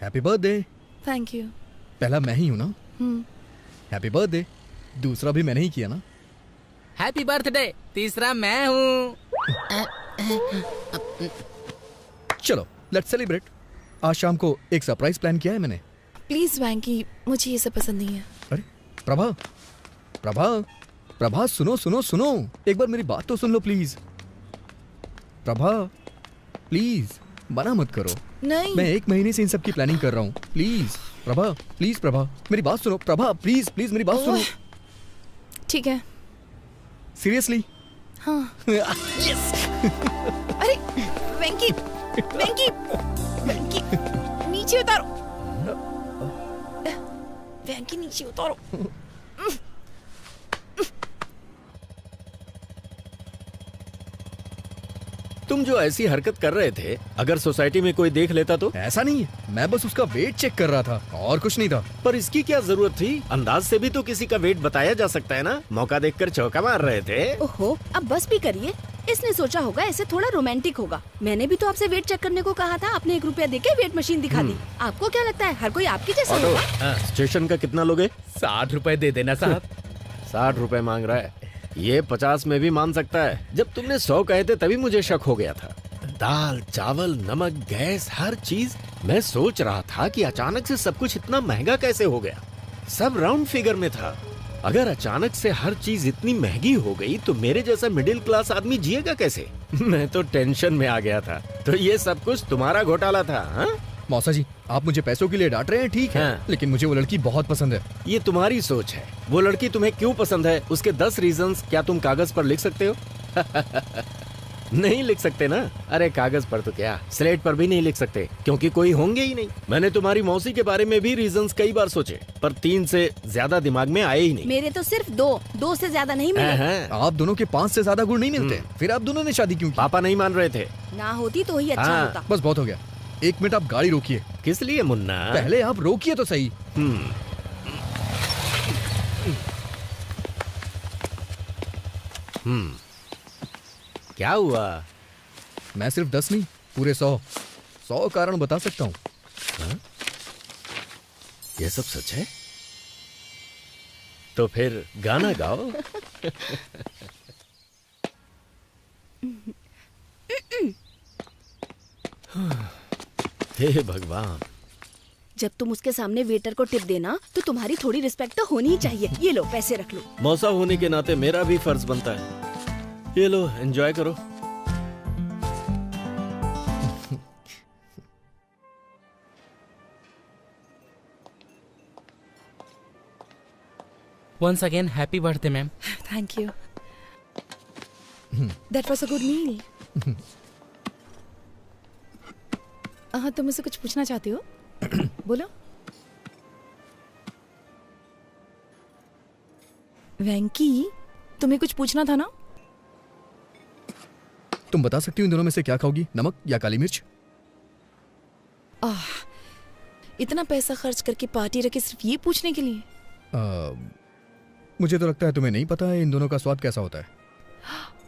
Happy birthday. Thank you. पहला मैं ही हूँ ना? Happy birthday. दूसरा भी मैंने ही किया ना? Happy birthday. तीसरा मैं हूँ। चलो लेट्स सेलिब्रेट। आज शाम को एक सरप्राइज प्लान किया है मैंने। प्लीज वैंकी, मुझे ये सब पसंद नहीं है। अरे प्रभा, प्रभा, प्रभा सुनो सुनो सुनो, एक बार मेरी बात तो सुन लो प्लीज। प्रभा प्लीज, मना मत करो। नहीं, मैं 1 महीने से इन सब की प्लानिंग कर रहा हूँ। प्लीज प्रभा, प्लीज प्रभा, मेरी बात सुनो। प्रभा प्लीज प्लीज मेरी बात सुनो। ठीक है। सीरियसली? हाँ। यस। अरे वेंकी, वेंकी, वेंकी, नीचे उतारो। वेंकी नीचे उतारो। तुम जो ऐसी हरकत कर रहे थे, अगर सोसाइटी में कोई देख लेता तो? ऐसा नहीं है, मैं बस उसका वेट चेक कर रहा था और कुछ नहीं था। पर इसकी क्या जरूरत थी? अंदाज से भी तो किसी का वेट बताया जा सकता है ना। मौका देखकर चौका मार रहे थे। ओहो, अब बस भी करिए। इसने सोचा होगा ऐसे थोड़ा रोमांटिक होगा। मैंने भी तो आपसे वेट चेक करने को कहा था। आपने 1 रुपया देके वेट मशीन दिखा दी। आपको क्या लगता है हर कोई आपकी जैसा होगा? स्टेशन का कितना लोगे? 60 रुपए दे देना साहब। 60 रुपए मांग रहा है। ये 50 में भी मान सकता है। जब तुमने 100 कहे थे तभी मुझे शक हो गया था। दाल, चावल, नमक, गैस, हर चीज। मैं सोच रहा था कि अचानक से सब कुछ इतना महंगा कैसे हो गया। सब राउंड फिगर में था। अगर अचानक से हर चीज इतनी महंगी हो गई तो मेरे जैसा मिडिल क्लास आदमी जिएगा कैसे? मैं तो टेंशन में आ गया था। तो ये सब कुछ तुम्हारा घोटाला था? हाँ? मौसा जी, आप मुझे पैसों के लिए डांट रहे हैं, ठीक है, लेकिन मुझे वो लड़की बहुत पसंद है। ये तुम्हारी सोच है। वो लड़की तुम्हें क्यों पसंद है, उसके 10 रीजंस क्या तुम कागज पर लिख सकते हो? नहीं लिख सकते ना। अरे कागज पर तो क्या, स्लेट पर भी नहीं लिख सकते, क्योंकि कोई होंगे ही नहीं। मैंने तुम्हारी मौसी के बारे में भी रीजंस कई बार सोचे, पर 3 से ज्यादा दिमाग में आए ही नहीं। मेरे तो सिर्फ 2 से ज्यादा नहीं मिले। आप दोनों के 5 से ज्यादा गुण नहीं मिलते। फिर आप दोनों ने शादी क्यों की? पापा नहीं मान रहे थे। ना होती तो ही अच्छा होता। बस बहुत हो गया। 1 मिनट आप गाड़ी रोकिए। किस लिए मुन्ना? पहले आप रोकिए तो सही। क्या हुआ? मैं सिर्फ 10 नहीं, पूरे 100 कारण बता सकता हूँ। ये सब सच है? तो फिर गाना गाओ। हे भगवान। जब तुम उसके सामने वेटर को टिप देना तो तुम्हारी थोड़ी रिस्पेक्ट तो होनी ही चाहिए। ये लो पैसे रख लो। मौसा होने के नाते मेरा भी फर्ज बनता है। ये लो, एंजॉय करो। Once again, happy birthday, ma'am. Thank you. That was a good meal. हाँ, तुम मुझसे कुछ पूछना चाहती हो? बोलो। वेंकी, तुम्हें कुछ पूछना था ना? तुम बता सकती हो इन दोनों में से क्या खाओगी, नमक या काली मिर्च? इतना पैसा खर्च करके पार्टी रखी सिर्फ ये पूछने के लिए? मुझे तो लगता है तुम्हें नहीं पता है इन दोनों का स्वाद कैसा होता है।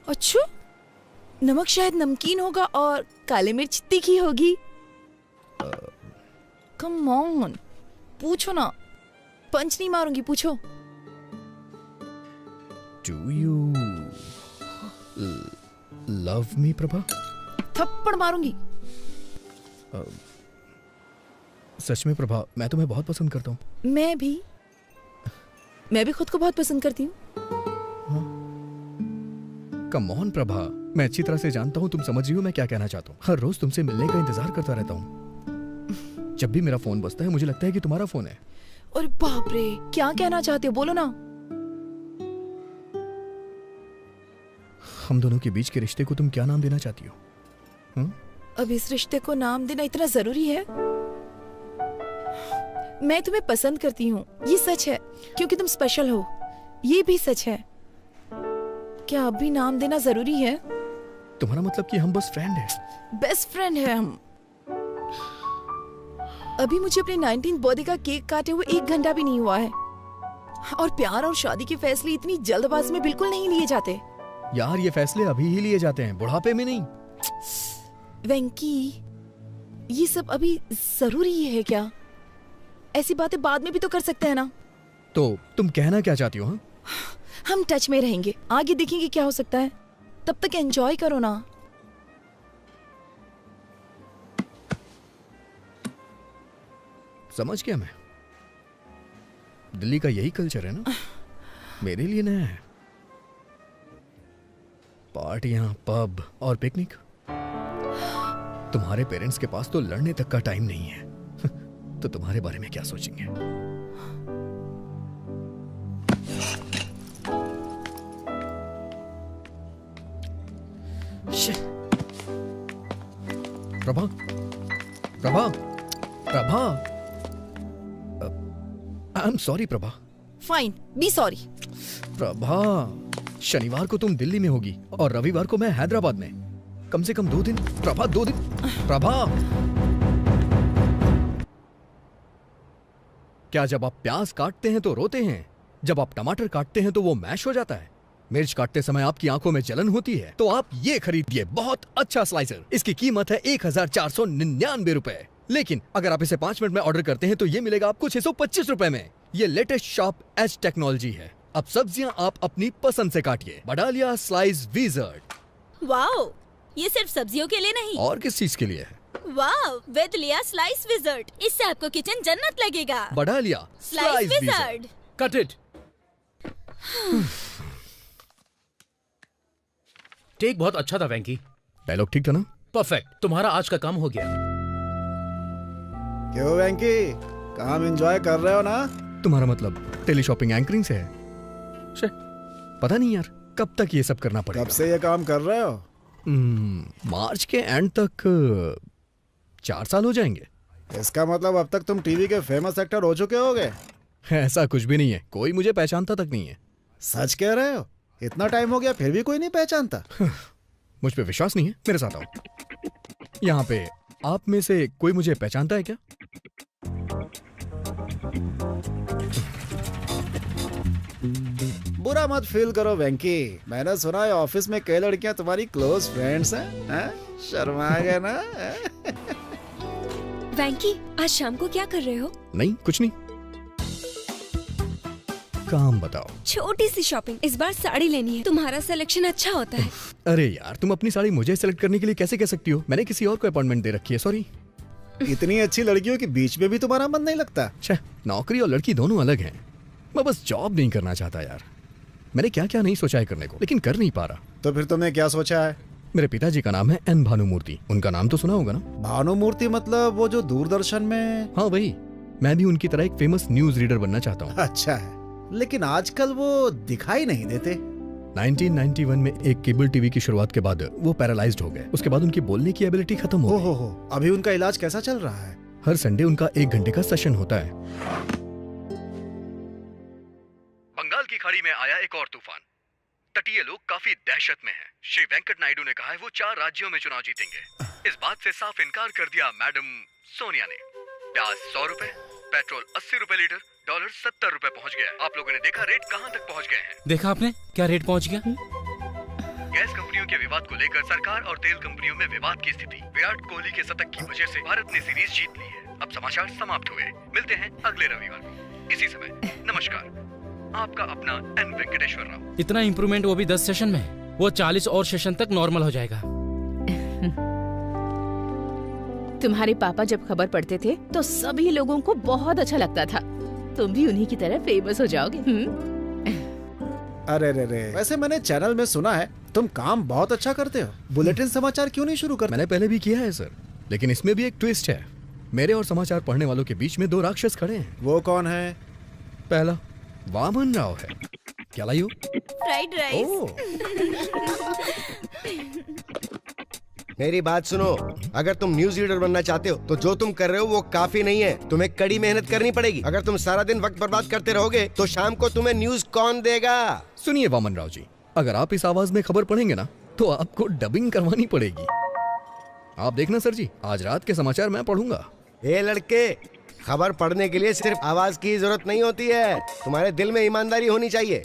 अच्छा, नमक शायद नमकीन होगा और काली मिर्च तीखी होगी। कम ऑन, पूछो ना। पंच नहीं मारूंगी, पूछो। Do you love me, Prabha? थप्पड़ मारूंगी। सच में प्रभा, मैं तुम्हें बहुत पसंद करता हूँ। मैं भी खुद को बहुत पसंद करती हूँ। कम ऑन प्रभा, मैं अच्छी तरह से जानता हूँ तुम समझ रही हो मैं क्या कहना चाहता हूँ। हर रोज तुमसे मिलने का इंतजार करता रहता हूँ। जब भी मेरा फोन बजता है मुझे लगता है कि तुम्हारा फोन है। और बाप रे, क्या कहना चाहते हो, बोलो ना। हम दोनों के बीच के रिश्ते को तुम क्या नाम देना चाहती हो? अब इस रिश्ते को नाम देना इतना जरूरी है? मैं तुम्हें पसंद करती हूँ, ये सच है, क्योंकि तुम स्पेशल हो, ये भी सच है। क्या अब भी नाम देना जरूरी है? तुम्हारा मतलब कि हम बस फ्रेंड हैं? बेस्ट फ्रेंड है हम। अभी मुझे अपने 19th बर्थडे का केक काटे हुए 1 घंटा भी नहीं हुआ है। और प्यार और शादी के फैसले इतनी जल्दबाजी में बिल्कुल नहीं लिए जाते। यार, ये फैसले अभी ही लिए जाते हैं, बुढ़ापे में नहीं। वेंकी, ये सब अभी जरूरी है क्या? ऐसी बातें बाद में भी तो कर सकते हैं ना। तो तुम कहना क्या चाहती हो? हाँ? हम टच में रहेंगे, आगे देखेंगे क्या हो सकता है। तब तक एंजॉय करो ना। समझ गया मैं। दिल्ली का यही कल्चर है ना, मेरे लिए नया है। पार्टियां, पब और पिकनिक। तुम्हारे पेरेंट्स के पास तो लड़ने तक का टाइम नहीं है, तो तुम्हारे बारे में क्या सोचेंगे? Prabha, Prabha, Prabha, I am sorry Prabha. Fine, be sorry. Prabha, शनिवार को तुम दिल्ली में होगी और रविवार को मैं हैदराबाद में। कम से कम 2 दिन। प्रभा, 2 दिन। प्रभा, क्या जब आप प्याज काटते हैं तो रोते हैं? जब आप टमाटर काटते हैं तो वो मैश हो जाता है? मिर्च काटते समय आपकी आंखों में जलन होती है? तो आप ये खरीदिए, बहुत अच्छा स्लाइसर। इसकी कीमत है 1499 रुपए। लेकिन अगर आप इसे 5 मिनट में ऑर्डर करते हैं तो ये मिलेगा आपको 625 रुपए में। ये लेटेस्ट शार्प एज टेक्नोलॉजी है। अब सब्जियां आप अपनी पसंद से काटिए। Badalia slice wizard. वाओ, ये सिर्फ सब्जियों के लिए नहीं। और किस चीज के लिए है? वाओ, विद लिया स्लाइस विज़ार्ड। इससे आपको किचन जन्नत लगेगा। Badalia slice wizard. Cut it. Take बहुत अच्छा था वेंकी। डायलॉग ठीक था ना? परफेक्ट। तुम्हारा आज का काम हो गया। क्यों वेंकी, काम एंजॉय कर रहे हो ना? तुम्हारा मतलब टेली शॉपिंग एंकरिंग से है? शे, पता नहीं यार कब तक ये सब करना पड़ेगा। कब से ये काम कर रहे हो? मार्च के एंड तक 4 साल हो जाएंगे। इसका मतलब अब तक तुम टीवी के फेमस एक्टर हो चुके होगे। ऐसा कुछ भी नहीं है, कोई मुझे पहचानता तक नहीं है। सच कह रहे हो? इतना टाइम हो गया फिर भी कोई नहीं पहचानता? मुझ पे विश्वास नहीं है? मेरे साथ आओ। यहाँ पे आप में से कोई मुझे पहचानता है क्या? बुरा मत फील करो वेंकी, मैंने सुना है ऑफिस में कई लड़कियां तुम्हारी क्लोज फ्रेंड्स हैं। शर्मा गए ना? वेंकी, आज शाम को क्या कर रहे हो? नहीं, कुछ नहीं। काम बताओ। छोटी सी शॉपिंग। इस बार साड़ी लेनी है, तुम्हारा सिलेक्शन अच्छा होता है। अरे यार, तुम अपनी साड़ी मुझे सेलेक्ट करने के लिए कैसे कह सकती हो? मैंने किसी और को अपॉइंटमेंट दे रखी है, सॉरी। इतनी अच्छी लड़कियों के बीच में भी तुम्हारा मन नहीं लगता? छह, नौकरी और लड़की दोनों अलग हैं। मैं बस जॉब नहीं करना चाहता यार। मैंने क्या क्या नहीं सोचा है करने को, लेकिन कर नहीं पा रहा। तो फिर तुमने क्या सोचा है? मेरे पिताजी का नाम है एन भानुमूर्ति। उनका नाम तो सुना होगा ना? भानुमूर्ति मतलब वो जो दूरदर्शन में? हाँ वही। मैं भी उनकी तरह एक फेमस न्यूज रीडर बनना चाहता हूँ। अच्छा है, लेकिन आजकल वो दिखाई नहीं देते। 1991 में एक केबल टीवी की शुरुआत के बाद वो पैरालाइज्ड हो गए। उसके बाद उनकी बोलने की एबिलिटी खत्म हो गई। हो, अभी उनका इलाज कैसा चल रहा है? हर संडे उनका 1 घंटे का सेशन होता है। बंगाल की खाड़ी में आया एक और तूफान। तटीय लोग काफी दहशत में हैं। श्री वेंकट नायडू ने कहा है वो 4 राज्यों में चुनाव जीतेंगे। इस बात से साफ इनकार कर दिया मैडम सोनिया ने। प्याज 100 रुपए, पेट्रोल 80 रुपए लीटर, डॉलर 70 रुपए पहुंच गया। आप लोगों ने देखा रेट कहां तक पहुंच गए हैं? देखा आपने क्या रेट पहुंच गया? गैस कंपनियों के विवाद को लेकर सरकार और तेल कंपनियों में विवाद की स्थिति। विराट कोहली के शतक की वजह से भारत ने सीरीज जीत ली है। अब समाचार समाप्त हुए। मिलते हैं अगले रविवार को इसी समय। नमस्कार, आपका अपना एन वेंकटेश्वर राव। इतना इम्प्रूवमेंट, वो भी 10 सेशन में। वो 40 और सेशन तक नॉर्मल हो जाएगा। तुम्हारे पापा जब खबर पढ़ते थे तो सभी लोगों को बहुत अच्छा लगता था। तुम भी उन्हीं की तरह फेमस हो जाओगे। अरे रे रे, वैसे मैंने चैनल में सुना है तुम काम बहुत अच्छा करते हो। बुलेटिन समाचार क्यों नहीं शुरू करते? मैंने पहले भी किया है सर, लेकिन इसमें भी एक ट्विस्ट है। मेरे और समाचार पढ़ने वालों के बीच में 2 राक्षस खड़े हैं। वो कौन है? पहला वामन राव है। क्या लाई हो? Fried rice. मेरी बात सुनो, अगर तुम न्यूज रीडर बनना चाहते हो तो जो तुम कर रहे हो वो काफी नहीं है। तुम्हें कड़ी मेहनत करनी पड़ेगी। अगर तुम सारा दिन वक्त बर्बाद करते रहोगे तो शाम को तुम्हें न्यूज कौन देगा? सुनिए वामन राव जी, अगर आप इस आवाज में खबर पढ़ेंगे ना तो आपको डबिंग करवानी पड़ेगी। आप देखना सर जी, आज रात के समाचार मैं पढ़ूंगा। ए लड़के, खबर पढ़ने के लिए सिर्फ आवाज की जरूरत नहीं होती है, तुम्हारे दिल में ईमानदारी होनी चाहिए।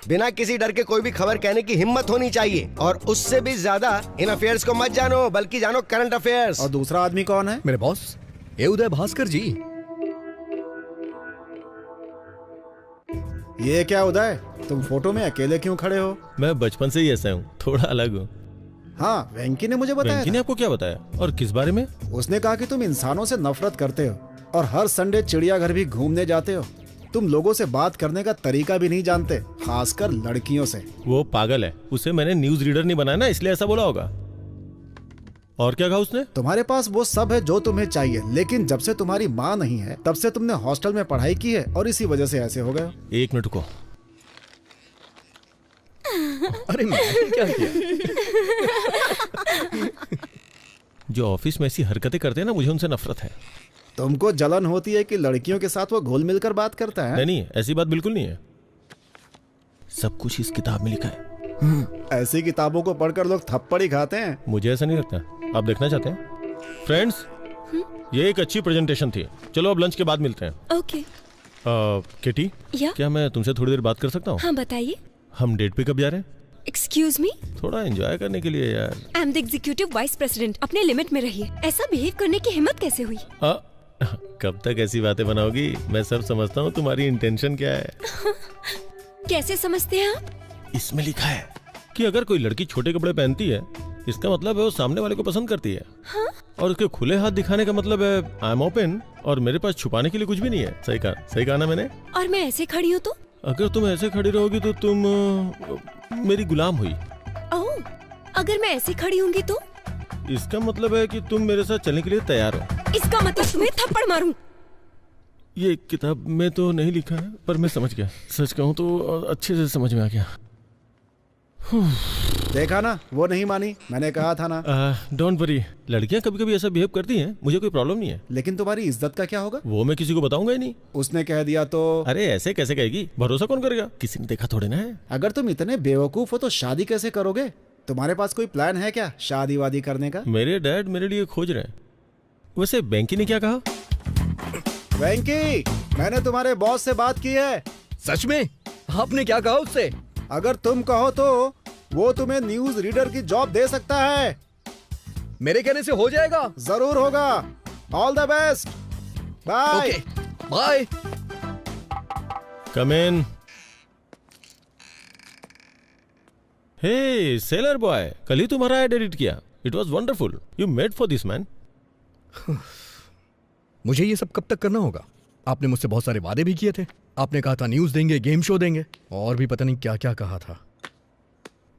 बिना किसी डर के कोई भी खबर कहने की हिम्मत होनी चाहिए, और उससे भी ज्यादा इन अफेयर्स को मत जानो, बल्कि जानो करंट अफेयर्स। और दूसरा आदमी कौन है? मेरे बॉस, ये उदय भास्कर जी। ये क्या उदय, तुम फोटो में अकेले क्यों खड़े हो? मैं बचपन से ही ऐसा हूँ, थोड़ा अलग हूँ। हाँ, वेंकी ने मुझे बताया। वेंकी ने आपको क्या बताया और किस बारे में? उसने कहा कि तुम इंसानों से नफरत करते हो और हर संडे चिड़ियाघर भी घूमने जाते हो। तुम लोगों से बात करने का तरीका भी नहीं जानते, खासकर लड़कियों से। वो पागल है, उसे मैंने न्यूज रीडर नहीं बनाया ना, इसलिए ऐसा बोला होगा। और क्या कहा उसने? तुम्हारे पास वो सब है जो तुम्हें चाहिए, लेकिन जब से तुम्हारी माँ नहीं है तब से तुमने हॉस्टल में पढ़ाई की है और इसी वजह से ऐसे हो गए हो। 1 मिनट को। अरे मैंने क्या किया? जो ऑफिस में ऐसी हरकतें करते हैं ना, मुझे उनसे नफरत है। तुमको जलन होती है कि लड़कियों के साथ वो घुल मिलकर बात करता है? नहीं, ऐसी बात बिल्कुल नहीं है। सब कुछ इस किताब में लिखा है। ऐसी किताबों को पढ़कर लोग थप्पड़ ही खाते हैं। मुझे ऐसा नहीं लगता। आप देखना चाहते हैं? फ्रेंड्स, ये एक अच्छी प्रेजेंटेशन थी। चलो अब लंच के बाद मिलते हैं। ओके। किटी, या? क्या मैं तुमसे थोड़ी देर बात कर सकता हूँ? हाँ बताइए। हम डेट पे कब जा रहे हैं? एक्सक्यूज मी, थोड़ा एंजॉय करने के लिए यार। I am the executive vice president, अपने लिमिट में रहिए। ऐसा बिहेव करने की हिम्मत कैसे हुई? कब तक ऐसी बातें बनाओगी? मैं सब समझता हूँ, तुम्हारी इंटेंशन क्या है। कैसे समझते हैं आप? इसमें लिखा है कि अगर कोई लड़की छोटे कपड़े पहनती है, इसका मतलब है वो सामने वाले को पसंद करती है। हाँ? और उसके खुले हाथ दिखाने का मतलब है आई एम ओपन, और मेरे पास छुपाने के लिए कुछ भी नहीं है। सही कहा ना मैंने? और मैं ऐसे खड़ी हूँ तो? अगर तुम ऐसे खड़ी रहोगी तो तुम मेरी गुलाम हुई। ओह, अगर मैं ऐसे खड़ी होंगी तो? इसका मतलब है कि तुम मेरे साथ चलने के लिए तैयार हो। इसका मतलब तुम्हें थप्पड़ मारूं? ये किताब में तो नहीं लिखा है, पर मैं समझ गया। सच कहूँ तो अच्छे से समझ में आ गया। देखा ना, वो नहीं मानी, मैंने कहा था ना। डोंट वरी, लड़कियां कभी कभी ऐसा बिहेव करती हैं, मुझे कोई प्रॉब्लम नहीं है। लेकिन तुम्हारी इज्जत का क्या होगा? वो मैं किसी को बताऊंगा ही नहीं। उसने कह दिया तो? अरे ऐसे कैसे कहेगी, भरोसा कौन करेगा? किसी ने देखा थोड़े ना है। अगर तुम इतने बेवकूफ हो तो शादी कैसे करोगे? तुम्हारे पास कोई प्लान है क्या शादी वादी करने का? मेरे डैड मेरे लिए खोज रहे हैं। वैसे बैंकी ने क्या कहा? वेंकी, मैंने तुम्हारे बॉस से बात की है। सच में? आपने क्या कहा उससे? अगर तुम कहो तो वो तुम्हें न्यूज रीडर की जॉब दे सकता है। मेरे कहने से हो जाएगा? जरूर होगा। All the best, bye. Bye. Come in. Hey seller boy, कल ही तुम्हारा एड एडिट किया। It was wonderful, you made for this man. मुझे ये सब कब तक करना होगा? आपने मुझसे बहुत सारे वादे भी किए थे। आपने कहा था न्यूज देंगे, गेम शो देंगे, और भी पता नहीं क्या क्या कहा था।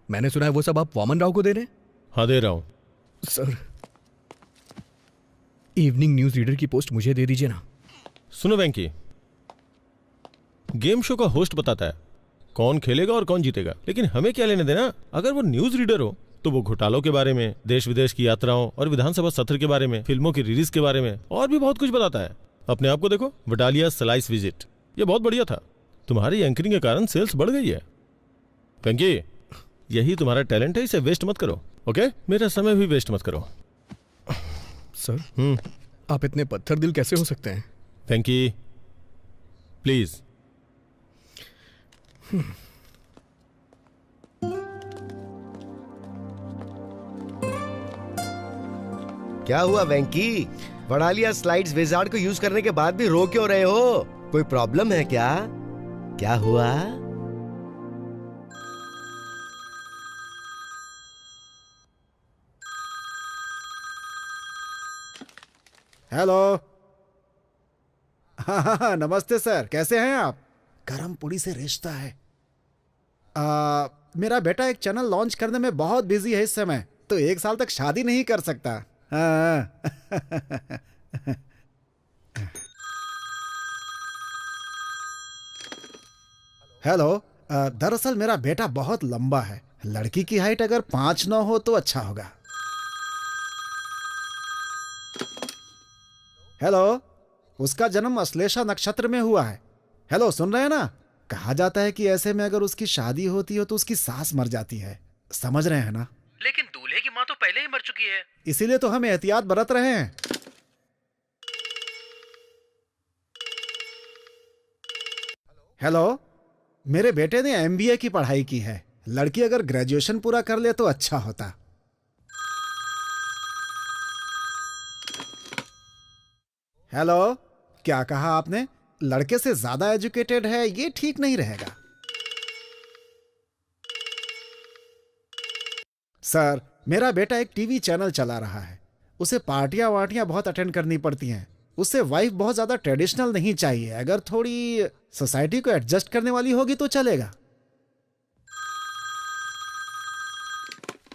मैंने सुना है वो सब आप वामन राव को दे रहे हैं? हाँ, दे रहा हूं। सर, इवनिंग न्यूज रीडर की पोस्ट मुझे दे दीजिए ना। सुनो वेंकी, गेम शो का होस्ट बताता है कौन खेलेगा और कौन जीतेगा, लेकिन हमें क्या लेने देना? अगर वो न्यूज रीडर हो तो वो घोटालों के बारे में, देश विदेश की यात्राओं और विधानसभा सत्र के बारे में, फिल्मों की रिलीज के बारे में और भी बहुत कुछ बताता है। अपने आप को देखो, वडालिया स्लाइस विजिट, ये बहुत बढ़िया था। तुम्हारी एंकरिंग के कारण सेल्स बढ़ गई है। वेंकी, यही तुम्हारा टैलेंट है, इसे वेस्ट मत करो। ओके? मेरा समय भी वेस्ट मत करो। सर, आप इतने पत्थर दिल कैसे हो सकते हैं? वेंकी, प्लीज। क्या हुआ वेंकी? वडालिया स्लाइड्स विजार्ड को यूज करने के बाद भी रो क्यों रहे हो? कोई प्रॉब्लम है क्या? क्या हुआ? हेलो। हाँ, नमस्ते सर, कैसे हैं आप? गरम पूड़ी से रिश्ता है। मेरा बेटा एक चैनल लॉन्च करने में बहुत बिजी है इस समय, तो 1 साल तक शादी नहीं कर सकता। हाँ। हेलो। दरअसल मेरा बेटा बहुत लंबा है, लड़की की हाइट अगर 5'9" हो तो अच्छा होगा। हेलो, उसका जन्म अश्लेषा नक्षत्र में हुआ है। हेलो, सुन रहे हैं ना? कहा जाता है कि ऐसे में अगर उसकी शादी होती हो तो उसकी सास मर जाती है। समझ रहे हैं ना? लेकिन दूल्हे की माँ तो पहले ही मर चुकी है। इसीलिए तो हम एहतियात बरत रहे हैं। हेलो, मेरे बेटे ने MBA की पढ़ाई की है। लड़की अगर ग्रेजुएशन पूरा कर ले तो अच्छा होता। हेलो, क्या कहा आपने? लड़के से ज्यादा एजुकेटेड है, ये ठीक नहीं रहेगा। सर, मेरा बेटा एक टीवी चैनल चला रहा है। उसे पार्टियां वार्टियां बहुत अटेंड करनी पड़ती हैं। उससे वाइफ बहुत ज्यादा ट्रेडिशनल नहीं चाहिए। अगर थोड़ी सोसाइटी को एडजस्ट करने वाली होगी तो चलेगा।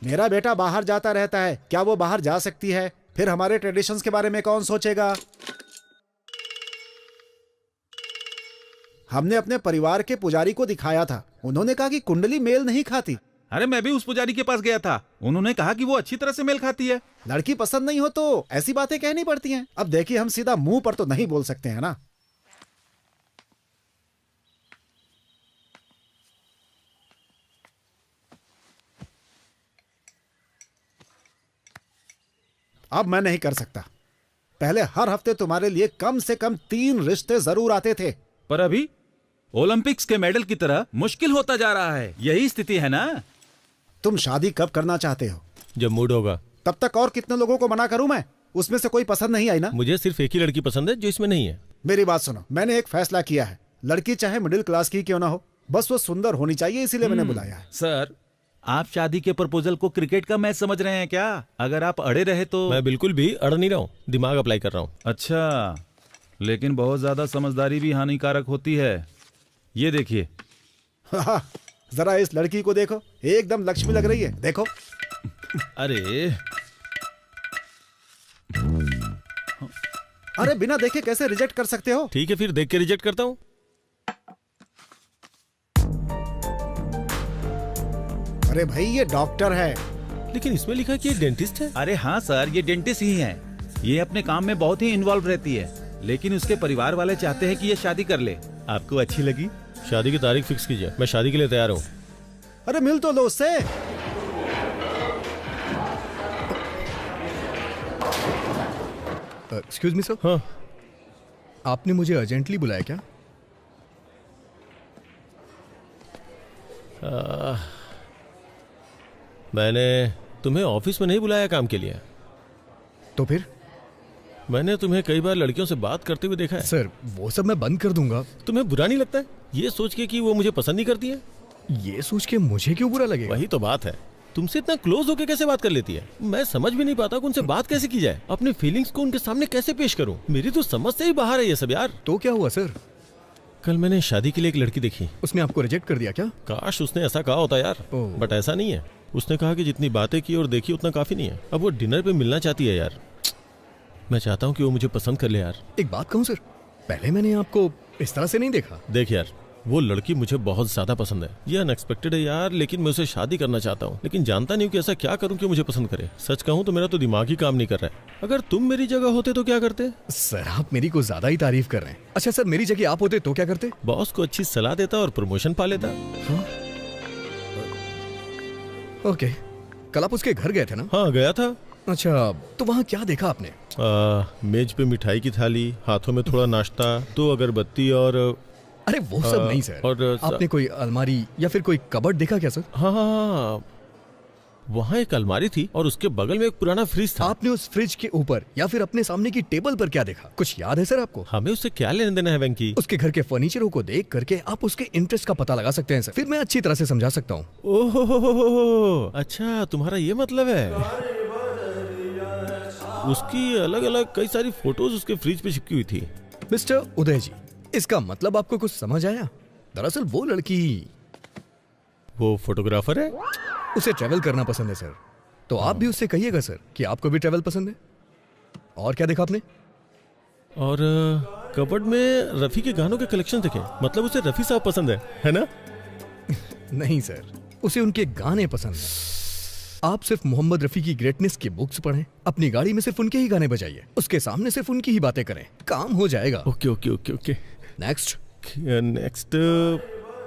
मेरा बेटा बाहर जाता रहता है, क्या वो बाहर जा सकती है? फिर हमारे ट्रेडिशंस के बारे में कौन सोचेगा? हमने अपने परिवार के पुजारी को दिखाया था, उन्होंने कहा कि कुंडली मेल नहीं खाती। अरे मैं भी उस पुजारी के पास गया था, उन्होंने कहा कि वो अच्छी तरह से मेल खाती है। लड़की पसंद नहीं हो तो ऐसी बातें कहनी पड़ती हैं। अब देखिए, हम सीधा मुंह पर तो नहीं बोल सकते हैं ना। अब मैं नहीं कर सकता। पहले हर हफ्ते तुम्हारे लिए कम से कम 3 रिश्ते जरूर आते थे, पर अभी ओलंपिक्स के मेडल की तरह मुश्किल होता जा रहा है। यही स्थिति है ना। तुम शादी कब करना चाहते हो? जब मूड होगा। तब तक और कितने लोगों को मना करूं मैं? उसमें से कोई पसंद नहीं आई ना? मुझे सिर्फ एक ही लड़की पसंद है जो इसमें नहीं है। मेरी बात सुनो, मैंने एक फैसला किया है। लड़की चाहे मिडिल क्लास की क्यों ना हो, बस वो सुंदर होनी चाहिए, इसीलिए मैंने बुलाया है। सर, आप शादी के प्रपोजल को क्रिकेट का मैच समझ रहे हैं क्या? अगर आप अड़े रहे तो। मैं बिल्कुल भी अड़ नहीं रहा हूँ, दिमाग अप्लाई कर रहा हूँ। अच्छा, लेकिन बहुत ज्यादा समझदारी भी हानिकारक होती है। ये देखिए। जरा इस लड़की को देखो, एकदम लक्ष्मी लग रही है। देखो। अरे बिना देखे कैसे रिजेक्ट कर सकते हो? ठीक है, फिर देख के रिजेक्ट करता हूँ। अरे भाई, ये डॉक्टर है। लेकिन इसमें लिखा है कि ये डेंटिस्ट है। अरे हाँ सर, ये डेंटिस्ट ही है। ये अपने काम में बहुत ही इन्वॉल्व रहती है, लेकिन उसके परिवार वाले चाहते हैं कि ये शादी कर ले। आपको अच्छी लगी? शादी की तारीख फिक्स कीजिए, मैं शादी के लिए तैयार हूँ। अरे मिल तो लो उससे। Excuse me sir. हाँ, आपने मुझे अर्जेंटली बुलाया क्या? मैंने तुम्हें ऑफिस में नहीं बुलाया काम के लिए। तो फिर? मैंने तुम्हें कई बार लड़कियों से बात करते हुए देखा है। सर, वो सब मैं बंद कर दूंगा। तुम्हें बुरा नहीं लगता है ये सोच के कि वो मुझे पसंद नहीं करती है? ये सोच के मुझे क्यों बुरा लगेगा? वही तो बात है, तुमसे इतना क्लोज होके कैसे बात कर लेती है? मैं समझ भी नहीं पाता कि उनसे बात कैसे की जाए, अपने फीलिंग्स को उनके सामने कैसे पेश करूं। मेरी तो समझ से ही बाहर है ये सब यार। तो क्या हुआ सर? कल मैंने शादी के लिए एक लड़की देखी। उसने आपको रिजेक्ट कर दिया क्या? काश उसने ऐसा कहा होता यार, बट ऐसा नहीं है। उसने कहा कि जितनी बातें की और देखी उतना काफी नहीं है। अब वो डिनर पे मिलना चाहती है यार। मैं चाहता हूँ कि वो मुझे पसंद कर ले यार। एक बात कहूँ सर, पहले मैंने आपको इस तरह से नहीं देखा। देख यार, वो लड़की मुझे बहुत ज्यादा पसंद है। ये अनएक्सपेक्टेड है यार, लेकिन मैं उसे शादी करना चाहता हूँ, लेकिन जानता नहीं हूँ कि ऐसा क्या करूँ कि मुझे पसंद करे। सच कहूँ तो मेरा तो दिमाग ही काम नहीं कर रहा है। अगर तुम मेरी जगह होते तो क्या करते? सर, आप मेरी को ज्यादा ही तारीफ कर रहे हैं। अच्छा सर, मेरी जगह आप होते तो क्या करते? बॉस को अच्छी सलाह देता और प्रमोशन पा लेता। ओके, कल आप उसके घर गए थे ना? हाँ, गया था। अच्छा, तो वहाँ क्या देखा आपने? मेज पे मिठाई की थाली, हाथों में थोड़ा नाश्ता, 2 अगरबत्ती और अरे वो सब नहीं सर। और आपने कोई अलमारी या फिर कोई कबर्ड देखा क्या सर? हाँ, वहाँ एक अलमारी थी और उसके बगल में एक पुराना फ्रिज था। आपने उस फ्रिज के ऊपर या फिर अपने सामने की टेबल पर क्या देखा? कुछ याद है सर आपको? हमें उससे क्या लेने देना है वेंकी? उसके घर के फर्नीचरों को देख करके आप उसके इंटरेस्ट का पता लगा सकते हैं सर। फिर मैं अच्छी तरह से समझा सकता हूँ। ओह, अच्छा, तुम्हारा ये मतलब है। उसकी अलग अलग कई सारी फोटोज उसके फ्रिज पे चिपकी हुई थी। मिस्टर उदय जी, इसका मतलब आपको कुछ समझ आया? दरअसल वो लड़की, वो फोटोग्राफर है। उसे ट्रैवल करना पसंद है सर। तो आप भी उससे कहिएगा सर कि आपको भी ट्रैवल पसंद है। और क्या देखा आपने? और कबर्ड में रफी के गानों के कलेक्शन देखे। मतलब उसे रफी साहब पसंद है ना? नहीं सर, उसे उनके गाने पसंद है। आप सिर्फ मोहम्मद रफी की ग्रेटनेस की बुक्स पढ़ें, अपनी गाड़ी में सिर्फ उनके ही गाने बजाइए, उसके सामने सिर्फ उनकी ही बातें करें, काम हो जाएगा। Okay okay okay okay. Next.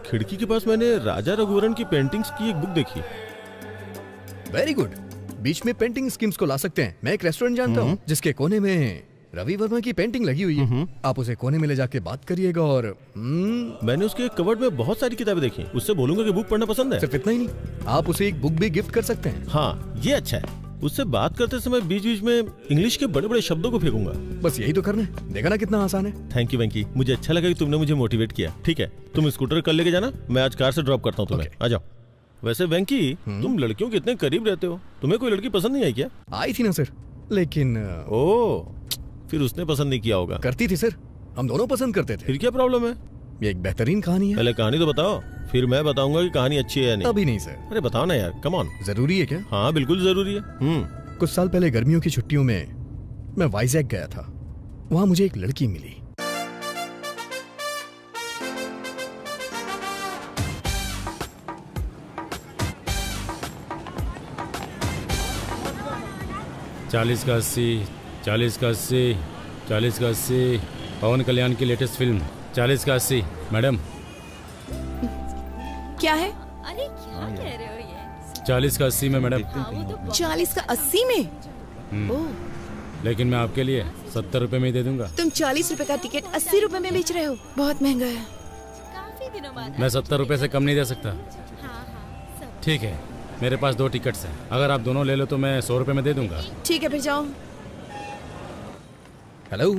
खिड़की के पास मैंने राजा रघुवरन की पेंटिंग्स की एक बुक देखी। Very good. बीच में पेंटिंग स्कीम्स को ला सकते हैं। मैं एक रेस्टोरेंट जानता हूँ जिसके कोने में रवि वर्मा की पेंटिंग लगी हुई है। आप उसे कोने में ले जाके बात करिएगा और मैंने उसके कवर्ड में बहुत सारी किताबें देखी, उससे बोलूंगा कि बुक पढ़ना पसंद है। सिर्फ इतना ही नहीं, आप उसे एक बुक भी गिफ्ट कर सकते हैं। हाँ ये अच्छा है। उससे बात करते समय बीच बीच में इंग्लिश के बड़े बड़े शब्दों को फेंकूंगा। बस यही तो करना है, देखा ना कितना आसान है। थैंक यू वेंकी, मुझे अच्छा लगा कि तुमने मुझे मोटिवेट किया। ठीक है, तुम स्कूटर कल लेके जाना, मैं आज कार से ड्रॉप करता हूँ तुम्हें। आ जाओ। वैसे वेंकी, तुम लड़कियों के इतने करीब रहते हो, तुम्हें कोई लड़की पसंद नहीं आई क्या? आई थी ना सर, लेकिन फिर उसने पसंद नहीं किया होगा। करती थी सर, हम दोनों पसंद करते थे। फिर क्या प्रॉब्लम है? ये एक बेहतरीन कहानी है। पहले कहानी तो बताओ, फिर मैं बताऊंगा कि कहानी अच्छी है या नहीं। अभी नहीं सर। अरे बताओ ना यार, कम ऑन। जरूरी है क्या? हाँ बिल्कुल जरूरी है। कुछ साल पहले गर्मियों की छुट्टियों में मैं वाइजैक गया था। वहां मुझे एक लड़की मिली। चालीस का 80, 40 का 80, 40 का 80। पवन कल्याण की लेटेस्ट फिल्म 40 का 80। मैडम क्या है? अरे क्या कह रहे हो ये? 40 का 80 में मैडम। 40 का 80 में? ओह, लेकिन मैं आपके लिए 70 रुपए में ही दे दूंगा। तुम 40 रुपए का टिकट 80 रुपए में बेच रहे हो, बहुत महंगा है। काफी दिनों बाद। मैं 70 रुपए से कम नहीं दे सकता। ठीक है, मेरे पास 2 टिकट्स हैं, अगर आप दोनों ले लो तो मैं 100 रुपए में दे दूंगा। ठीक है, फिर जाओ। हेलो,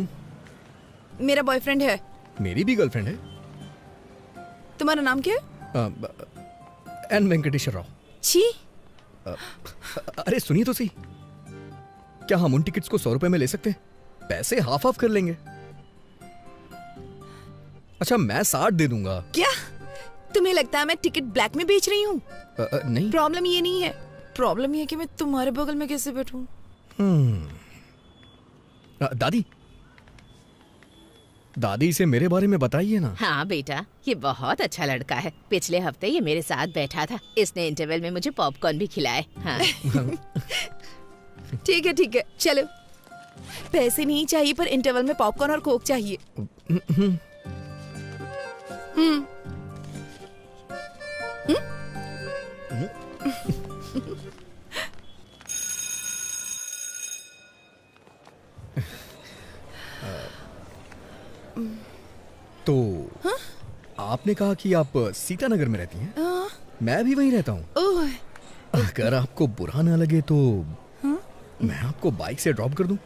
मेरा बॉयफ्रेंड है। मेरी भी गर्लफ्रेंड है। तुम्हारा नाम क्या है? एन वेंकटेश्वर राव। छी। अरे सुनिए तो सही, क्या हम उन टिकट्स को 100 रुपए में ले सकते हैं? पैसे हाफ हाफ कर लेंगे। अच्छा, मैं 60 दे दूंगा। क्या तुम्हें लगता है मैं टिकट ब्लैक में बेच रही हूँ? नहीं। प्रॉब्लम ये नहीं है, प्रॉब्लम ये है कि मैं तुम्हारे बगल में कैसे बैठूं। दादी, दादी से मेरे बारे में बताइए ना। हाँ बेटा, ये बहुत अच्छा लड़का है। पिछले हफ्ते ये मेरे साथ बैठा था, इसने इंटरवल में मुझे पॉपकॉर्न भी खिलाए। हाँ। ठीक है, चलो। पैसे नहीं चाहिए, पर इंटरवल में पॉपकॉर्न और कोक चाहिए। तो आपने कहा कि आप सीतानगर में रहती हैं? मैं भी वहीं रहता हूँ। अगर आपको बुरा ना लगे तो मैं आपको बाइक से ड्रॉप कर दूं?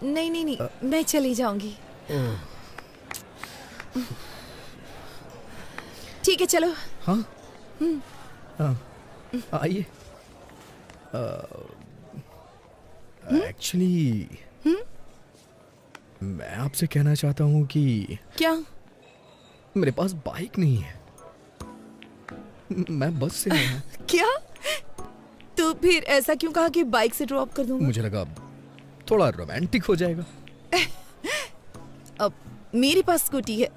नहीं, मैं चली जाऊंगी। ठीक है, चलो। हाँ, आइए। एक्चुअली मैं आपसे कहना चाहता हूँ कि क्या? मेरे पास बाइक नहीं है, मैं बस से आया। क्या? तो फिर ऐसा क्यों कहा कि बाइक से ड्रॉप कर दूंगा? मुझे लगा थोड़ा रोमांटिक हो जाएगा। अब मेरे पास स्कूटी है।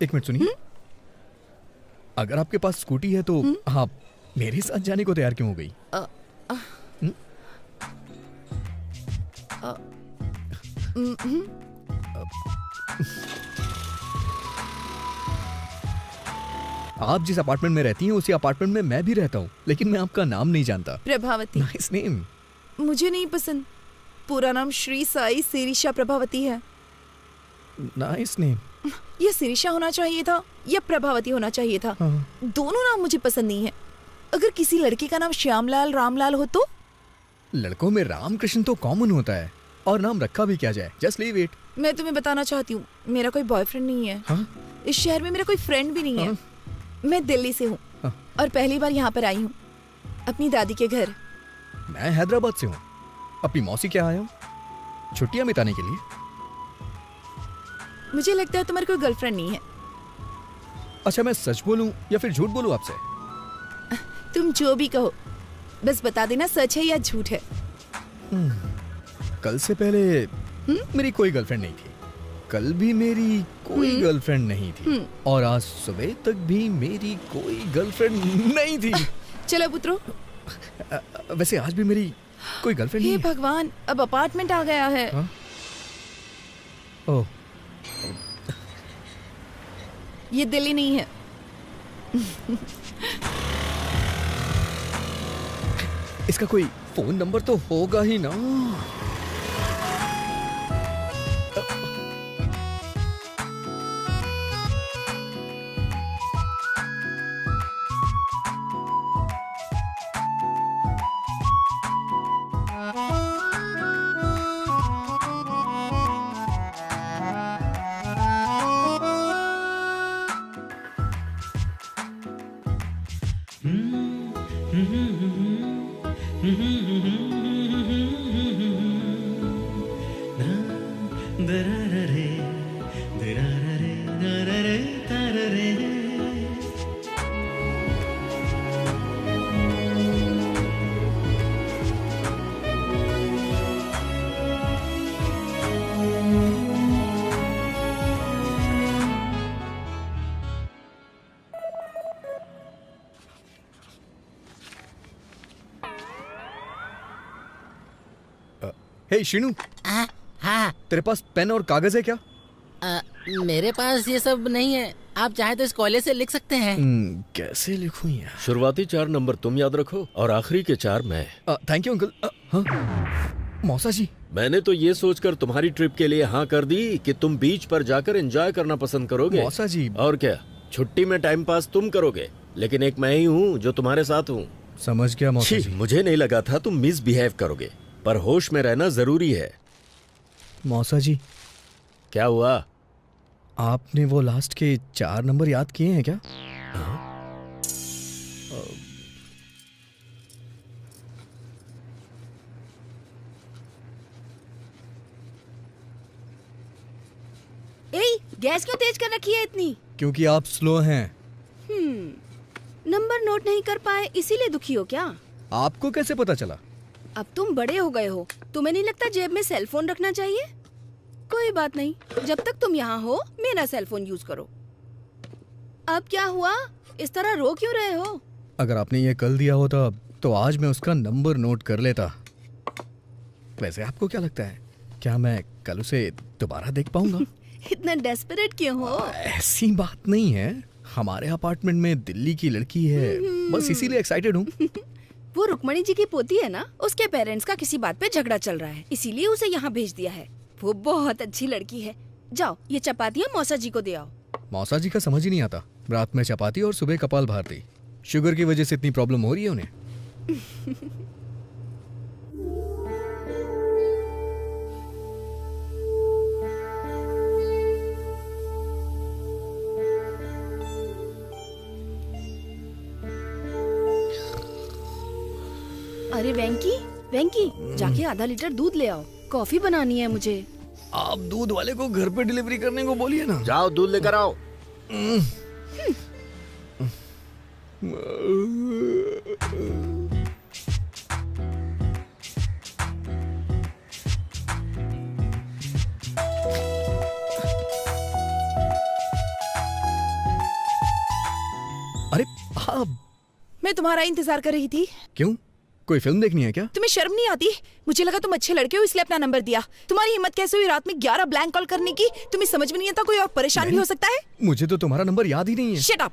एक मिनट सुनिए, अगर आपके पास स्कूटी है तो आप मेरे साथ जाने को तैयार क्यों हो गई? आप जिस अपार्टमेंट में रहती हैं उसी अपार्टमेंट में मैं भी रहता हूँ, लेकिन मैं आपका नाम नहीं जानता। प्रभावती। Nice name. मुझे नहीं पसंद। पूरा नाम श्री साई सिरिशा प्रभावती है। Nice name. ये सिरिशा होना चाहिए था या प्रभावती होना चाहिए था। दोनों नाम मुझे पसंद नहीं है। अगर किसी लड़के का नाम श्यामलाल रामलाल हो तो? लड़कों में रामकृष्ण तो कॉमन होता है, और नाम रखा भी क्या जाए। Just leave it. मैं तुम्हें बताना चाहती हूँ, मेरा कोई बॉयफ्रेंड नहीं है। इस शहर में मेरा कोई फ्रेंड भी नहीं है। मैं दिल्ली से हूँ और पहली बार यहाँ पर आई हूँ, अपनी दादी के घर। मैं हैदराबाद से हूँ, अपनी मौसी के आया हूँ छुट्टियाँ बिताने के लिए। मुझे लगता है तुम्हारी कोई गर्लफ्रेंड नहीं है। अच्छा, मैं सच बोलूं या फिर झूठ बोलूं आपसे? तुम जो भी कहो, बस बता देना सच है या झूठ है। कल से पहले मेरी कोई गर्लफ्रेंड नहीं थी, कल भी मेरी कोई गर्लफ्रेंड नहीं थी, और आज सुबह तक भी मेरी कोई गर्लफ्रेंड नहीं थी। चलो पुत्रो। वैसे आज भी मेरी कोई गर्लफ्रेंड नहीं है। हे भगवान, अब अपार्टमेंट आ गया है। ओह, ये दिल्ली नहीं है। इसका कोई फोन नंबर तो होगा ही ना। हे शिनू, हाँ तेरे पास पेन और कागज है क्या? मेरे पास ये सब नहीं है। आप चाहे तो इस कॉलेज से लिख सकते हैं। कैसे लिखूं यार? शुरुआती 4 नंबर तुम याद रखो और आखिरी के 4 मैं। Thank you uncle. हाँ? मौसा जी, मैंने तो ये सोचकर तुम्हारी ट्रिप के लिए हाँ कर दी कि तुम बीच पर जाकर एंजॉय करना पसंद करोगे। मौसा जी। और क्या, छुट्टी में टाइम पास तुम करोगे, लेकिन एक मैं ही हूँ जो तुम्हारे साथ हूँ। समझ गया मौसा जी। मुझे नहीं लगा था तुम मिसबिहेव करोगे, पर होश में रहना जरूरी है। मौसा जी, क्या हुआ? आपने वो लास्ट के 4 नंबर याद किए हैं क्या? गैस क्यों तेज कर रखी है इतनी? क्योंकि आप स्लो हैं। नंबर नोट नहीं कर पाए इसीलिए दुखी हो क्या? आपको कैसे पता चला? अब तुम बड़े हो गए हो, तुम्हें नहीं लगता जेब में सेल फोन रखना चाहिए? कोई बात नहीं, जब तक तुम यहाँ हो मेरा सेल फोन यूज करो। अब क्या हुआ, इस तरह रो क्यों रहे हो? अगर आपने ये कल दिया होता तो आज मैं उसका नंबर नोट कर लेता। वैसे आपको क्या लगता है, क्या मैं कल उसे दोबारा देख पाऊंगा? इतना डेस्परेट क्यों हो? ऐसी बात नहीं है, हमारे अपार्टमेंट में दिल्ली की लड़की है, बस इसीलिए एक्साइटेड हूँ। वो रुक्मणी जी की पोती है ना, उसके पेरेंट्स का किसी बात पे झगड़ा चल रहा है, इसीलिए उसे यहाँ भेज दिया है। वो बहुत अच्छी लड़की है। जाओ ये चपातियाँ मौसा जी को दे आओ। मौसा जी का समझ ही नहीं आता, रात में चपाती और सुबह कपाल भारती। शुगर की वजह से इतनी प्रॉब्लम हो रही है उन्हें। अरे वेंकी, वेंकी, जाके आधा लीटर दूध ले आओ, कॉफी बनानी है मुझे। आप दूध वाले को घर पे डिलीवरी करने को बोलिए ना। जाओ दूध लेकर आओ। अरे आप, मैं तुम्हारा इंतजार कर रही थी। क्यों, कोई फिल्म देखनी है क्या? तुम्हें शर्म नहीं आती? मुझे लगा तुम अच्छे लड़के हो इसलिए अपना नंबर दिया। तुम्हारी हिम्मत कैसे हुई रात में 11 ब्लैंक कॉल करने की? तुम्हें समझ में नहीं आता कोई और परेशान भी हो सकता है? मुझे तो तुम्हारा नंबर याद ही नहीं है। शट अप,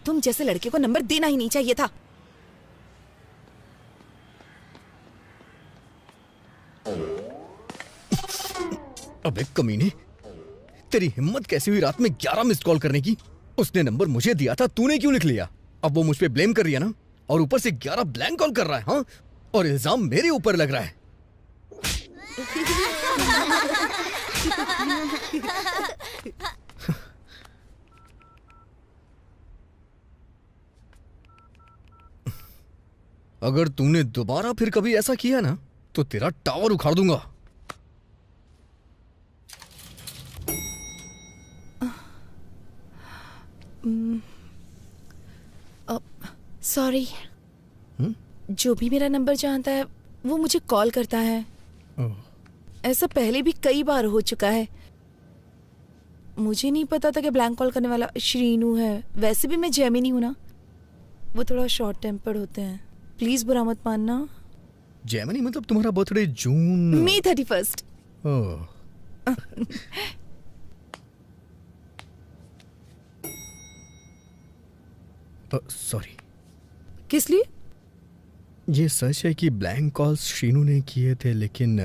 तुम जैसे लड़के को नंबर देना ही नहीं चाहिए था। अबे कमीने, तेरी हिम्मत कैसे हुई रात में 11 मिस्ड कॉल करने की? उसने नंबर मुझे दिया था, तूने क्यों लिख लिया? अब वो मुझ पे ब्लेम कर रही है ना, और ऊपर से 11 ब्लैंक कॉल कर रहा है। हाँ, और इल्जाम मेरे ऊपर लग रहा है। अगर तूने दोबारा फिर कभी ऐसा किया ना तो तेरा टावर उखाड़ दूंगा। सॉरी, जो भी मेरा नंबर जानता है वो मुझे कॉल करता है। ऐसा पहले भी कई बार हो चुका है। मुझे नहीं पता था कि ब्लैंक कॉल करने वाला श्रीनू है। वैसे भी मैं जेमिनी हूं ना, वो थोड़ा शॉर्ट टेम्पर्ड होते हैं। प्लीज बुरा मत मानना। जेमिनी मतलब तुम्हारा बर्थडे जून मई 31। सॉरी। किस लिए? ये सच है कि ब्लैंक कॉल्स शीनू ने किए थे, लेकिन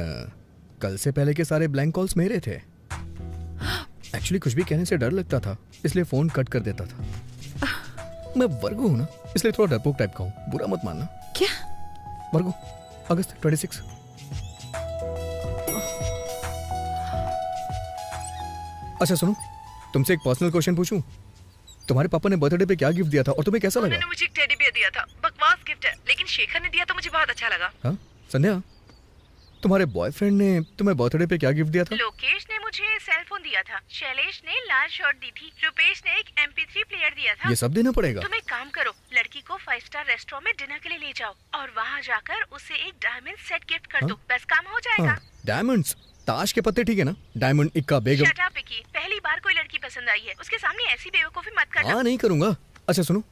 कल से पहले के सारे ब्लैंक कॉल्स मेरे थे। एक्चुअली कुछ भी कहने से डर लगता था, इसलिए फोन कट कर देता था। मैं वर्गो हूँ ना, इसलिए थोड़ा डरपोक टाइप का हूँ, बुरा मत मानना। क्या? वर्गो, अगस्त 26। अच्छा सुनो, तुमसे एक पर्सनल क्वेश्चन पूछूं? तुम्हारे पापा ने बर्थडे पे क्या गिफ्ट दिया था और तुम्हें कैसा लगा? उन्होंने मुझे एक टेडी बियर दिया था। बकवास गिफ्ट है, लेकिन शेखर ने दिया तो मुझे बहुत अच्छा लगा। हाँ संध्या, तुम्हारे बॉयफ्रेंड ने तुम्हें बर्थडे पे क्या गिफ्ट दिया था? लोकेश ने मुझे सेल फोन दिया था, शैलेश ने लाल शर्ट दी थी, रुपेश ने एक MP3 प्लेयर दिया था। ये सब देना पड़ेगा? तुम एक काम करो, लड़की को 5 स्टार रेस्टोरेंट में डिनर के लिए ले जाओ और वहाँ जाकर उसे एक डायमंड सेट गिफ्ट कर दो। बस काम हो जाएगा। डायमंड्स? ताश के पत्ते ठीक है ना? डायमंड, इक्का, बेगम। शट अप विकी, पहली बार कोई लड़की पसंद आई है, उसके सामने ऐसी बेवकूफी मत करना। हाँ नहीं करूंगा। अच्छा सुनो,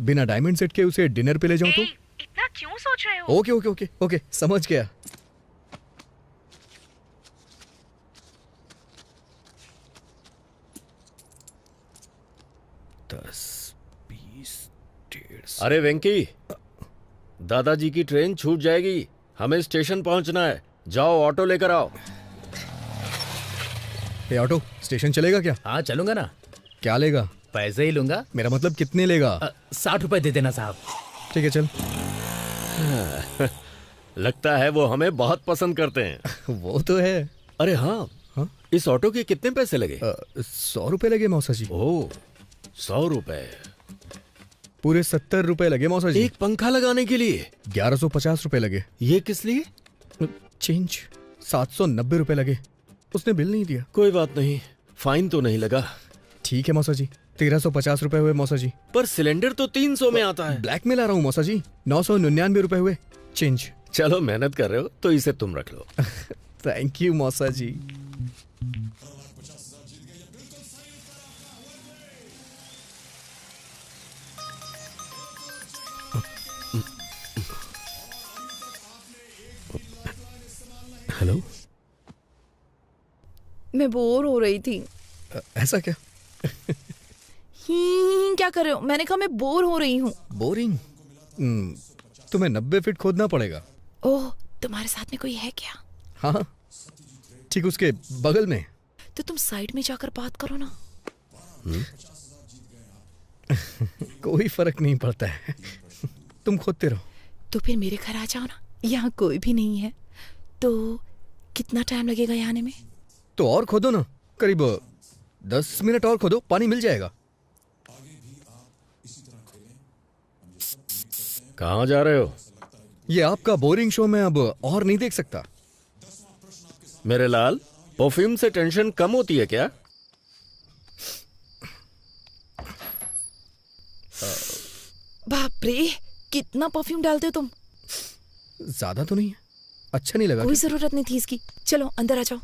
बिना डायमंड सेट के उसे डिनर पे ले जाऊं तो? इतना क्यों सोच रहे हो? ओके ओके ओके ओके, समझ गया। अरे वेंकी, दादाजी की ट्रेन छूट जाएगी, हमें स्टेशन पहुंचना है। जाओ ऑटो लेकर आओ। ये ऑटो स्टेशन चलेगा क्या? हाँ चलूंगा ना। क्या लेगा? पैसे ही लूंगा। मेरा मतलब कितने लेगा? 60 रुपए दे देना साहब। ठीक है चल। लगता है वो हमें बहुत पसंद करते हैं। वो तो है। अरे हाँ, इस ऑटो के कितने पैसे लगे? 100 रुपए लगे मौसा जी। ओह, 100 रुपए? पूरे 70 रुपए लगे मौसा जी। एक पंखा लगाने के लिए 1150 रुपए लगे। ये किस लिए? चेंज 790 रुपए लगे। उसने बिल नहीं दिया। कोई बात नहीं, फाइन तो नहीं लगा। ठीक है मौसा जी, 1350 रुपए हुए मौसा जी। पर सिलेंडर तो 300 में आता है। ब्लैक में ला रहा हूँ मौसा जी। 999 रुपए हुए चेंज। चलो मेहनत कर रहे हो तो इसे तुम रख लो। थैंक यू मौसा जी। हेलो, मैं बोर हो रही थी। ऐसा क्या? क्या कर रहे हो? मैंने कहा मैं बोर हो रही हूँ। बोरिंग? तुम्हें 90 फीट खोदना पड़ेगा। ओह, तुम्हारे साथ में कोई है क्या? हाँ, ठीक उसके बगल में। तो तुम साइड में जाकर बात करो ना। कोई फर्क नहीं पड़ता है, तुम खोदते रहो। तो फिर मेरे घर आ जाओ ना, यहाँ कोई भी नहीं है। तो कितना टाइम लगेगा यहाँ आने में? तो और खोदो ना, करीब 10 मिनट और खोदो, पानी मिल जाएगा। कहाँ जा रहे हो? ये आपका बोरिंग शो मैं अब और नहीं देख सकता। मेरे लाल, परफ्यूम से टेंशन कम होती है क्या? बाप रे, कितना परफ्यूम डालते हो तुम? ज्यादा तो नहीं है, अच्छा नहीं लगा? कोई जरूरत नहीं थी इसकी। चलो अंदर आ जाओ।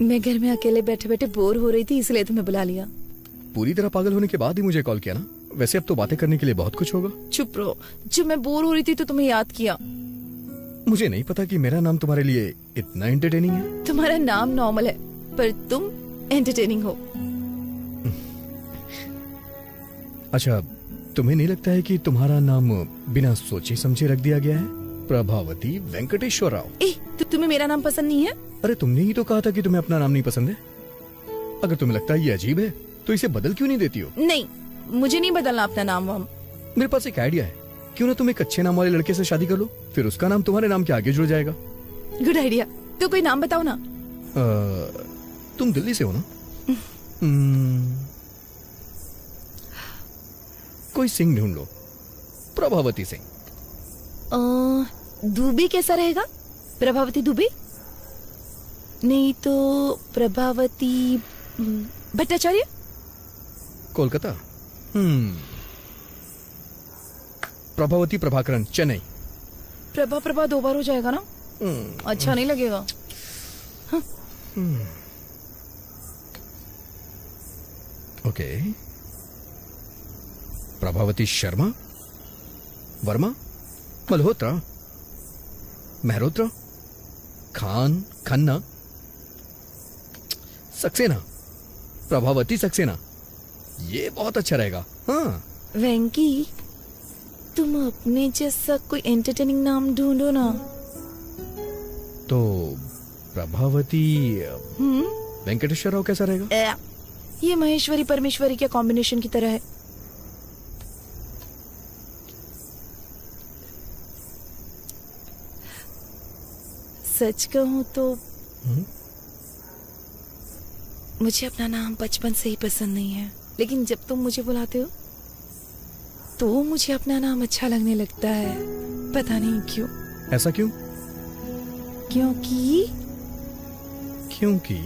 मैं घर में अकेले बैठे बैठे बोर हो रही थी, इसलिए तुम्हें बुला लिया। पूरी तरह पागल होने के बाद ही मुझे कॉल किया ना? वैसे अब तो बातें करने के लिए बहुत कुछ होगा। चुप रहो, जब मैं बोर हो रही थी तो तुम्हें याद किया। मुझे नहीं पता कि मेरा नाम तुम्हारे लिए इतना एंटरटेनिंग है। तुम्हारा नाम नॉर्मल है, पर तुम एंटरटेनिंग हो। अच्छा, तुम्हें नहीं लगता है कि तुम्हारा नाम बिना सोचे समझे रख दिया गया है? प्रभावती वेंकटेश्वर राव। तुम्हें मेरा नाम पसंद नहीं है? अरे तुमने ही तो कहा था कि तुम्हें अपना नाम नहीं पसंद है। अगर तुम्हें लगता है ये अजीब है तो इसे बदल क्यों नहीं देती हो? नहीं, मुझे नहीं बदलना अपना नाम वाम। मेरे पास एक आइडिया है, क्यों ना तुम एक अच्छे नाम वाले लड़के से शादी कर लो, फिर उसका नाम तुम्हारे नाम के आगे जुड़ जाएगा। Good idea. तो कोई नाम बताओ ना। तुम दिल्ली से हो ना? कोई सिंह ढूंढ लो, प्रभावती सिंह। दुबे कैसा रहेगा? प्रभावती दुबे? नहीं तो प्रभावती भट्टाचार्य? कोलकाता? प्रभावती प्रभाकरन, चेन्नई। प्रभा 2 बार हो जाएगा ना? अच्छा नहीं लगेगा। ओके, प्रभावती शर्मा? वर्मा, मल्होत्रा, मेहरोत्रा, खान, खन्ना, सक्सेना, प्रभावती सक्सेना, ये बहुत अच्छा रहेगा। हाँ वेंकी, तुम अपने जैसा कोई एंटरटेनिंग नाम ढूंढो ना। तो प्रभावती वेंकटेश्वर राव कैसा रहेगा? ये महेश्वरी परमेश्वरी के कॉम्बिनेशन की तरह है। सच कहूं तो मुझे अपना नाम बचपन से ही पसंद नहीं है, लेकिन जब तुम मुझे बुलाते हो तो मुझे अपना नाम अच्छा लगने लगता है। पता नहीं क्यों। ऐसा क्यों? क्योंकि क्योंकि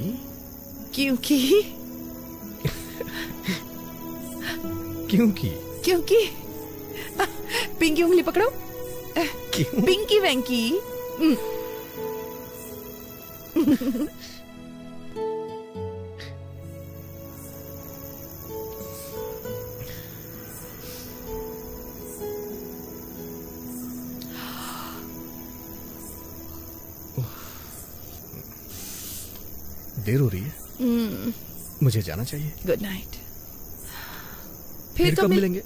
क्योंकि क्योंकि क्योंकि पिंकी उंगली पकड़ो। पिंकी वेंकी। देर हो रही है, मुझे जाना चाहिए। Good night. फिर कब मिलेंगे?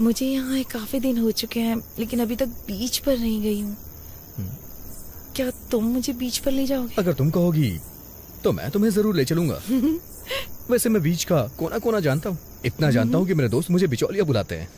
मुझे यहाँ काफी दिन हो चुके हैं, लेकिन अभी तक बीच पर नहीं गई हूँ। क्या तुम मुझे बीच पर ले जाओगे? अगर तुम कहोगी तो मैं तुम्हें जरूर ले चलूंगा। वैसे मैं बीच का कोना कोना जानता हूँ। इतना जानता हूँ कि मेरे दोस्त मुझे बिचौलिया बुलाते हैं।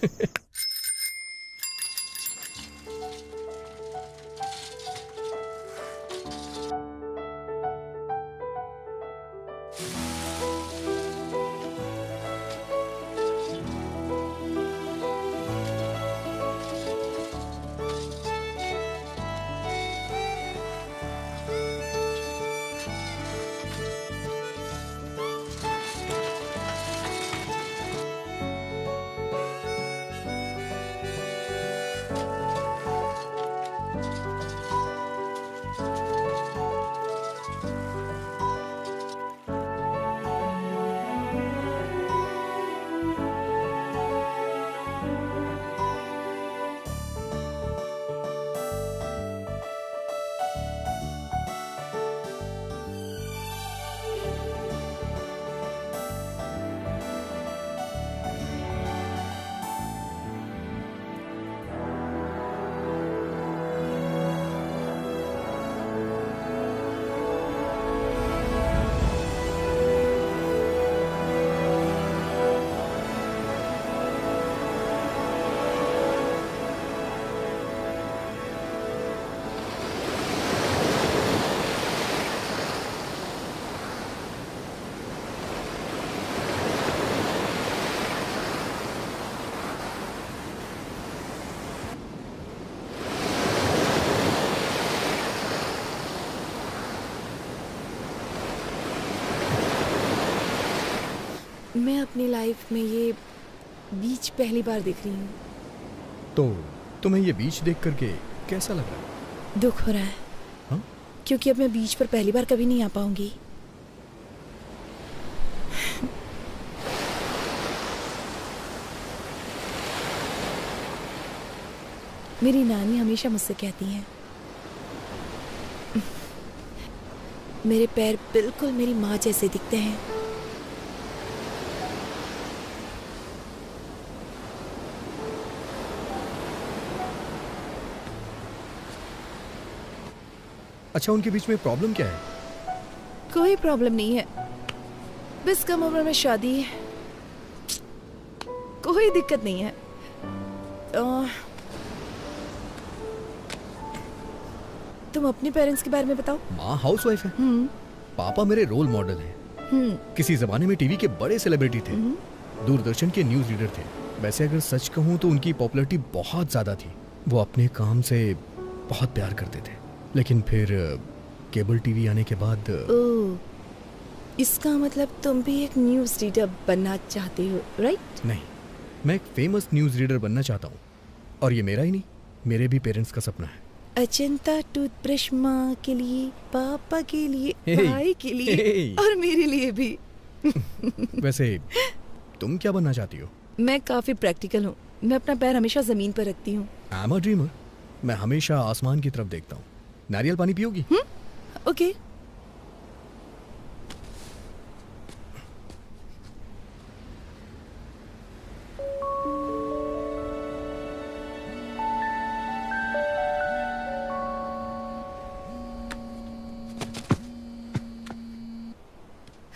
मैं अपनी लाइफ में ये बीच पहली बार देख रही हूँ। तो तुम्हें ये बीच देख करके कैसा लग रहा है? दुख हो रहा है। हाँ? क्योंकि अब मैं बीच पर पहली बार कभी नहीं आ पाऊंगी। मेरी नानी हमेशा मुझसे कहती हैं, मेरे पैर बिल्कुल मेरी माँ जैसे दिखते हैं। अच्छा, उनके बीच में प्रॉब्लम क्या है? कोई प्रॉब्लम नहीं है, बस कम उम्र में शादी है। कोई दिक्कत नहीं है। तुम अपने पेरेंट्स के बारे में बताओ। माँ हाउसवाइफ है। पापा मेरे रोल मॉडल हैं। किसी जमाने में टीवी के बड़े सेलिब्रिटी थे, दूरदर्शन के न्यूज रीडर थे। वैसे अगर सच कहूँ तो उनकी पॉपुलैरिटी बहुत ज्यादा थी। वो अपने काम से बहुत प्यार करते थे, लेकिन फिर केबल टीवी आने के बाद इसका मतलब तुम भी एक न्यूज रीडर बनना चाहते हो, राइट? नहीं, मैं एक फेमस न्यूज रीडर बनना चाहता हूँ, और ये मेरा ही नहीं, मेरे भी पेरेंट्स का सपना है। अजंता टूथब्रश माँ के लिए, पापा के लिए, भाई के लिए और मेरे लिए भी। वैसे तुम क्या बनना चाहती हो? मैं काफी प्रैक्टिकल हूँ। मैं अपना पैर हमेशा जमीन पर रखती हूँ। I am a dreamer. मैं हमेशा आसमान की तरफ देखता हूँ। नारियल पानी पियोगी? ओके।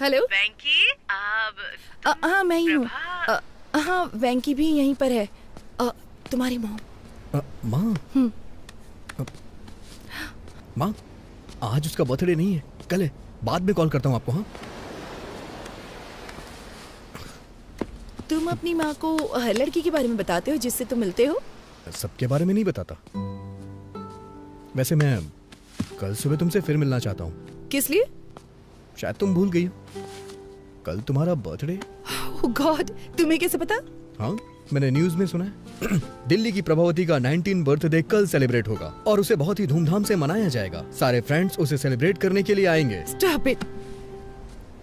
हेलो वेंकी, हाँ मैं ही हूँ। हाँ वेंकी भी यहीं पर है। तुम्हारी मॉम। माँ? माँ, आज उसका बर्थडे नहीं है, कल है। बाद में कॉल करता हूँ आपको। हाँ, तुम अपनी माँ को हर लड़की के बारे में बताते हो जिससे तुम मिलते हो? सबके बारे में नहीं बताता। वैसे मैं कल सुबह तुमसे फिर मिलना चाहता हूँ। किस लिए? शायद तुम भूल गई हो, कल तुम्हारा बर्थडे। ओह गॉड, तुम्हें कैसे पता? हाँ, मैंने न्यूज में सुना है। दिल्ली की प्रभावती का 19 बर्थडे कल सेलिब्रेट होगा और उसे बहुत ही धूमधाम से मनाया जाएगा। सारे फ्रेंड्स उसे सेलिब्रेट करने के लिए आएंगे। Stop it.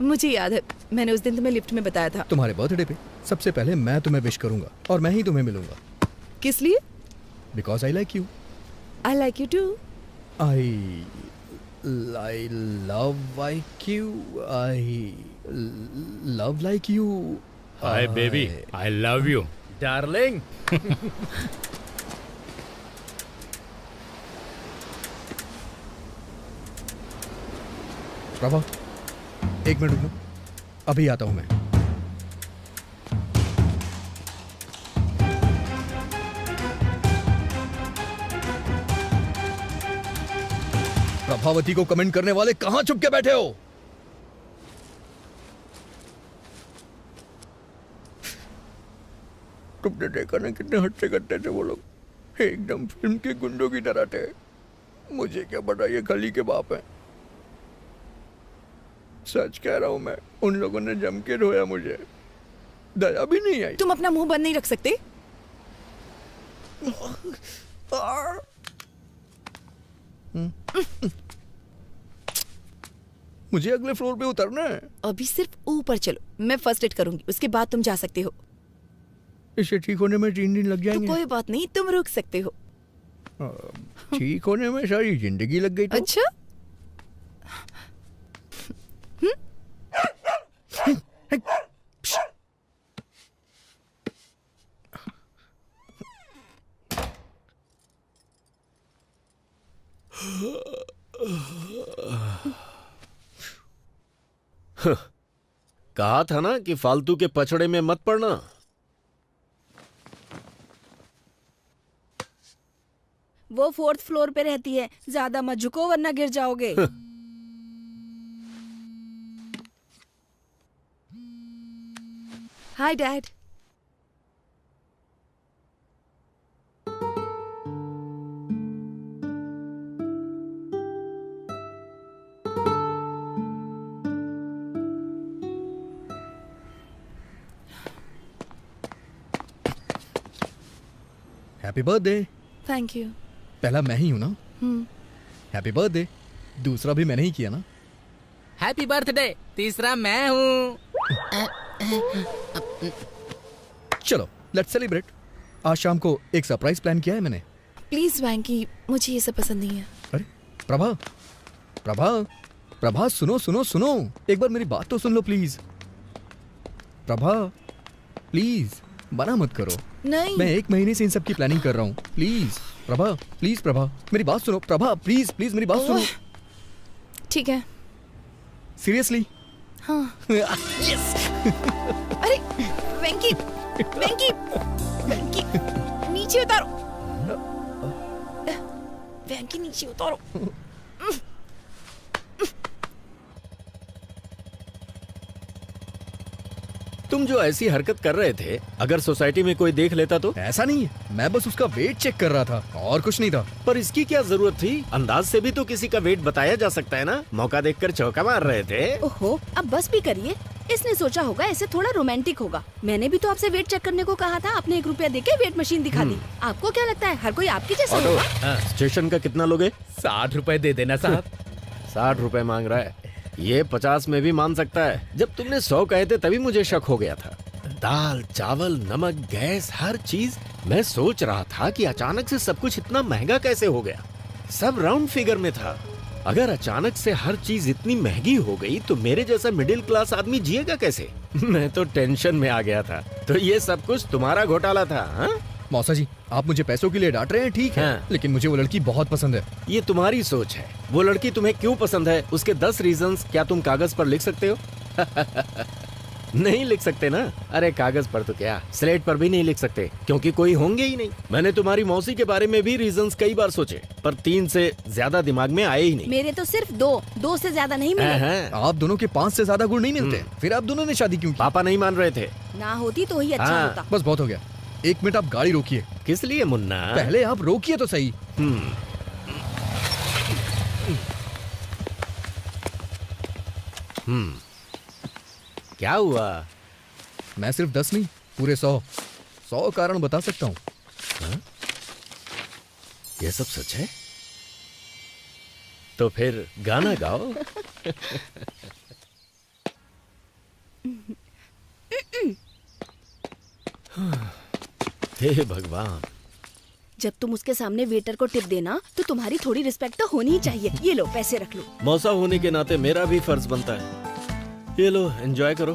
मुझे याद है, मैंने उस दिन तुम्हें लिफ्ट में बताया था। तुम्हारे बर्थडे पे सबसे पहले मैं तुम्हें विश करूंगा और मैं ही तुम्हें मिलूंगा। किस लिए? Because I like you. I like you too. I love like you. I love like you. Hi baby, I love you. Darling. Prabha, एक मिनट रुको, अभी आता हूं मैं। प्रभावती को कमेंट करने वाले कहां छुप के बैठे हो? तुमने देखा ना कितने हट्टे कट्टे थे वो लोग, एकदम फिल्म के गुंडों की तरह थे। मुझे क्या पता ये खली के बाप हैं। सच कह रहा हूं मैं, उन लोगों ने जम के रोया, मुझे दया भी नहीं आई। तुम अपना मुंह बंद नहीं रख सकते? मुझे अगले फ्लोर पे उतरना है। अभी सिर्फ ऊपर चलो, मैं फर्स्ट एड करूंगी, उसके बाद तुम जा सकते हो। इसे ठीक होने में 3 दिन लग जाएंगे। तो कोई बात नहीं, तुम रुक सकते हो। ठीक होने में सारी जिंदगी लग गई तो? अच्छा। कहा था ना कि फालतू के पछड़े में मत पड़ना। वो 4th फ्लोर पे रहती है, ज्यादा मत झुको वरना गिर जाओगे। Hi dad. Happy birthday. Thank you. पहला मैं ही हूं ना? Happy birthday. दूसरा भी मैंने ही किया ना? Happy birthday. तीसरा मैं हूँ। चलो लेट्स सेलिब्रेट। आज शाम को एक सरप्राइज प्लान किया है मैंने। प्लीज वैंकी, मुझे ये सब पसंद नहीं है। अरे प्रभा, प्रभा, प्रभा, सुनो सुनो सुनो, एक बार मेरी बात तो सुन लो प्लीज। प्रभा प्लीज, मना मत करो। नहीं, मैं 1 महीने से इन सब की प्लानिंग कर रहा हूँ। प्लीज प्रभा, प्लीज प्रभा, मेरी बात सुनो। प्रभा प्लीज प्लीज मेरी बात सुनो। ठीक है। सीरियसली? हाँ। यस। अरे वेंकी, वेंकी, वेंकी, नीचे उतारो। वेंकी नीचे उतारो। तुम जो ऐसी हरकत कर रहे थे, अगर सोसाइटी में कोई देख लेता तो? ऐसा नहीं है, मैं बस उसका वेट चेक कर रहा था और कुछ नहीं था। पर इसकी क्या जरूरत थी? अंदाज से भी तो किसी का वेट बताया जा सकता है ना। मौका देखकर चौका मार रहे थे। ओहो, अब बस भी करिए। इसने सोचा होगा ऐसे थोड़ा रोमांटिक होगा। मैंने भी तो आपसे वेट चेक करने को कहा था, आपने 1 रुपया देके वेट मशीन दिखा दी। आपको क्या लगता है हर कोई आपकी जैसा होगा? स्टेशन का कितना लोगे? 60 रुपए दे देना साहब। 60 रुपए मांग रहा है। ये 50 में भी मान सकता है। जब तुमने 100 कहे थे तभी मुझे शक हो गया था। दाल, चावल, नमक, गैस, हर चीज। मैं सोच रहा था कि अचानक से सब कुछ इतना महंगा कैसे हो गया। सब राउंड फिगर में था। अगर अचानक से हर चीज इतनी महंगी हो गई तो मेरे जैसा मिडिल क्लास आदमी जिएगा कैसे? मैं तो टेंशन में आ गया था। तो ये सब कुछ तुम्हारा घोटाला था? हाँ? मौसा जी, आप मुझे पैसों के लिए डांट रहे हैं, ठीक है, लेकिन मुझे वो लड़की बहुत पसंद है। ये तुम्हारी सोच है। वो लड़की तुम्हें क्यों पसंद है उसके 10 रीजंस क्या तुम कागज पर लिख सकते हो? नहीं लिख सकते ना? अरे कागज पर तो क्या, स्लेट पर भी नहीं लिख सकते, क्योंकि कोई होंगे ही नहीं। मैंने तुम्हारी मौसी के बारे में भी रीजंस कई बार सोचे, पर 3 से ज्यादा दिमाग में आए ही नहीं। मेरे तो सिर्फ 2 से ज्यादा नहीं मिले। आप दोनों के 5 से ज्यादा गुण नहीं मिलते। फिर आप दोनों ने शादी क्यों की? पापा नहीं मान रहे थे। ना होती तो ही अच्छा होता। बस बहुत हो गया। 1 मिनट आप गाड़ी रोकिए। किस लिए मुन्ना? पहले आप रोकिए तो सही। क्या हुआ? मैं सिर्फ 10 नहीं, पूरे 100 कारण बता सकता हूँ। ये सब सच है? तो फिर गाना गाओ। हे भगवान। जब तुम उसके सामने वेटर को टिप देना तो तुम्हारी थोड़ी रिस्पेक्ट तो होनी ही चाहिए। ये लो पैसे रख लो। मौसा होने के नाते मेरा भी फर्ज बनता है। ये लो, एंजॉय करो।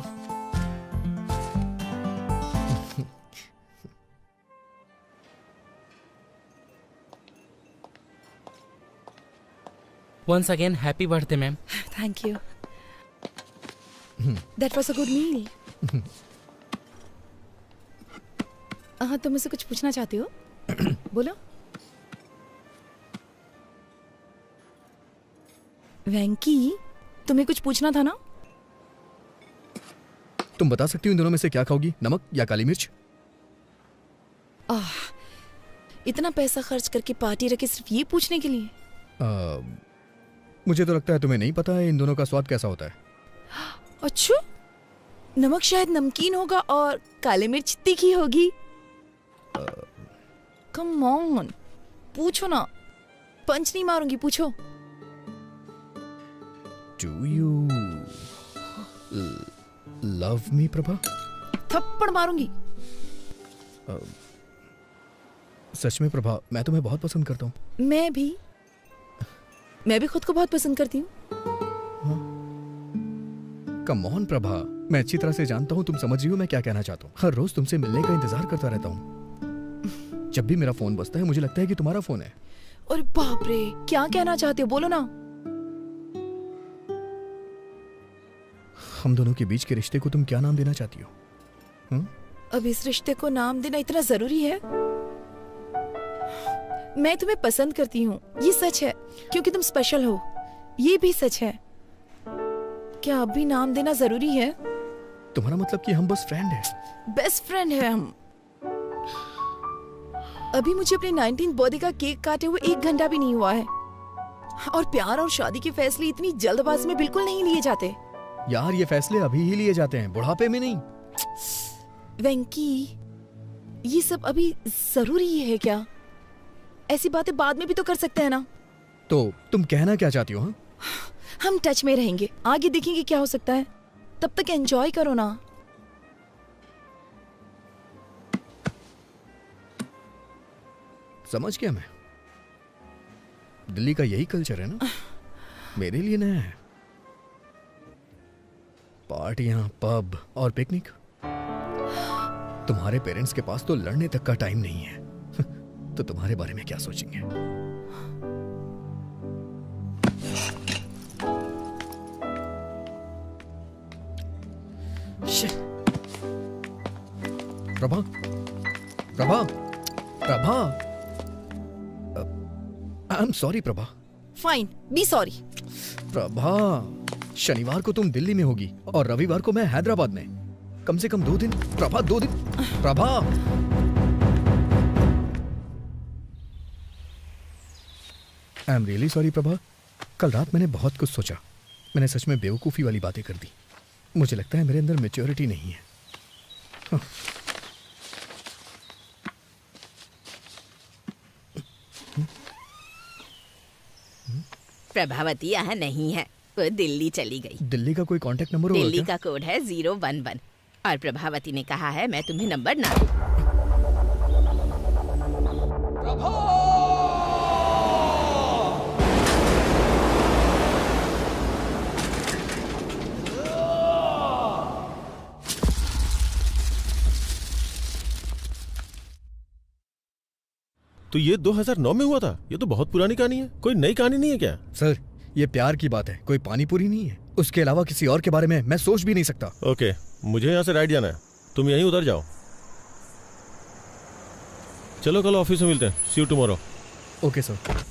Once again, happy birthday, ma'am. Thank you. That was a good meal. तुम मुझसे कुछ पूछना चाहते हो? बोलो। वेंकी, तुम्हें कुछ पूछना था ना? तुम बता सकती हो इन दोनों में से क्या खाओगी, नमक या काली मिर्च? इतना पैसा खर्च करके पार्टी रखी सिर्फ ये पूछने के लिए? मुझे तो लगता है तुम्हें नहीं पता है इन दोनों का स्वाद कैसा होता है। अच्छा, नमक शायद नमकीन होगा और काली मिर्च तीखी होगी। कम ऑन, पूछो ना, पंच नहीं मारूंगी, पूछो। Do you love me, Prabha? थप्पड़ मारूंगी। सच में प्रभा, मैं तुम्हें बहुत पसंद करता हूँ। मैं भी खुद को बहुत पसंद करती हूँ। कम ऑन प्रभा, मैं अच्छी तरह से जानता हूँ तुम समझ रही हो मैं क्या कहना चाहता हूँ। हर रोज तुमसे मिलने का इंतजार करता रहता हूँ। जब भी मेरा फोन बजता है मुझे लगता है कि तुम्हारा फोन है। और बाप रे, क्या कहना चाहते हो, बोलो ना। हम दोनों के बीच के रिश्ते को तुम क्या नाम देना चाहती हो? अब इस रिश्ते को नाम देना इतना जरूरी है? मैं तुम्हें पसंद करती हूँ, ये सच है, क्योंकि तुम स्पेशल हो, ये भी सच है। क्या अब भी नाम देना जरूरी है? तुम्हारा मतलब कि हम बस फ्रेंड हैं? बेस्ट फ्रेंड है हम। अभी मुझे अपने 19th बर्थडे का केक काटे हुए 1 घंटा भी नहीं हुआ है। और प्यार और शादी के फैसले इतनी जल्दबाजी में बिल्कुल नहीं लिए जाते। यार, ये फैसले अभी ही लिए जाते हैं, बुढ़ापे में नहीं। वेंकी, ये सब अभी जरूरी है क्या? ऐसी बातें बाद में भी तो कर सकते हैं ना। तो तुम कहना क्या चाहती हो? हम टच में रहेंगे, आगे देखेंगे क्या हो सकता है। तब तक एंजॉय करो ना। समझ गया मैं। दिल्ली का यही कल्चर है ना, मेरे लिए नया है। पार्टियां, पब और पिकनिक। तुम्हारे पेरेंट्स के पास तो लड़ने तक का टाइम नहीं है। तो तुम्हारे बारे में क्या सोचेंगे? Prabha, Prabha, Prabha, I am sorry Prabha. Fine, be sorry. Prabha, शनिवार को तुम दिल्ली में होगी और रविवार को मैं हैदराबाद में। कम से कम 2 दिन प्रभा, 2 दिन Prabha. I am really sorry Prabha. कल रात मैंने बहुत कुछ सोचा। मैंने सच में बेवकूफ़ी वाली बातें कर दी। मुझे लगता है मेरे अंदर मैच्योरिटी नहीं है। प्रभावती यहाँ नहीं है, वो दिल्ली चली गई। दिल्ली का कोई कांटेक्ट नंबर होगा? दिल्ली का कोड है 011। और प्रभावती ने कहा है मैं तुम्हें नंबर ना दूं। तो ये 2009 में हुआ था? ये तो बहुत पुरानी कहानी है। कोई नई कहानी नहीं है क्या? सर, ये प्यार की बात है, कोई पानी पूरी नहीं है। उसके अलावा किसी और के बारे में मैं सोच भी नहीं सकता। ओके, मुझे यहाँ से राइट जाना है, तुम यहीं उतर जाओ। चलो कल ऑफिस में मिलते हैं। सी यू टुमारो। Okay sir.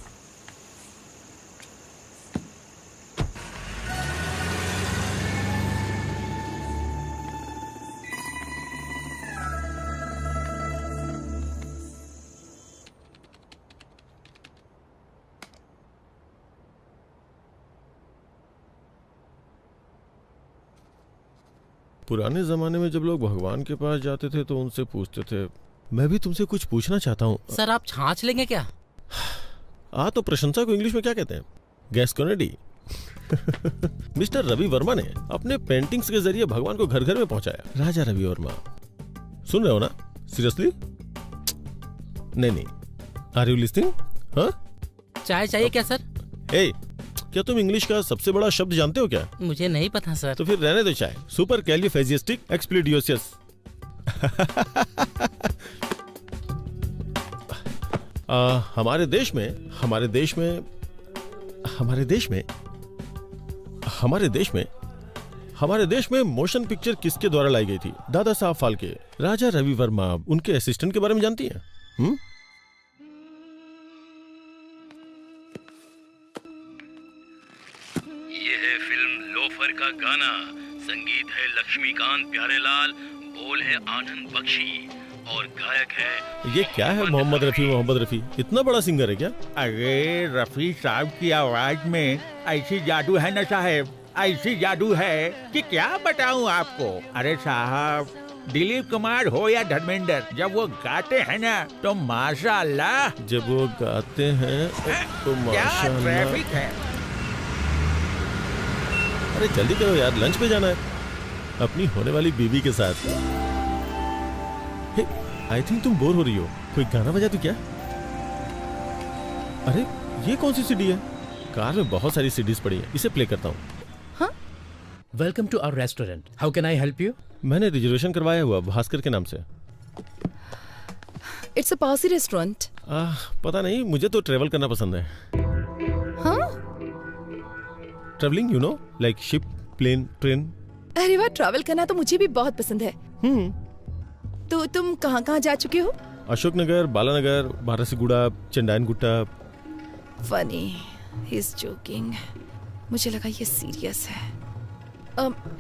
पुराने जमाने में जब लोग भगवान के पास जाते थे तो उनसे पूछते थे। मैं भी तुमसे कुछ पूछना चाहता हूँ। सर आप छाछ लेंगे क्या? तो प्रशंसा को इंग्लिश में क्या कहते हैं? गैस्कोनेडी। मिस्टर रवि वर्मा ने अपने पेंटिंग्स के जरिए भगवान को घर घर में पहुंचाया। राजा रवि वर्मा, सुन रहे हो ना? सीरियसली? नहीं। Are you listening? हाँ? चाय चाहिए क्या सर? क्या तुम इंग्लिश का सबसे बड़ा शब्द जानते हो क्या? मुझे नहीं पता सर। तो फिर रहने दो चाय। सुपर कैलिफेजिस्टिक एक्सप्लिडियोसियस। हमारे देश में मोशन पिक्चर किसके द्वारा लाई गई थी? दादा साहब फाल्के। राजा रवि वर्मा, उनके असिस्टेंट के बारे में जानती हैं? ये है फिल्म लोफर का गाना, संगीत है लक्ष्मीकांत प्यारेलाल, बोल है आनंद बख्शी और गायक है। ये क्या है? मोहम्मद रफी। इतना बड़ा सिंगर है क्या? अरे रफी साहब की आवाज में ऐसी जादू है ना साहब, ऐसी जादू है कि क्या बताऊं आपको। अरे साहब, दिलीप कुमार हो या धर्मेंद्र, जब वो गाते हैं ना तो माशाअल्लाह। जब वो गाते हैं तो माशाअल्लाह। क्या ट्रैफिक है। अरे जल्दी करो यार, लंच पे जाना है अपनी होने वाली बीवी के साथ। आई थिंक तुम बोर हो रही हो, कोई गाना बजा दो क्या? अरे ये कौन सी सीडी है? कार में बहुत सारी सीडीज पड़ी है, इसे प्ले करता हूँ। हाँ? Welcome to our restaurant, how can I help you? मैंने रिजर्वेशन करवाया हुआ भास्कर के नाम से। It's a posh restaurant. पता नहीं, मुझे तो ट्रेवल करना पसंद है। हाँ? Travelling, you know, like ship, plane, train. अरे वाह, ट्रैवल करना तो मुझे भी बहुत पसंद है। तो तुम कहाँ जा चुके हो? Ashoknagar, Balanagar, Barasiguda, Chandrayangutta. Funny, he is joking. मुझे लगा ये सीरियस है।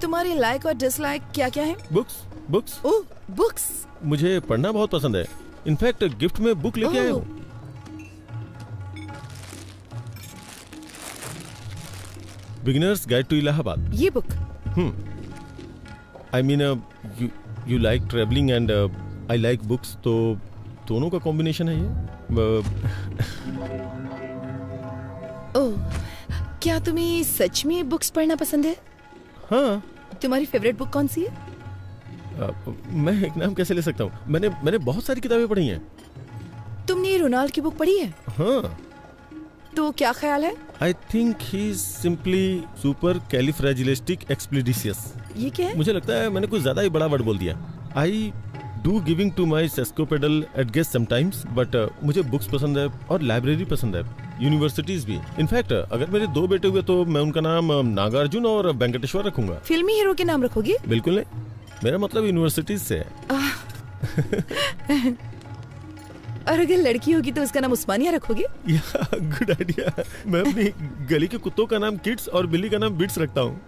तुम्हारी लाइक और डिसलाइक क्या क्या है? बुक्स। ओह, बुक्स। मुझे पढ़ना बहुत पसंद है। इनफैक्ट गिफ्ट में बुक लेके आया हूँ। Beginners guide to Allahabad. ये book? I mean you like travelling and I like books, तो दोनों का कॉम्बिनेशन है ये। ओह, क्या तुम्हें सच में बुक्स पढ़ना पसंद है? हाँ। तुम्हारी फेवरेट बुक कौन सी है? मैं एक नाम कैसे ले सकता हूँ? मैंने बहुत सारी किताबें पढ़ी हैं। तुमने रोनाल्ड की बुक पढ़ी है? हाँ। तो क्या ख्याल है? I think he is simply super califragilistic expeditious। ये क्या है? मुझे लगता है मैंने कुछ ज्यादा ही बड़ा वर्ड बोल दिया। I do giving to my sesquipedal address sometimes, but मुझे बुक्स पसंद है और लाइब्रेरी पसंद है, यूनिवर्सिटीज भी। इनफैक्ट अगर मेरे 2 बेटे हुए तो मैं उनका नाम नागार्जुन और वेंकटेश्वर रखूंगा। फिल्मी हीरो के नाम रखोगे? बिल्कुल नहीं, मेरा मतलब यूनिवर्सिटीज से है। और अगर लड़की होगी तो उसका नाम उस्मानिया रखोगे? Good idea. मैं अपनी गली के कुत्तों का नाम किड्स और बिल्ली का नाम बिट्स रखता हूँ।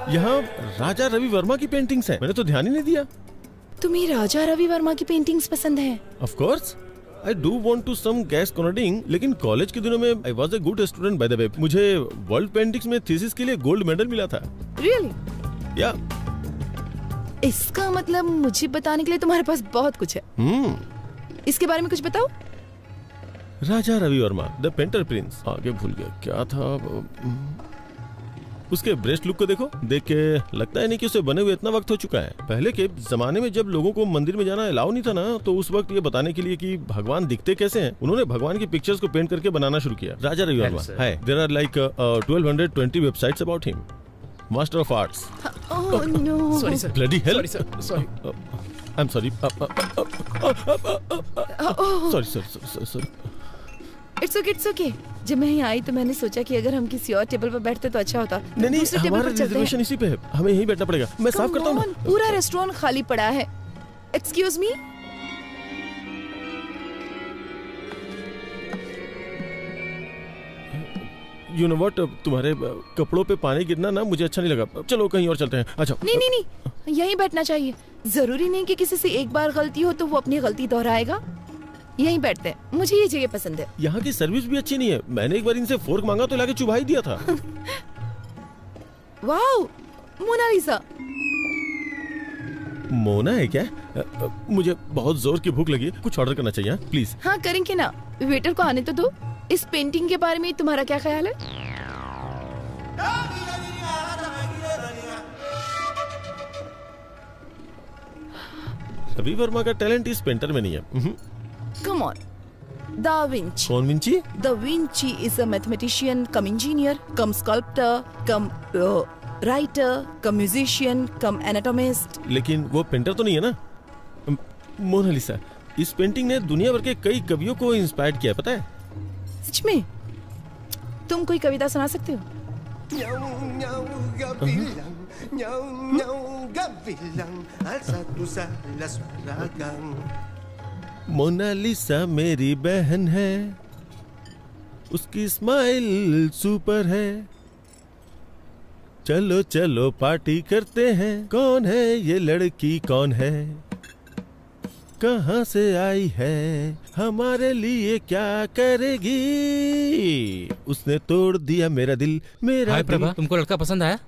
यहाँ राजा रवि वर्मा की पेंटिंग्स हैं। मैंने तो ध्यान ही नहीं दिया। तुम्हें राजा रवि वर्मा की पेंटिंग्स पसंद है? Of course, I do want to some गैस्कोनेडिंग, लेकिन कॉलेज के दिनों में I was a good student by the way। मुझे वर्ल्ड पेंटिंग्स में थीसिस के लिए गोल्ड मेडल मिला था। Really? या इसका मतलब मुझे बताने के लिए तुम्हारे पास बहुत कुछ है। इसके बारे में कुछ बताओ। Raja Ravi Varma, the painter prince. आगे भूल गया क्या था। उसके ब्रेस्ट लुक को देखो, देख के लगता है नहीं कि उसे बने हुए इतना वक्त हो चुका है। पहले के जमाने में जब लोगों को मंदिर में जाना अलाउ नहीं था ना, तो उस वक्त ये बताने के लिए कि भगवान दिखते कैसे हैं, उन्होंने भगवान की पिक्चर्स को पेंट करके बनाना शुरू किया। राजा रवि वर्मा है। There are like 1220 websites about him. Master of arts. Oh no, sorry sir, bloody hell, sorry I am sorry, sorry sir. It's okay. जब मैं यहाँ आई तो मैंने सोचा कि अगर हम किसी और टेबल पर बैठते तो अच्छा होता। नहीं, दूसरे टेबल हमारा पर चलते हैं। रिजर्वेशन इसी पे है, हमें यहीं बैठना पड़ेगा। मैं साफ करता हूँ ना। पूरा रेस्टोरेंट खाली पड़ा है। Excuse me. You know what, तुम्हारे कपड़ों पे पानी गिरना ना मुझे अच्छा नहीं लगा। चलो कहीं और चलते हैं। अच्छा नहीं, यहीं बैठना चाहिए। जरूरी नहीं कि किसी से एक बार गलती हो तो वो अपनी गलती दोहराएगा। यहीं बैठते हैं, मुझे ये जगह पसंद है। यहाँ की सर्विस भी अच्छी नहीं है। मैंने एक बार इनसे फोर्क मांगा तो लाके चुभा ही दिया था। Wow, Mona Lisa. मोना है क्या? मुझे बहुत जोर की भूख लगी है, कुछ ऑर्डर करना चाहिए प्लीज। हाँ करेंगे ना, वेटर को आने तो दो। इस पेंटिंग के बारे में तुम्हारा क्या ख्याल है? रवि वर्मा का टैलेंट इस पेंटर में नहीं है। Come on, da Vinci. कौन Vinci? Da Vinci is a mathematician cum engineer cum sculptor cum writer cum musician cum anatomist. लेकिन वो पेंटर तो नहीं है ना। मोनालिसा, इस पेंटिंग ने दुनिया भर के कई कवियों को इंस्पायर किया, पता है? सच में? तुम कोई कविता सुना सकते हो? मोनालिसा मेरी बहन है, उसकी स्माइल सुपर है, चलो चलो पार्टी करते हैं। कौन है ये लड़की, कौन है, कहाँ से आई है, हमारे लिए क्या करेगी, उसने तोड़ दिया मेरा दिल, मेरा हाय दिल। प्रभा, तुमको लड़का पसंद आया?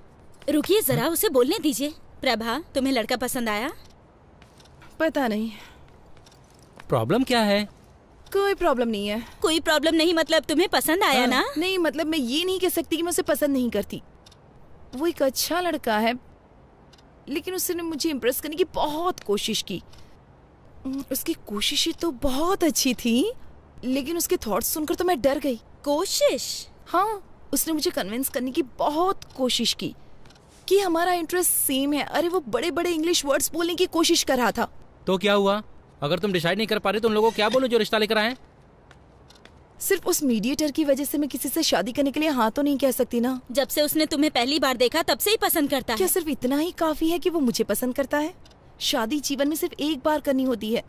रुकिए जरा, उसे बोलने दीजिए। प्रभा, तुम्हें लड़का पसंद आया? पता नहीं। प्रॉब्लम क्या है? कोई प्रॉब्लम नहीं है। कोई प्रॉब्लम नहीं मतलब तुम्हें पसंद आया ना? नहीं मतलब मैं ये नहीं कह सकती कि मैं उसे पसंद नहीं करती। वो एक अच्छा लड़का है, लेकिन उसने मुझे इम्प्रेस करने की बहुत कोशिश की। उसकी कोशिशें तो बहुत अच्छी थी, लेकिन उसके थॉट्स सुनकर तो मैं डर गई। कोशिश? हाँ, उसने मुझे कन्विंस करने की बहुत कोशिश की कि हमारा इंटरेस्ट सेम है। अरे वो बड़े बड़े इंग्लिश वर्ड्स बोलने की कोशिश कर रहा था। तो क्या हुआ? अगर तुम डिसाइड नहीं कर पा रहे तो उन लोगों को क्या बोलो जो रिश्ता लेकर आए? सिर्फ उस मीडिएटर की वजह से मैं किसी से शादी करने के लिए हाँ तो नहीं कह सकती ना। जब से उसने तुम्हें पहली बार देखा तब से ही पसंद करता है। क्या सिर्फ इतना ही काफी है कि वो मुझे पसंद करता है? शादी जीवन में सिर्फ एक बार करनी होती है।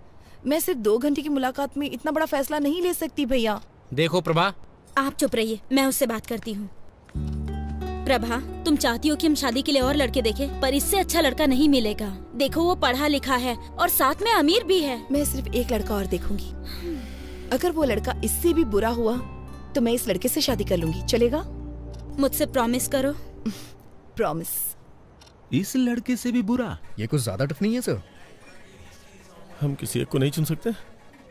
मैं सिर्फ 2 घंटे की मुलाकात में इतना बड़ा फैसला नहीं ले सकती भैया। देखो प्रभा, आप चुप रहिए, मैं उससे बात करती हूँ। प्रभा, तुम चाहती हो कि हम शादी के लिए और लड़के देखें, पर इससे अच्छा लड़का नहीं मिलेगा। देखो वो पढ़ा लिखा है और साथ में अमीर भी है। मैं सिर्फ एक लड़का और देखूंगी। अगर वो लड़का इससे भी बुरा हुआ तो मैं इस लड़के से शादी कर लूंगी। चलेगा? मुझसे प्रॉमिस करो। प्रॉमिस। इस लड़के से भी बुरा? ये कुछ ज्यादा टफ नहीं है सर। हम किसी एक को नहीं चुन सकते?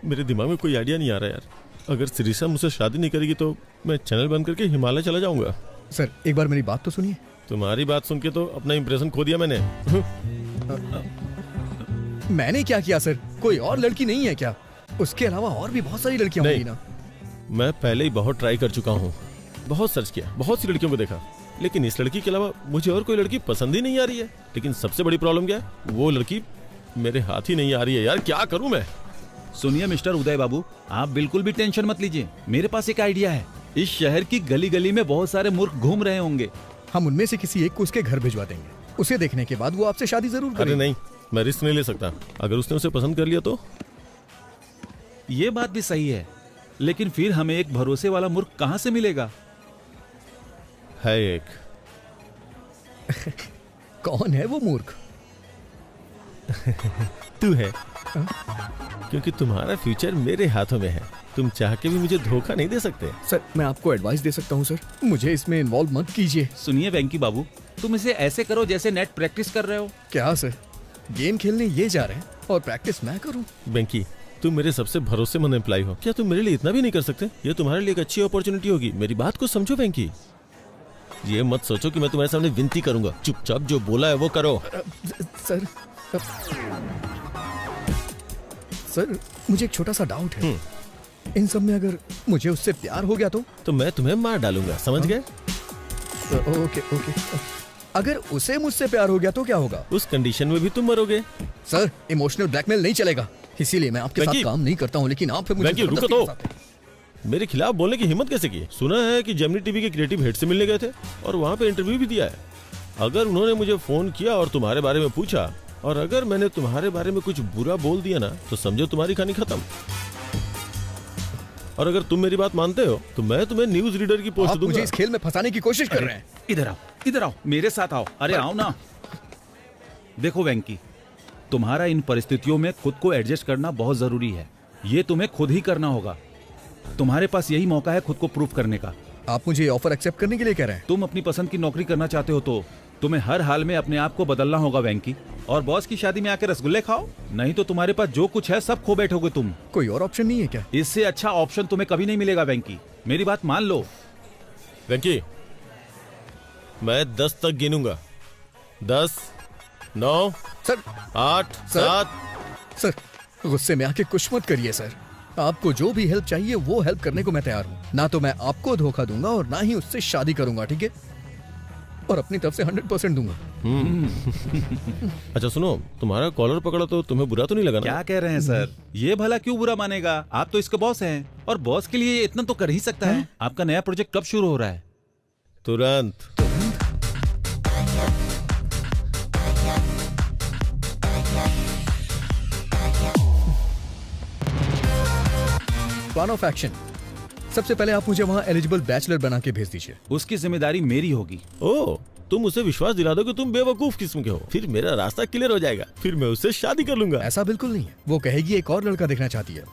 मेरे दिमाग में कोई आइडिया नहीं आ रहा यार। अगर सिरिसा मुझसे शादी नहीं करेगी तो मैं चैनल बंद करके हिमालय चला जाऊंगा। सर एक बार मेरी बात तो सुनिए। तुम्हारी बात सुन के तो अपना इंप्रेशन खो दिया मैंने। मैंने क्या किया सर? कोई और लड़की नहीं है क्या? उसके अलावा और भी बहुत सारी लड़कियां होंगी ना। मैं पहले ही बहुत ट्राई कर चुका हूँ, बहुत सर्च किया, बहुत सी लड़कियों को देखा, लेकिन इस लड़की के अलावा मुझे और कोई लड़की पसंद ही नहीं आ रही है। लेकिन सबसे बड़ी प्रॉब्लम क्या है, वो लड़की मेरे हाथ ही नहीं आ रही है यार। क्या करूं मैं? सुनिए मिस्टर उदय बाबू, आप बिल्कुल भी टेंशन मत लीजिए। मेरे पास एक आइडिया है। इस शहर की गली गली में बहुत सारे मूर्ख घूम रहे होंगे। हम उनमें से किसी एक को उसके घर भिजवा देंगे। उसे देखने के बाद वो आपसे शादी जरूर करेगा। अरे नहीं, मैं रिस्क नहीं ले सकता। अगर उसने उसे पसंद कर लिया तो? ये बात भी सही है, लेकिन फिर हमें एक भरोसे वाला मूर्ख कहाँ से मिलेगा? है एक। कौन है वो मूर्ख? तू है, क्योंकि तुम्हारा फ्यूचर मेरे हाथों में है। तुम चाह के भी मुझे धोखा नहीं दे सकते। सर मैं आपको एडवाइस दे सकता हूँ सर, मुझे इसमें इन्वॉल्व मत कीजिए। सुनिए वेंकी बाबू, तुम इसे ऐसे करो जैसे नेट प्रैक्टिस कर रहे हो। क्या सर? गेम खेलने ये जा रहे हैं और प्रैक्टिस मैं करूँ? बेंकी, तुम मेरे सबसे भरोसेमंद एम्प्लॉय हो, क्या तुम मेरे लिए इतना भी नहीं कर सकते? ये तुम्हारे लिए एक अच्छी अपॉर्चुनिटी होगी। मेरी बात को समझो वेंकी। ये मत सोचो कि मैं तुम्हारे सामने विनती करूंगा। चुपचाप जो बोला है वो करो। सर मुझे एक छोटा सा डाउट है। इन सब में अगर मुझे उससे प्यार हो गया तो मैं तुम्हें मार डालूंगा, समझ गए? Okay okay. अगर उसे मुझसे प्यार हो गया तो क्या होगा? उस कंडीशन में भी तुम मरोगे। सर इमोशनल ब्लैकमेल नहीं चलेगा, इसीलिए मैं आपके साथ काम नहीं करता हूँ। लेकिन आप फिर मुझे रुको तो, मेरे खिलाफ बोलने की हिम्मत कैसे की? सुना है कि जेमिनी टीवी के क्रिएटिव हेड से मिलने गए थे और वहाँ पे इंटरव्यू भी दिया है। अगर उन्होंने मुझे फोन किया और तुम्हारे बारे में पूछा और अगर मैंने तुम्हारे बारे में कुछ बुरा बोल दिया ना तो समझो तुम्हारी कहानी खत्म। और अगर तुम मेरी बात मानते हो तो मैं तुम्हें न्यूज रीडर की पोस्ट दूंगा। मुझे इस खेल में फंसाने की कोशिश कर रहे हैं। इधर आओ, मेरे साथ आओ। अरे आओ ना। देखो वेंकी, तुम्हारा इन परिस्थितियों में खुद को एडजस्ट करना बहुत जरूरी है। ये तुम्हें खुद ही करना होगा। तुम्हारे पास यही मौका है खुद को प्रूफ करने का। आप मुझे ऑफर एक्सेप्ट करने के लिए कह रहे हैं? तुम अपनी पसंद की नौकरी करना चाहते हो तो तुम्हें हर हाल में अपने आप को बदलना होगा वेंकी। और बॉस की शादी में आकर रसगुल्ले खाओ, नहीं तो तुम्हारे पास जो कुछ है सब खो बैठोगे तुम। कोई और ऑप्शन नहीं है क्या? इससे अच्छा ऑप्शन तुम्हें कभी नहीं मिलेगा वेंकी, मेरी बात मान लो। वेंकी, मैं 10 तक गिनूंगा। 10, 9, सर 8, 7। सर गुस्से में आके कुछ मत करिए सर। आपको जो भी हेल्प चाहिए वो हेल्प करने को मैं तैयार हूँ। ना तो मैं आपको धोखा दूंगा और ना ही उससे शादी करूंगा, ठीक है? और अपनी तरफ से 100% दूंगा। अच्छा सुनो, तुम्हारा कॉलर पकड़ा तो तुम्हें बुरा तो नहीं लगा ना? क्या कह रहे हैं सर? ये भला क्यों बुरा मानेगा? आप तो इसके बॉस हैं और बॉस के लिए इतना तो कर ही सकता है। आपका नया प्रोजेक्ट कब शुरू हो रहा है? तुरंत। Plan of action. सबसे पहले आप मुझे वहाँ एलिजिबल बैचलर बना के भेज दीजिए। उसकी जिम्मेदारी मेरी होगी। ओह, तुम उसे विश्वास दिला दो कि तुम बेवकूफ किस्म के हो, फिर मेरा रास्ता क्लियर हो जाएगा, फिर मैं उससे शादी कर लूंगा। ऐसा बिल्कुल नहीं है। वो कहेगी एक और लड़का देखना चाहती है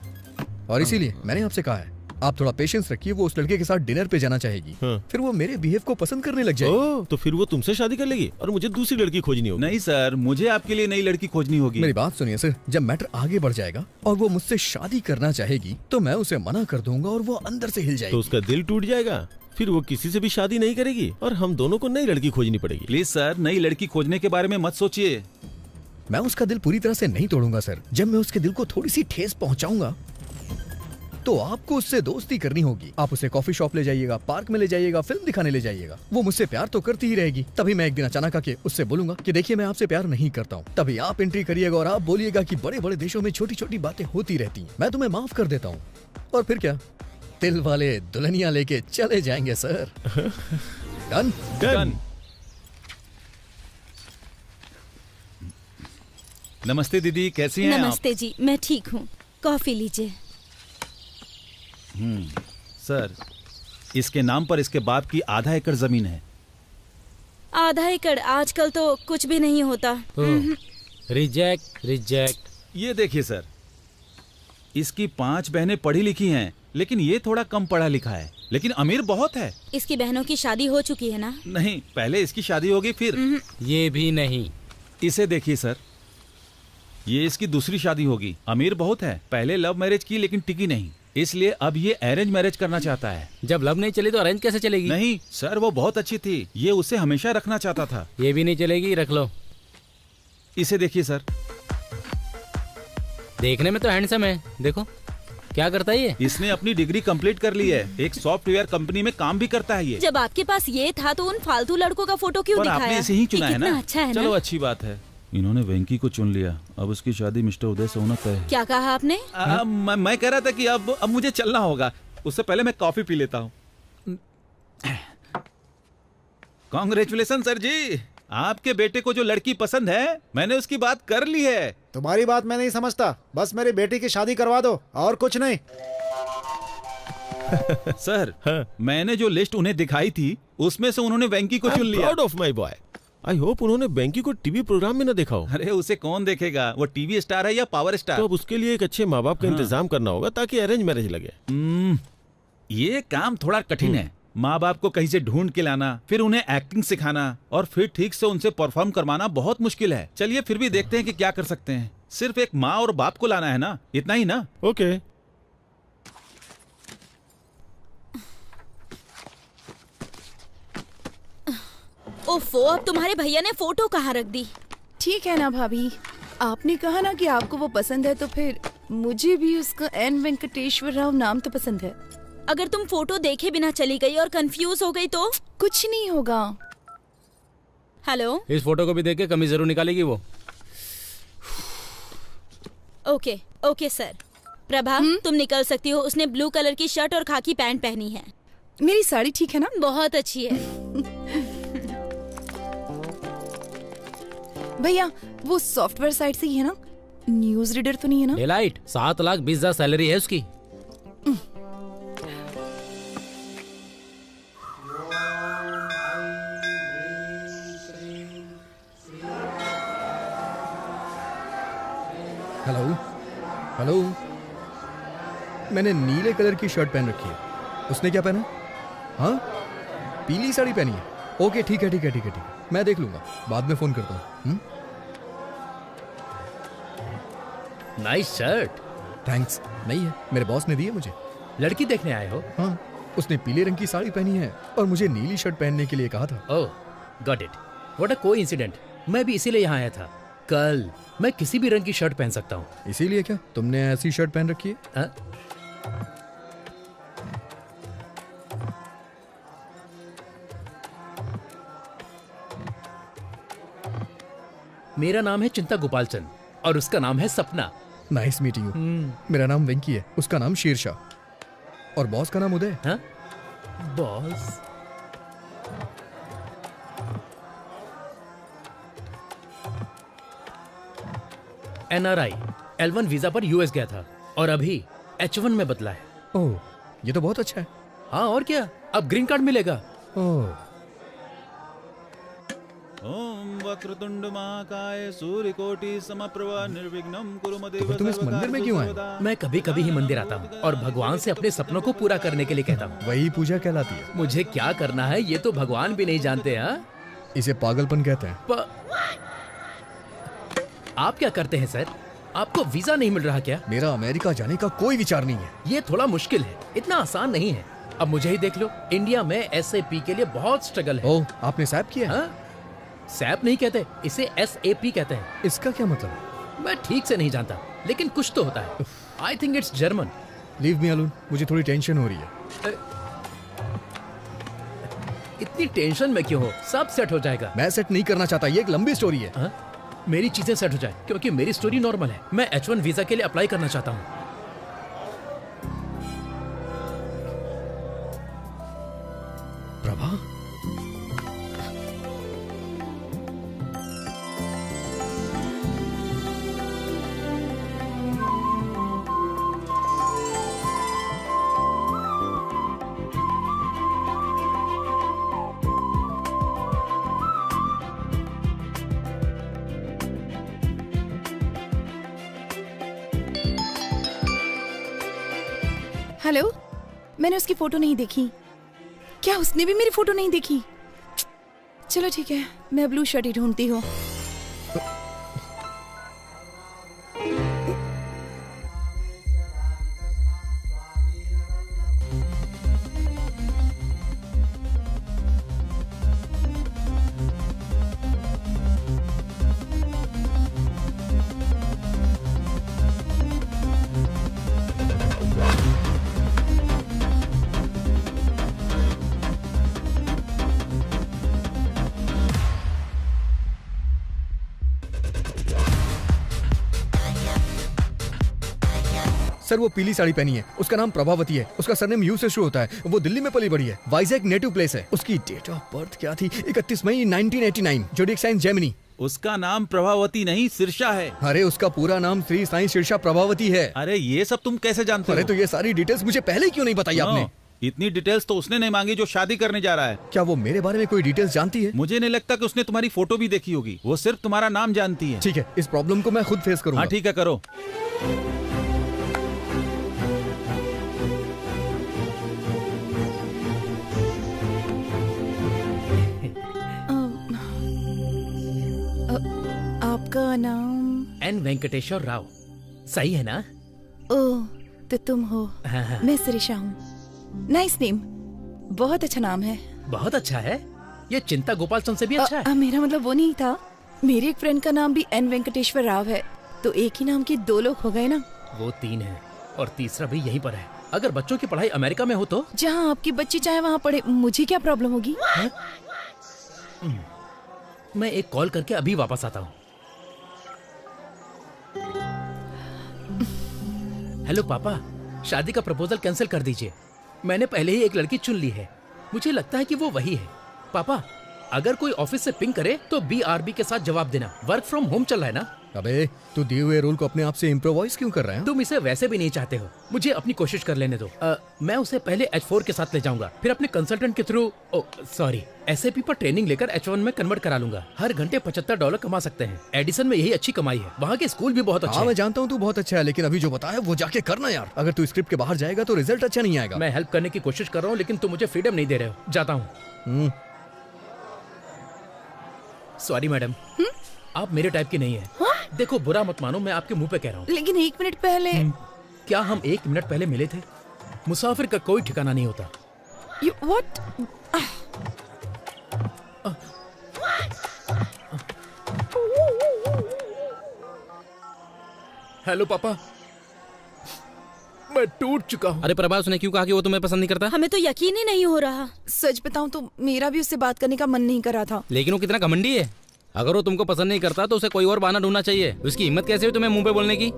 और इसीलिए मैंने आपसे कहा है आप थोड़ा पेशेंस रखिए। वो उस लड़के के साथ डिनर पे जाना चाहेगी। फिर वो मेरे बिहेव को पसंद करने लग जाएगी। ओह, तो फिर वो तुमसे शादी कर लेगी और मुझे दूसरी लड़की खोजनी होगी। नहीं सर, मुझे आपके लिए नई लड़की खोजनी होगी। मेरी बात सुनिए सर, जब मैटर आगे बढ़ जाएगा और वो मुझसे शादी करना चाहेगी तो मैं उसे मना कर दूंगा और वो अंदर से हिल जाएगी। तो उसका दिल टूट जाएगा, फिर वो किसी से भी शादी नहीं करेगी और हम दोनों को नई लड़की खोजनी पड़ेगी। प्लीज सर, नई लड़की खोजने के बारे में मत सोचिए। मैं उसका दिल पूरी तरह से नहीं तोड़ूंगा सर। जब मैं उसके दिल को थोड़ी सी ठेस पहुंचाऊंगा तो आपको उससे दोस्ती करनी होगी। आप उसे कॉफी शॉप ले जाइएगा, पार्क में ले जाइएगा, फिल्म दिखाने ले जाइएगा। वो मुझसे प्यार तो करती ही रहेगी। तभी मैं एक दिन अचानक आके उससे बोलूंगा कि देखिए मैं आपसे प्यार नहीं करता हूँ। तभी आप एंट्री करिएगा और आप बोलिएगा कि बड़े बड़े देशों में छोटी छोटी बातें होती रहती हैं, मैं तुम्हें माफ कर देता हूँ। और फिर क्या, दिल वाले दुल्हनिया लेके चले जाएंगे सर। Done done. नमस्ते दीदी, कैसी हैं आप? नमस्ते जी, मैं ठीक हूँ। कॉफी लीजिए। सर, इसके नाम पर इसके बाप की आधा एकड़ जमीन है। आधा एकड़ आजकल तो कुछ भी नहीं होता। Reject reject. ये देखिए सर, इसकी 5 बहनें पढ़ी लिखी हैं, लेकिन ये थोड़ा कम पढ़ा लिखा है, लेकिन अमीर बहुत है। इसकी बहनों की शादी हो चुकी है ना? नहीं, पहले इसकी शादी होगी फिर। ये भी नहीं। इसे देखिए सर, ये इसकी दूसरी शादी होगी। अमीर बहुत है, पहले लव मैरिज की लेकिन टिकी नहीं, इसलिए अब ये अरेंज मैरिज करना चाहता है। जब लव नहीं चली तो अरेंज कैसे चलेगी? नहीं सर, वो बहुत अच्छी थी, ये उसे हमेशा रखना चाहता था। ये भी नहीं चलेगी, रख लो। इसे देखिए सर, देखने में तो हैंडसम है, देखो क्या करता है ये। इसने अपनी डिग्री कंप्लीट कर ली है, एक सॉफ्टवेयर कंपनी में काम भी करता है ये। जब आपके पास ये था तो उन फालतू लड़कों का फोटो क्यों दिखाया? आपने इसे ही चुना है ना? अच्छा है चलो ना? अच्छी बात है, इन्होंने वेंकी को चुन लिया। अब उसकी शादी मिस्टर उदय से होना तय है। क्या कहा आपने? मैं कह रहा था कि अब मुझे चलना होगा, उससे पहले मैं कॉफी पी लेता हूँ। कांग्रेचुलेशन सर जी, आपके बेटे को जो लड़की पसंद है मैंने उसकी बात कर ली है। तुम्हारी बात मैं नहीं समझता, बस मेरी बेटी की शादी करवा दो और कुछ नहीं। सर, मैंने जो लिस्ट उन्हें दिखाई थी उसमें से उन्होंने वेंकी को चुन लिया। Proud of my boy. I hope उन्होंने वेंकी को टीवी प्रोग्राम में न देखा हो। अरे उसे कौन देखेगा, वो टीवी स्टार है या पावर स्टार। तो अब उसके लिए एक अच्छे माँ बाप का इंतजाम करना होगा ताकि अरेंज मैरिज लगे। ये काम थोड़ा कठिन है। माँ बाप को कहीं से ढूंढ के लाना, फिर उन्हें एक्टिंग सिखाना और फिर ठीक से उनसे परफॉर्म करवाना बहुत मुश्किल है। चलिए फिर भी देखते हैं कि क्या कर सकते हैं। सिर्फ एक माँ और बाप को लाना है ना, इतना ही ना? ओके। ओफो, अब तुम्हारे भैया ने फोटो कहाँ रख दी? ठीक है ना भाभी, आपने कहा ना कि आपको वो पसंद है, तो फिर मुझे भी उसका एन वेंकटेश्वर राव नाम तो पसंद है। अगर तुम फोटो देखे बिना चली गई और कंफ्यूज हो गई तो? कुछ नहीं होगा। हेलो, इस फोटो को भी देख के कमी जरूर निकालेगी वो। Okay okay sir. प्रभा, तुम निकल सकती हो। उसने ब्लू कलर की शर्ट और खाकी पैंट पहनी है। मेरी साड़ी ठीक है ना? बहुत अच्छी है। भैया, वो सॉफ्टवेयर साइट से ही है ना? न्यूज रीडर तो नहीं है ना? डेलाइट, 7,20,000 सैलरी है उसकी। हेलो हेलो, मैंने नीले कलर की शर्ट पहन रखी है, उसने क्या पहना? हाँ, पीली साड़ी पहनी है। ओके ठीक है ठीक है ठीक है ठीक है, मैं देख लूंगा, बाद में फोन करता हूँ। Nice shirt. थैंक्स। नहीं है, मेरे बॉस ने दी है मुझे। लड़की देखने आए हो? हाँ, उसने पीले रंग की साड़ी पहनी है और मुझे नीली शर्ट पहनने के लिए कहा था। Oh, got it. What a coincident. मैं भी इसीलिए यहाँ आया था। कल मैं किसी भी रंग की शर्ट पहन सकता हूँ। इसीलिए क्या तुमने ऐसी शर्ट पहन रखी है? मेरा नाम है चिंता गोपालचंद और उसका नाम है सपना। Nice meeting you. मेरा नाम वेंकी है, उसका नाम शेरशाह, और बॉस का नाम उदय। हाँ? बॉस? NRI L1 वीजा पर यूएस गया था और अभी H1 में बदला है। ओह, ये तो बहुत अच्छा है। हाँ और क्या, अब ग्रीन कार्ड मिलेगा। ओह, ओम वक्रतुंड महाकाय सूर्यकोटि समप्रभा निर्विघ्नं कुरु मदेव तो तुम इस मंदिर में क्यों आए? मैं कभी कभी ही मंदिर आता हूँ और भगवान से अपने सपनों को पूरा करने के लिए कहता हूँ। वही पूजा कहलाती है। मुझे क्या करना है ये तो भगवान भी नहीं जानते। हाँ, इसे पागलपन कहते हैं। आप क्या करते हैं सर? आपको वीजा नहीं मिल रहा क्या? मेरा अमेरिका जाने का कोई विचार नहीं है। ये थोड़ा मुश्किल है, इतना आसान नहीं है। अब मुझे ही देख लो, इंडिया में SAP के लिए बहुत स्ट्रगल है। ओह, आपने सैप किया है? सैप नहीं कहते, इसे SAP कहते हैं। इसका क्या मतलब? मैं ठीक से नहीं जानता, लेकिन कुछ तो होता है। I think it's German. Leave me alone, मुझे थोड़ी टेंशन हो रही है। इतनी टेंशन में क्यों हो? सब सेट हो जाएगा। मैं सेट नहीं करना चाहता, ये एक लंबी स्टोरी है। मेरी चीजें सेट हो जाए, क्योंकि मेरी स्टोरी नॉर्मल है। मैं H1 वीजा के लिए अप्लाई करना चाहता हूँ। प्रभा, हेलो, मैंने उसकी फोटो नहीं देखी। क्या उसने भी मेरी फोटो नहीं देखी? चलो ठीक है, मैं ब्लू शर्ट ही ढूंढती हूँ। सर वो पीली साड़ी पहनी है, उसका नाम प्रभावती है, उसका सरनेम यू से शुरू होता है, वो दिल्ली में पली बड़ी है, वाइजैक नेटिव प्लेस है। उसकी डेट ऑफ बर्थ क्या थी? 31 मई 1989, जोडिएक साइन जेमिनी। उसका नाम प्रभावती नहीं सिरसा है। अरे उसका पूरा नाम श्री साईं सिरसा प्रभावती है। अरे ये सब तुम कैसे जानते हो? अरे तो ये सारी डिटेल्स मुझे पहले क्यों नहीं बताई आपने? इतनी डिटेल्स तो उसने नहीं मांगी जो शादी करने जा रहा है। क्या वो मेरे बारे में कोई डिटेल्स जानती है? मुझे नहीं लगता कि उसने तुम्हारी फोटो भी देखी होगी, वो सिर्फ तुम्हारा नाम जानती है। ठीक है, इस प्रॉब्लम को मैं खुद फेस करूंगा। हाँ ठीक है, करो। आपका नाम? एन वेंकटेश्वर राव, सही है ना? ओह, तो तुम हो। हाँ। मैं शिरीषा हूँ। नाइस नेम, बहुत अच्छा नाम है। बहुत अच्छा है। ये चिंता गोपालसन से भी अच्छा है। मेरा मतलब वो नहीं था। मेरे एक फ्रेंड का नाम भी एन वेंकटेश्वर राव है, तो एक ही नाम के 2 लोग हो गए ना। वो 3 है और तीसरा भी यहीं पर है। अगर बच्चों की पढ़ाई अमेरिका में हो तो? जहाँ आपकी बच्ची चाहे वहाँ पढ़े, मुझे क्या प्रॉब्लम होगी? मैं एक कॉल करके अभी वापस आता हूँ। हेलो पापा, शादी का प्रपोजल कैंसिल कर दीजिए। मैंने पहले ही एक लड़की चुन ली है। मुझे लगता है कि वो वही है। पापा, अगर कोई ऑफिस से पिंग करे तो BRB के साथ जवाब देना। वर्क फ्रॉम होम चल रहा है ना? अबे, तू दिए हुए रूल को अपने आप से इम्प्रोवाइज क्यों कर रहा है? तुम इसे वैसे भी नहीं चाहते हो। मुझे अपनी कोशिश कर लेने दो। मैं उसे पहले H4 के साथ ले जाऊंगा, फिर अपने कंसल्टेंट के थ्रू SAP पर ट्रेनिंग लेकर H1 में कन्वर्ट करा लूंगा। हर घंटे $75 कमा सकते हैं। एडिसन में यही अच्छी कमाई है। वहाँ के स्कूल भी बहुत अच्छे हैं। मैं जानता हूँ तू बहुत अच्छा है, लेकिन अभी जो बताया वो जाके करना यार। अगर तू स्क्रिप्ट के बाहर जाएगा तो रिजल्ट अच्छा नहीं आएगा। मैं हेल्प करने की कोशिश कर रहा हूँ, लेकिन तुम मुझे फ्रीडम नहीं दे रहे हो। जाता हूँ। सॉरी मैडम, आप मेरे टाइप की नहीं है। हाँ? देखो, बुरा मत मानो, मैं आपके मुंह पे कह रहा हूँ। लेकिन 1 मिनट पहले क्या हम 1 मिनट पहले मिले थे? मुसाफिर का कोई ठिकाना नहीं होता। What? हेलो पापा, मैं टूट चुका हूँ। अरे प्रभा, उसने क्यों कहा कि वो तुम्हें पसंद नहीं करता? हमें तो यकीन ही नहीं हो रहा। सच बताऊं तो मेरा भी उससे बात करने का मन नहीं कर रहा था। लेकिन वो कितना घमंडी है। अगर वो तुमको पसंद नहीं करता तो उसे कोई और बहाना ढूंढना चाहिए। उसकी हिम्मत कैसे हुई तुम्हें मुंह पे बोलने की?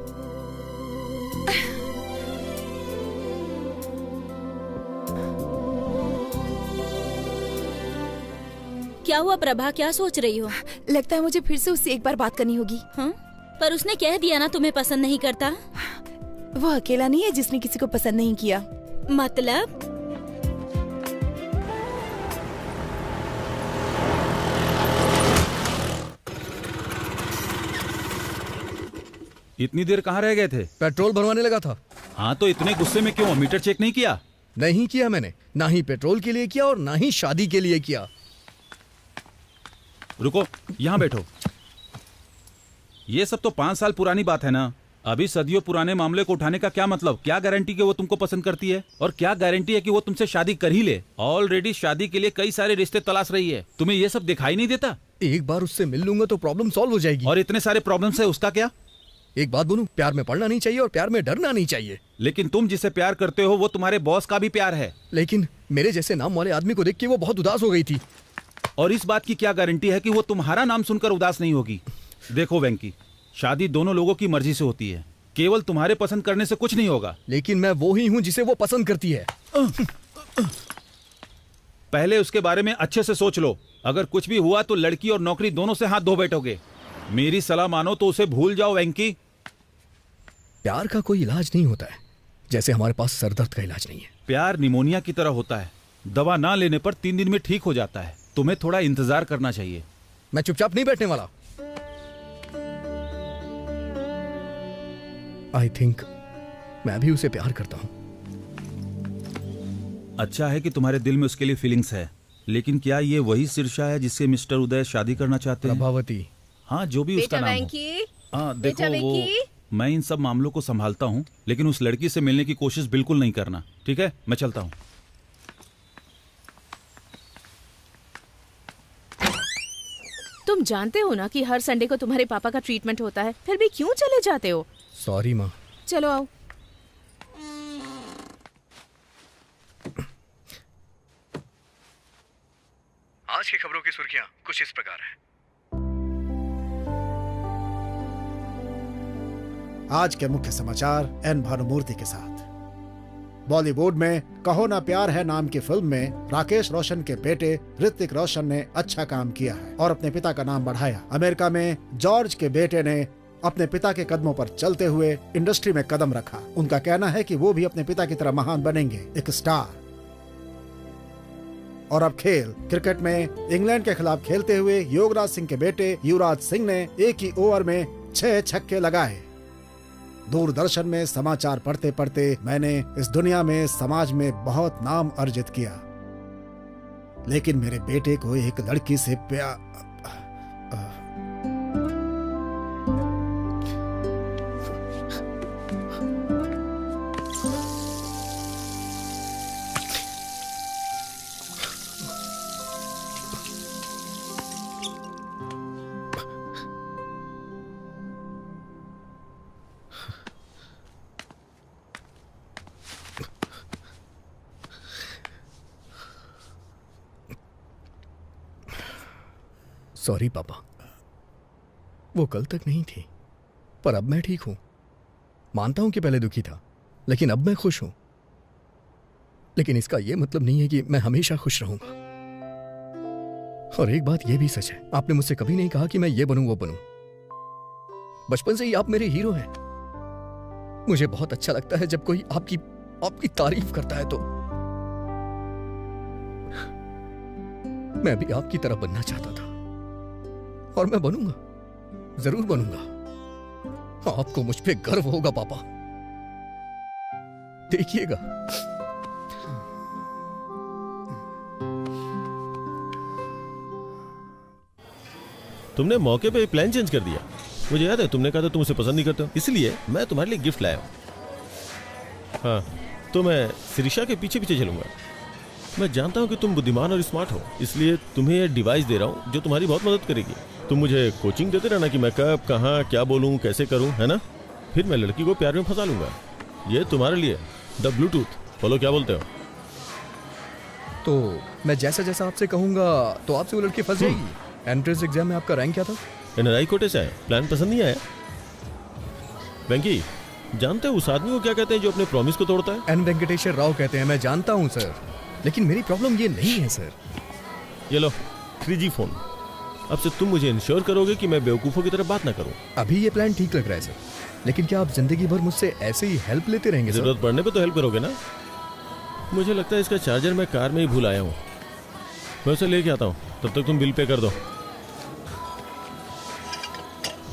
क्या हुआ प्रभा, क्या सोच रही हो? लगता है मुझे फिर से उससे एक बार बात करनी होगी। हाँ? पर उसने कह दिया ना तुम्हें पसंद नहीं करता। वो अकेला नहीं है जिसने किसी को पसंद नहीं किया। मतलब? इतनी देर कहाँ रह गए थे? पेट्रोल भरवाने लगा था। हाँ, तो इतने गुस्से में क्यों? मीटर चेक नहीं किया? नहीं किया मैंने, ना ही पेट्रोल के लिए किया और ना ही शादी के लिए किया। रुको, यहाँ बैठो। ये सब तो 5 साल पुरानी बात है ना। अभी सदियों पुराने मामले को उठाने का क्या मतलब? क्या गारंटी कि वो तुमको पसंद करती है? और क्या गारंटी है कि वो तुमसे शादी कर ही ले? ऑलरेडी शादी के लिए कई सारे रिश्ते तलाश रही है। तुम्हें ये सब दिखाई नहीं देता? एक बार उससे मिल लूंगा तो प्रॉब्लम सॉल्व हो जाएगी। और इतने सारे प्रॉब्लम्स है, उसका क्या? एक बात बोलूं, प्यार में पड़ना नहीं चाहिए और प्यार में डरना नहीं चाहिए। लेकिन तुम जिसे प्यार करते हो वो तुम्हारे बॉस का भी प्यार है। लेकिन मेरे जैसे नाम वाले आदमी को देख के वो बहुत उदास हो गई थी। और इस बात की क्या गारंटी है कि वो तुम्हारा नाम सुनकर उदास नहीं होगी? देखो वेंकी, शादी दोनों लोगों की मर्जी से होती है। केवल तुम्हारे पसंद करने से कुछ नहीं होगा। लेकिन मैं वो ही हूँ जिसे वो पसंद करती है। पहले उसके बारे में अच्छे से सोच लो। अगर कुछ भी हुआ तो लड़की और नौकरी दोनों से हाथ धो बैठोगे। मेरी सलाह मानो तो उसे भूल जाओ वेंकी। प्यार का कोई इलाज नहीं होता है, जैसे हमारे पास सरदर्द का इलाज नहीं है। प्यार निमोनिया की तरह होता है, दवा ना लेने पर 3 दिन में ठीक हो जाता है। तुम्हें थोड़ा इंतजार करना चाहिए। मैं चुपचाप नहीं बैठने वाला। आई थिंक मैं भी उसे प्यार करता हूं। अच्छा है कि तुम्हारे दिल में उसके लिए फीलिंग्स है, लेकिन क्या ये वही शीर्षा है जिससे मिस्टर उदय शादी करना चाहते हैं? प्रभावती। हाँ, जो भी उसका नाम हो। हाँ देखो, वो मैं इन सब मामलों को संभालता हूँ, लेकिन उस लड़की से मिलने की कोशिश बिल्कुल नहीं करना, ठीक है? मैं चलता हूँ। तुम जानते हो ना कि हर संडे को तुम्हारे पापा का ट्रीटमेंट होता है, फिर भी क्यों चले जाते हो? सॉरी माँ। चलो आओ। आज की खबरों की सुर्खियां कुछ इस प्रकार हैं। आज के मुख्य समाचार एन भानुमूर्ति के साथ। बॉलीवुड में कहो ना प्यार है नाम की फिल्म में राकेश रोशन के बेटे ऋतिक रोशन ने अच्छा काम किया है और अपने पिता का नाम बढ़ाया। अमेरिका में जॉर्ज के बेटे ने अपने पिता के कदमों पर चलते हुए इंडस्ट्री में कदम रखा। उनका कहना है कि वो भी अपने पिता की तरह महान बनेंगे, एक स्टार। और अब खेल। क्रिकेट में इंग्लैंड के खिलाफ खेलते हुए योगराज सिंह के बेटे युवराज सिंह ने एक ही ओवर में 6 छक्के लगाए। दूरदर्शन में समाचार पढ़ते पढ़ते मैंने इस दुनिया में समाज में बहुत नाम अर्जित किया, लेकिन मेरे बेटे को एक लड़की से प्यार सॉरी पापा, वो कल तक नहीं थी, पर अब मैं ठीक हूं। मानता हूं कि पहले दुखी था, लेकिन अब मैं खुश हूं। लेकिन इसका यह मतलब नहीं है कि मैं हमेशा खुश रहूंगा। और एक बात यह भी सच है, आपने मुझसे कभी नहीं कहा कि मैं ये बनूं वो बनूं। बचपन से ही आप मेरे हीरो हैं। मुझे बहुत अच्छा लगता है जब कोई आपकी तारीफ करता है। तो मैं भी आपकी तरह बनना चाहता था, और मैं बनूंगा, जरूर बनूंगा। आपको मुझ पे गर्व होगा पापा, देखिएगा। तुमने मौके पे प्लान चेंज कर दिया। मुझे याद है तुमने कहा था तुम उसे पसंद नहीं करते हो, इसलिए मैं तुम्हारे लिए गिफ्ट लाया हूं। हाँ, तो मैं शिरीषा के पीछे पीछे चलूंगा। मैं जानता हूं कि तुम बुद्धिमान और स्मार्ट हो, इसलिए तुम्हें यह डिवाइस दे रहा हूं जो तुम्हारी बहुत मदद करेगी। तुम मुझे कोचिंग देते रहना कि मैं कब, कहाँ, क्या बोलूं, कैसे करूं, है ना? फिर मैं लड़की को प्यार में फंसा लूंगा। ये तुम्हारे लिए द ब्लूटूथ। बोलो क्या बोलते हो? तो मैं जैसा जैसा आपसे कहूंगा तो आपसे वो लड़की फंस जाएगी। एंट्रेंस एग्जाम में आपका रैंक क्या था? एनआरआई कोटे से आए। प्लान पसंद नहीं आया? वेंकी, जानते हो उस आदमी को क्या कहते हैं जो अपने प्रॉमिस को तोड़ता है? एन वेंकटेश्वर राव कहते हैं। मैं जानता हूं सर, लेकिन मेरी प्रॉब्लम ये नहीं है सर। ये लो 3G फोन। अब से तुम मुझे इंश्योर करोगे कि मैं बेवकूफों की तरह बात ना करूं। अभी ये प्लान ठीक लग रहा है सर, लेकिन क्या आप जिंदगी भर मुझसे ऐसे ही हेल्प लेते रहेंगे सर? जरूरत पड़ने पे तो हेल्प करोगे ना? मुझे लगता है इसका चार्जर मैं कार में ही भूल आया हूँ। मैं उसे लेके आता हूँ, तब तक तुम बिल पे कर दो।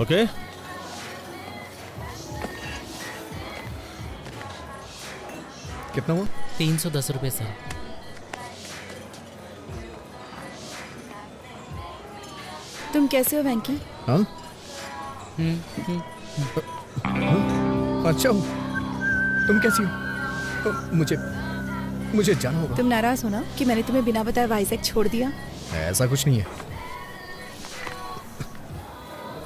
ओके? कितना हुआ? 310 रुपए सर। तुम कैसे हो वेंकी? हाँ? अच्छा हूँ। तुम कैसी हो? मुझे जाना होगा। तुम नाराज हो ना कि मैंने तुम्हें बिना बताए वाइजैक छोड़ दिया? ऐसा कुछ नहीं है।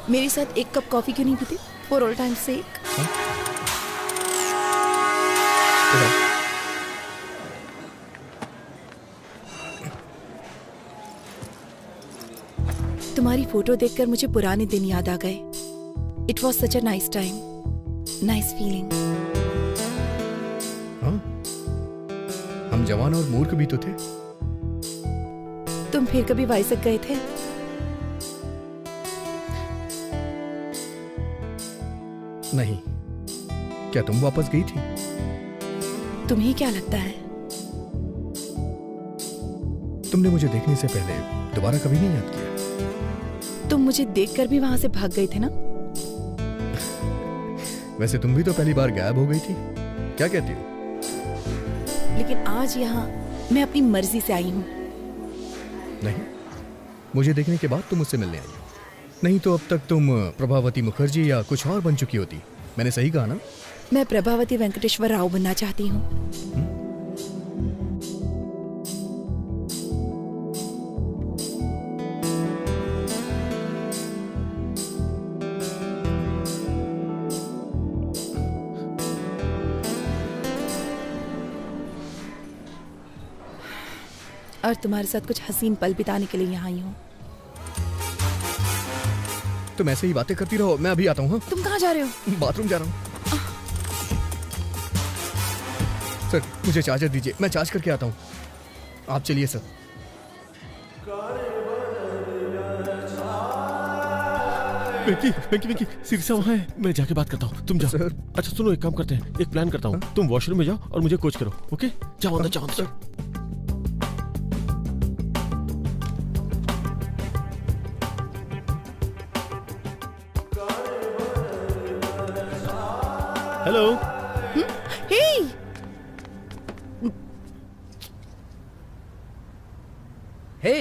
मेरे साथ एक कप कॉफी क्यों नहीं पीते? फॉर ऑल टाइम सेक। तुम्हारी फोटो देखकर मुझे पुराने दिन याद आ गए। It was such a nice time, nice feeling. हम जवान और मूर्ख भी तो थे। तुम फिर कभी वाइजैक गए थे? नहीं। क्या तुम वापस गई थी? तुम्हें क्या लगता है? तुमने मुझे देखने से पहले दोबारा कभी नहीं याद किया? तुम मुझे देखकर भी वहां से भाग गए थे ना? वैसे तुम भी तो पहली बार गायब हो गई थी। क्या कहती हो? लेकिन आज यहाँ मैं अपनी मर्जी से आई हूँ। नहीं, मुझे देखने के बाद तुम मुझसे मिलने आई हो। नहीं तो अब तक तुम प्रभावती मुखर्जी या कुछ और बन चुकी होती। मैंने सही कहा ना? मैं प्रभावती वेंकटेश्वर राव बनना चाहती हूँ। और तुम्हारे साथ कुछ हसीन पल बिताने के लिए यहाँ आई हूँ। तुम ऐसे ही बातें करती रहो, मैं अभी आता हूँ। तुम कहाँ जा रहे हो? बाथरूम जा रहा हूँ। सर मुझे चार्जर दीजिए, मैं चार्ज करके आता हूँ। आप चलिए सर। वेंकी, शिरीषा वहाँ है। मैं जाके बात करता हूँ, तुम जाओ। सर। अच्छा सुनो, एक काम करते हैं, एक प्लान करता हूँ। तुम वॉशरूम में जाओ और मुझे कोच करो। ओके? जाओ अंदर, जाओ अंदर। हेलो। हे, हे,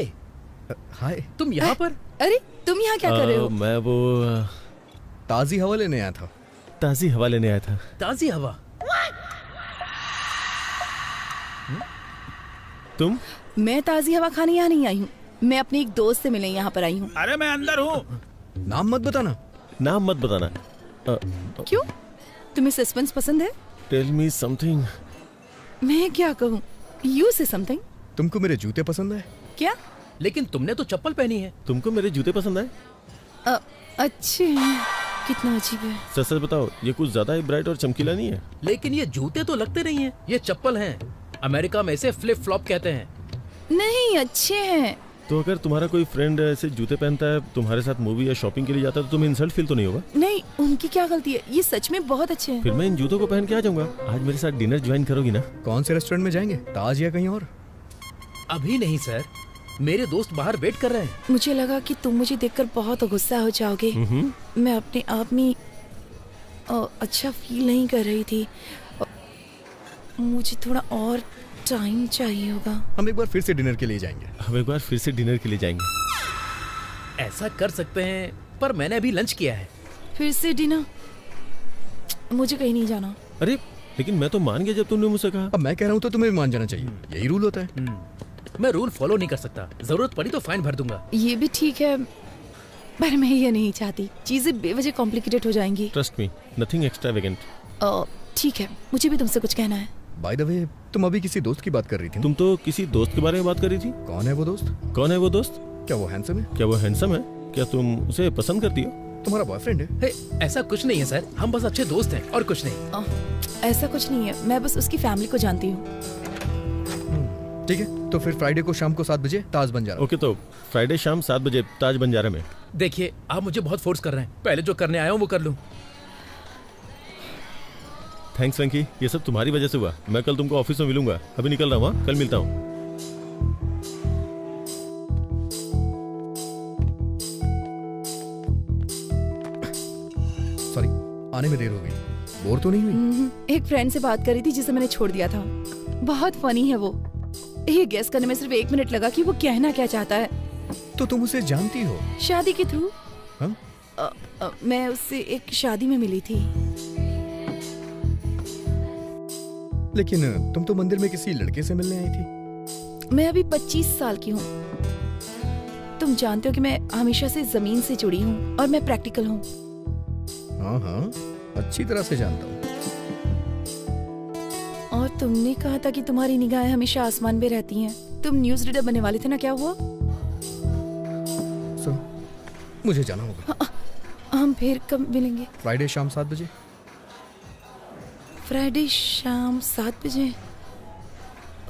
हाय। तुम यहाँ पर? अरे तुम यहाँ क्या कर रहे हो? मैं वो ताजी हवा लेने आया था। ताजी हवा लेने आया था। ताजी हवा? तुम? मैं ताजी हवा खाने यहाँ नहीं आई हूँ। मैं अपने एक दोस्त से मिलने यहाँ पर आई हूँ। अरे मैं अंदर हूँ। नाम मत बताना। नाम मत बताना। क्यों? तुम्हें सस्पेंस पसंद है? Tell me something. मैं क्या कहूँ? यू से समथिंग। तुमको मेरे जूते पसंद है? क्या? लेकिन तुमने तो चप्पल पहनी है। तुमको मेरे जूते पसंद आए? अच्छे हैं। कितना अजीब है। सच सच बताओ, ये कुछ ज्यादा ही ब्राइट और चमकीला नहीं है? लेकिन ये जूते तो लगते नहीं है, ये चप्पल हैं। अमेरिका में इसे फ्लिप फ्लॉप कहते हैं। नहीं, अच्छे हैं। तो अगर तुम्हारा कोई फ्रेंड ऐसे जूते पहनता है, तुम्हारे साथ मूवी या शॉपिंग के लिए जाता है, तो तुम्हें इंसल्ट फील तो नहीं होगा? नहीं, उनकी क्या गलती है, ये सच में बहुत अच्छे हैं। फिर मैं इन जूतों को पहन के आ जाऊंगा। आज मेरे साथ डिनर ज्वाइन करोगी ना? कौन से रेस्टोरेंट में जाएंगे, ताज या कहीं और? अभी नहीं सर, मेरे दोस्त बाहर वेट कर रहे हैं। मुझे लगा कि तुम मुझे देखकर बहुत गुस्सा हो जाओगे। मैं अपने आप में अच्छा फील नहीं कर रही थी। मुझे थोड़ा और टाइम चाहिए होगा। हम एक बार फिर से डिनर के लिए जाएंगे। ऐसा कर सकते हैं, पर मैंने अभी लंच किया है। फिर से डिनर? मुझे कहीं नहीं जाना। अरे लेकिन मैं तो मान गया जब तुमने मुझसे कहा। अब मैं कह रहा हूँ तो तुम्हें भी मान जाना चाहिए, यही रूल होता है। मैं रूल फॉलो नहीं कर सकता, जरूरत पड़ी तो फाइन भर दूंगा। ये भी ठीक है, पर मैं ये नहीं चाहती, चीजें बेवजह कॉम्प्लिकेटेड हो जाएंगी। Trust me, nothing extravagant. ठीक है, मुझे भी तुमसे कुछ कहना है। बाय द वे, तुम अभी किसी दोस्त की बात कर रही थी। तुम तो किसी दोस्त के बारे में बात कर रही थी। कौन है वो दोस्त? क्या वो हैंडसम है? क्या तुम उसे पसंद करती हो? तुम्हारा बॉयफ्रेंड है? ऐसा कुछ नहीं है सर, हम बस अच्छे दोस्त हैं और कुछ नहीं। ऐसा कुछ नहीं है, मैं बस उसकी फैमिली को जानती हूँ। ठीक है, तो फिर फ्राइडे को शाम को 7 बजे ताज बंजारा। ओके, तो फ्राइडे शाम 7 बजे ताज बंजारा में। देखिए, आप मुझे बहुत फोर्स कर रहे हैं, पहले जो करने आया हूँ वो कर लूँ। थैंक्स वेंकी, ये सब तुम्हारी वजह से हुआ। मैं कल तुमको ऑफिस में मिलूंगा, अभी निकल रहा हूँ। कल मिलता हूँ। सॉरी, आने में देर हो गई। बोर तो नहीं हुई? एक फ्रेंड से बात कर रही थी जिसे मैंने छोड़ दिया था। बहुत फनी है वो। ये गेस करने में सिर्फ 1 मिनट लगा कि वो कहना क्या चाहता है। तो तुम उसे जानती हो? शादी के थ्रू। हाँ? मैं उससे एक शादी में मिली थी। लेकिन तुम तो मंदिर में किसी लड़के से मिलने आई थी। मैं अभी 25 साल की हूँ। तुम जानते हो कि मैं हमेशा से जमीन से जुड़ी हूँ और मैं प्रैक्टिकल हूँ। हाँ, अच्छी तरह से जानता हूँ। और तुमने कहा था कि तुम्हारी निगाहें हमेशा आसमान पे रहती हैं। तुम न्यूज़ रीडर बनने वाले थे ना, क्या हुआ? मुझे जाना होगा। हम फिर कब मिलेंगे? फ्राइडे शाम 7 बजे। फ्राइडे शाम 7 बजे?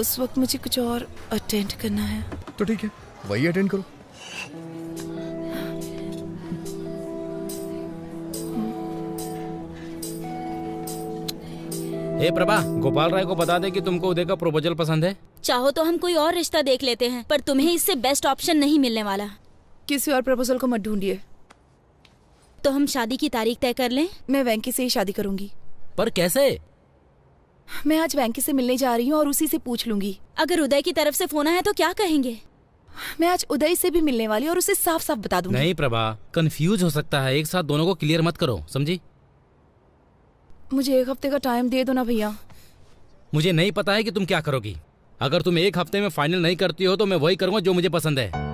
उस वक्त मुझे कुछ और अटेंड करना है। तो ठीक है, वही अटेंड करो। हे प्रभा, गोपाल राय को बता दे कि तुमको उदय का प्रपोजल पसंद है। चाहो तो हम कोई और रिश्ता देख लेते हैं, पर तुम्हें इससे बेस्ट ऑप्शन नहीं मिलने वाला। किसी और प्रपोजल को मत ढूंढिए। तो हम शादी की तारीख तय कर लें? मैं वेंकी से ही शादी करूंगी। पर कैसे? मैं आज वेंकी से मिलने जा रही हूँ और उसी से पूछ लूंगी। अगर उदय की तरफ से फोन आया तो क्या कहेंगे? मैं आज उदय से भी मिलने वाली और उसे साफ साफ बता दूंगी। नहीं प्रभा, कंफ्यूज हो सकता है। एक साथ दोनों को क्लियर मत करो, समझी? मुझे 1 हफ्ते का टाइम दे दो ना भैया। मुझे नहीं पता है कि तुम क्या करोगी। अगर तुम 1 हफ्ते में फाइनल नहीं करती हो तो मैं वही करूंगा जो मुझे पसंद है।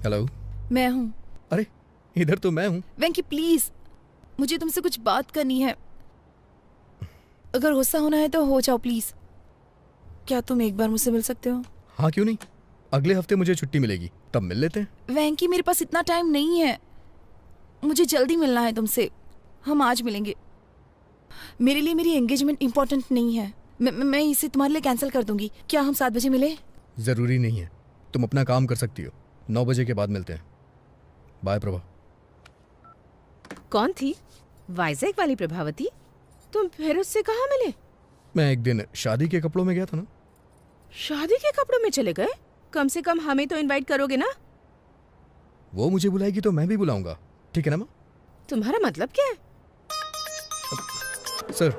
हेलो, मैं हूँ। अरे इधर तो मैं हूँ। वेंकी प्लीज, मुझे तुमसे कुछ बात करनी है। अगर गुस्सा होना है तो हो जाओ प्लीज। क्या तुम एक बार मुझसे मिल सकते हो? हाँ, क्यों नहीं। अगले हफ्ते मुझे छुट्टी मिलेगी, तब मिल लेते हैं। वेंकी, मेरे पास इतना टाइम नहीं है। मुझे जल्दी मिलना है तुमसे। हम आज मिलेंगे। मेरे लिए मेरी एंगेजमेंट इम्पोर्टेंट नहीं है। मैं इसे तुम्हारे लिए कैंसिल कर दूंगी। क्या हम 7 बजे मिले? जरूरी नहीं है, तुम अपना काम कर सकती हो। 9 बजे के बाद मिलते हैं। बाय प्रभा। कौन थी? वाइजैक वाली प्रभावती? तुम फिर उससे कहाँ मिले? मैं एक दिन शादी के कपड़ों में गया था ना। शादी के कपड़ों में चले गए? कम से कम हमें तो इनवाइट करोगे ना? वो मुझे बुलाएगी तो मैं भी बुलाऊंगा, ठीक है ना माँ? तुम्हारा मतलब क्या है? सर,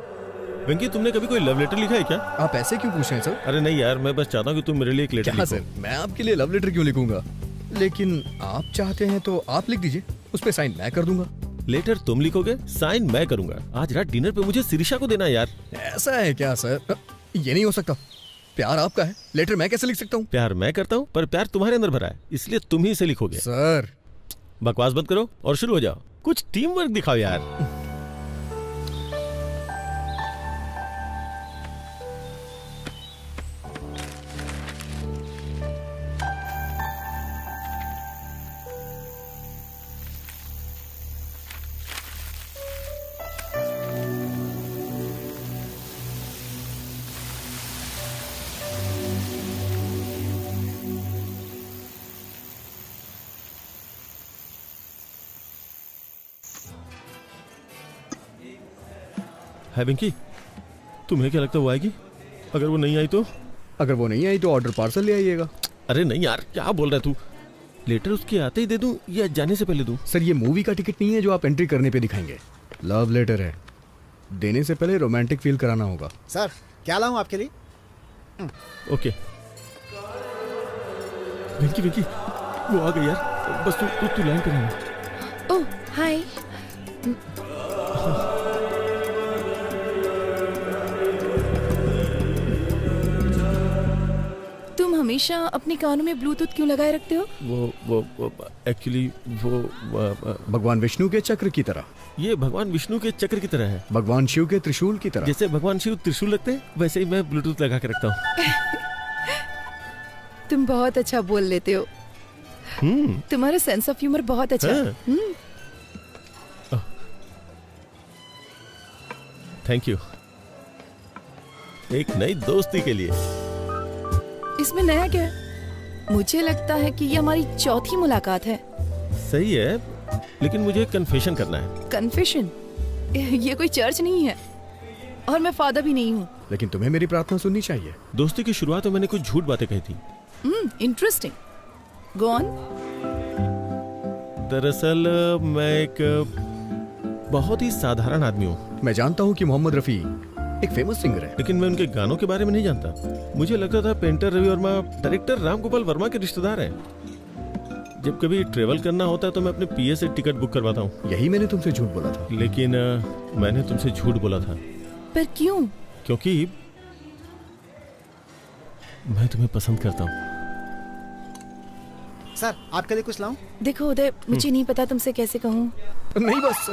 वेंकी, तुमने कभी कोई लव लेटर लिखा है क्या? आप ऐसे क्यों पूछ रहे हैं सर? अरे नहीं यार, मैं बस चाहता हूँ कि तुम मेरे लिए एक लेटर क्या लिखो। सर, मैं आपके लिए लव लेटर क्यों लिखूंगा? लेकिन आप चाहते हैं तो आप लिख दीजिए, उस पे साइन मैं कर दूंगा। लेटर तुम लिखोगे, साइन मैं करूंगा। आज रात डिनर पे मुझे शिरीषा को देना यार। ऐसा है क्या सर? ये नहीं हो सकता। प्यार आपका है, लेटर मैं कैसे लिख सकता हूँ? प्यार मैं करता हूँ, पर प्यार तुम्हारे अंदर भरा है, इसलिए तुम ही इसे लिखोगे। सर बकवास बंद करो और शुरू हो जाओ। कुछ टीम वर्क दिखाओ यार। है पिंकी, तुम्हें क्या लगता है वो आएगी? अगर वो नहीं आई तो? अगर वो नहीं आई तो ऑर्डर पार्सल ले आइएगा। अरे नहीं यार, क्या बोल रहा है तू? लेटर उसके आते ही दे दूं या जाने से पहले दूं? सर ये मूवी का टिकट नहीं है जो आप एंट्री करने पे दिखाएंगे। लव लेटर है, देने से पहले रोमांटिक फील कराना होगा। सर क्या लाऊं आपके लिए? ओके। पिंकी पिंकी, वो आ गई यार, बस तू लाइन पे रहना। ओह हाय। तुम हमेशा अपने कानों में ब्लूटूथ क्यों लगाए रखते हो? वो एक्चुअली वो भगवान विष्णु के चक्र की तरह। ये भगवान विष्णु के चक्र की तरह है। भगवान शिव के त्रिशूल की तरह। जैसे भगवान शिव त्रिशूल रखते हैं, वैसे ही मैं ब्लूटूथ लगा के रखता हूँ। तुम बहुत अच्छा बोल लेते हो। तुम्हारा सेंस ऑफ ह्यूमर बहुत अच्छा है। Thank you. एक नई दोस्ती के लिए। इसमें नया क्या है? मुझे लगता है कि ये हमारी चौथी मुलाकात है। सही है, लेकिन मुझे कन्फेशन करना है। कन्फेशन? ये कोई चर्च नहीं है और मैं फादर भी नहीं हूँ। लेकिन तुम्हें मेरी प्रार्थना सुननी चाहिए। दोस्ती की शुरुआत में मैंने कुछ झूठ बातें कही थी। इंटरेस्टिंग। Go on. दरअसल मैं एक बहुत ही साधारण आदमी हूँ। मैं जानता हूँ कि मोहम्मद रफी एक फेमस सिंगर है, लेकिन मैं उनके गानों के बारे में नहीं जानता। मुझे लगता था पेंटर रवि वर्मा डायरेक्टर राम गोपाल वर्मा के रिश्तेदार हैं। जब कभी ट्रेवल करना होता है तो मैं अपने पीए से टिकट बुक करवाता हूँ। यही मैंने तुमसे झूठ बोला था। लेकिन मैंने तुमसे झूठ बोला था। पर क्यों? क्योंकि मैं तुम्हें पसंद करता हूँ। सर आपके लिए कुछ लाऊं? देखो उदय, मुझे नहीं पता तुमसे कैसे कहूँ। नहीं बस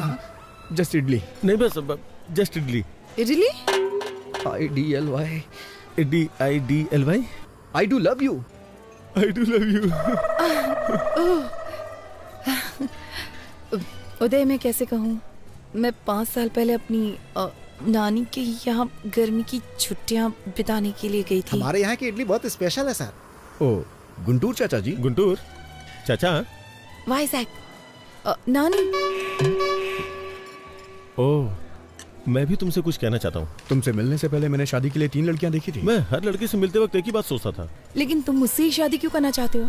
जस्ट इडली। नहीं बस just idli. Idli? IDLY। IDLY। I do love you। I do love you। उदय मैं कैसे कहूँ? मैं 5 साल पहले अपनी नानी के यहाँ गर्मी की छुट्टियाँ बिताने के लिए गई थी। हमारे यहाँ की इडली बहुत स्पेशल है सर। ओ गुंटूर चाचा जी। गुंटूर चाचा? वाइजैक। नानी। ओह, मैं भी तुमसे कुछ कहना चाहता हूँ। तुमसे मिलने से पहले मैंने शादी के लिए 3 लड़कियां देखी थी। मैं हर लड़की से मिलते वक्त एक ही बात सोचता था। लेकिन तुम मुझसे ही शादी क्यों करना चाहते हो?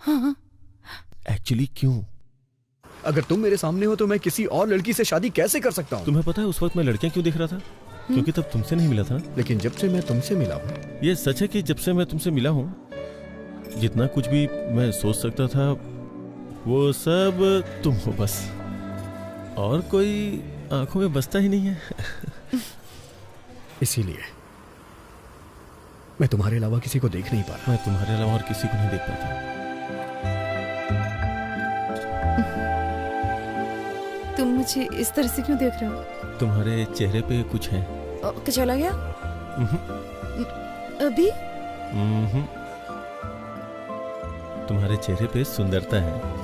हाँ? एक्चुअली क्यों? अगर तुम मेरे सामने हो तो मैं किसी और लड़की से शादी कैसे कर सकता हूँ? तुम्हें पता है उस वक्त मैं लड़कियां क्यों देख रहा था? क्योंकि तब तुमसे नहीं मिला था। लेकिन जब से मैं तुमसे मिला हूँ। ये सच है कि जब से मैं तुमसे मिला हूँ, जितना कुछ भी मैं सोच सकता था वो सब तुम हो बस। और कोई आंखों में बसता ही नहीं है। इसीलिए मैं तुम्हारे अलावा किसी को देख नहीं पा रहा। मैं तुम्हारे अलावा और किसी को नहीं देख पाता। तुम मुझे इस तरह से क्यों देख रहे हो? तुम्हारे चेहरे पे कुछ है। चला गया? अभी? तुम्हारे चेहरे पे सुंदरता है।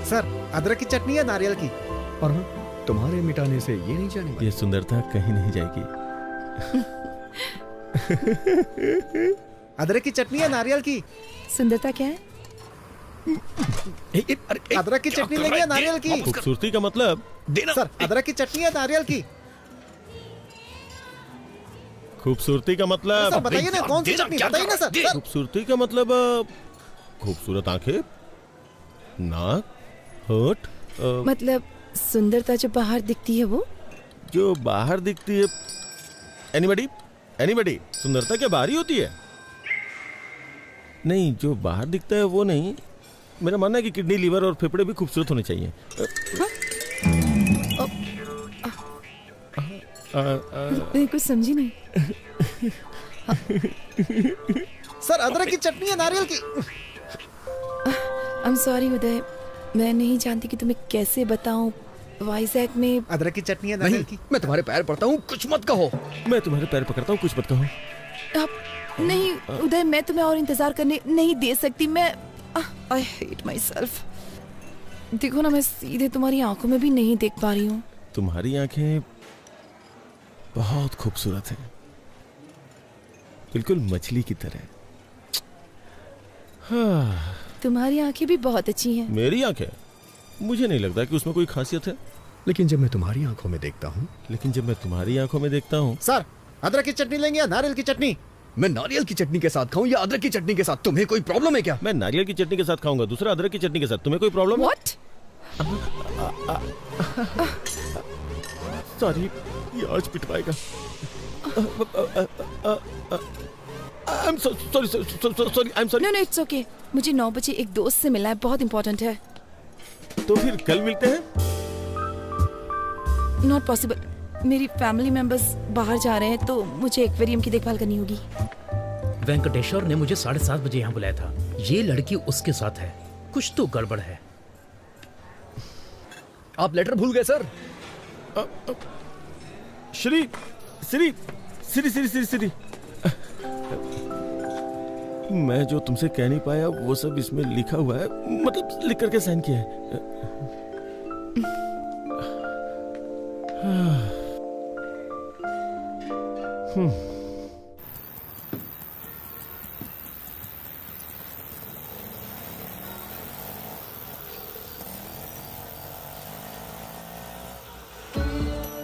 सर अदरक की चटनी है नारियल की? और हाँ, तुम्हारे मिटाने से ये नहीं जाने वाली। ये सुंदरता कहीं नहीं जाएगी। अदरक की चटनी है नारियल की? सुंदरता क्या है? अदरक की चटनी लेंगे या नारियल की? खूबसूरती का मतलब देना। सर अदरक की चटनी है नारियल की? खूबसूरती का मतलब सर बताइए ना कौन सी चटनी, बताइए ना सर। खूबसूरती का मतलब खूबसूरत आंखें, नाक, होठ, मतलब सुंदरता जो बाहर दिखती है वो? जो बाहर दिखती है। एनीबडी? एनीबडी? सुंदरता क्या बाहर ही होती है? नहीं, जो बाहर दिखता है वो नहीं। मेरा मानना है कि किडनी, लीवर और फेफड़े भी खूबसूरत होने चाहिए। मैं कुछ समझी नहीं। सर अदरक की चटनी है नारियल की। आई एम सॉरी उदय, मैं नहीं जानती कि तुम्हें कैसे बताऊं। वाइजैक में अदरक की चटनी है नारियल की। मैं तुम्हारे पैर पड़ता हूँ, कुछ मत कहो। मैं तुम्हारे पैर पकड़ता हूँ, कुछ मत कहो। नहीं उदय, मैं तुम्हें और इंतजार करने नहीं दे सकती। मैं आई हेट माई सेल्फ। देखो ना, मैं सीधे तुम्हारी आंखों में भी नहीं देख पा रही हूँ। तुम्हारी आंखें बहुत खूबसूरत हैं, बिल्कुल मछली की तरह। हाँ। तुम्हारी आंखें भी बहुत अच्छी हैं। मेरी आंखें? मुझे नहीं लगता कि उसमें कोई खासियत है। लेकिन जब मैं तुम्हारी आंखों में देखता हूँ। सर अदरक की चटनी लेंगे या नारियल की चटनी? मैं नारियल की चटनी के साथ खाऊं या अदरक की चटनी के साथ? तुम्हें कोई प्रॉब्लम है क्या? मैं नारियल की चटनी के साथ खाऊंगा, दूसरा अदरक की चटनी के साथ। तुम्हें कोई प्रॉब्लम है? What? सॉरी, ये आज पिटवाएगा। I'm sorry. No, it's okay. मुझे 9 बजे एक दोस्त से मिलना है, बहुत इंपॉर्टेंट है। तो फिर कल मिलते हैं? Not possible. मेरी फैमिली मेंबर्स बाहर जा रहे हैं तो मुझे एक्वेरियम की देखभाल करनी होगी। वेंकटेश्वर ने मुझे 7:30 बजे यहाँ बुलाया था। ये लड़की उसके साथ है, कुछ तो गड़बड़ है। आप लेटर भूल गए सर। श्री मैं जो तुमसे कह नहीं पाया वो सब इसमें लिखा हुआ है, मतलब लिख करके साइन किया है।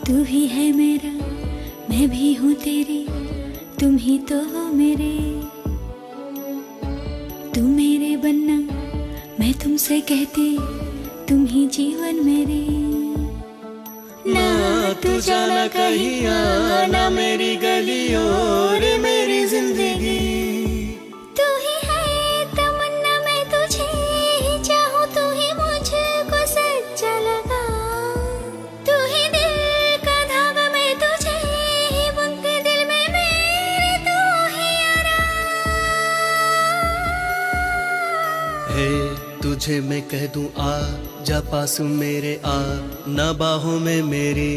तू ही है मेरा, मैं भी हूँ तेरी, तुम ही तो हो मेरे। तू मेरे बनना, मैं तुमसे कहती, तुम ही जीवन मेरे। ना तू जाना कहीं आना मेरी गलियों रे मेरी जिंदगी। तू ही है तमन्ना, मैं तुझे ही चाहूँ, तू ही मुझको सच्चा लगा। तू ही दिल का धागा, मैं तुझे ही बुनती दिल में मेरे, तू ही आराम। हे तुझे मैं कह दूं आ जा पास मेरे, आ ना बाहों में मेरी।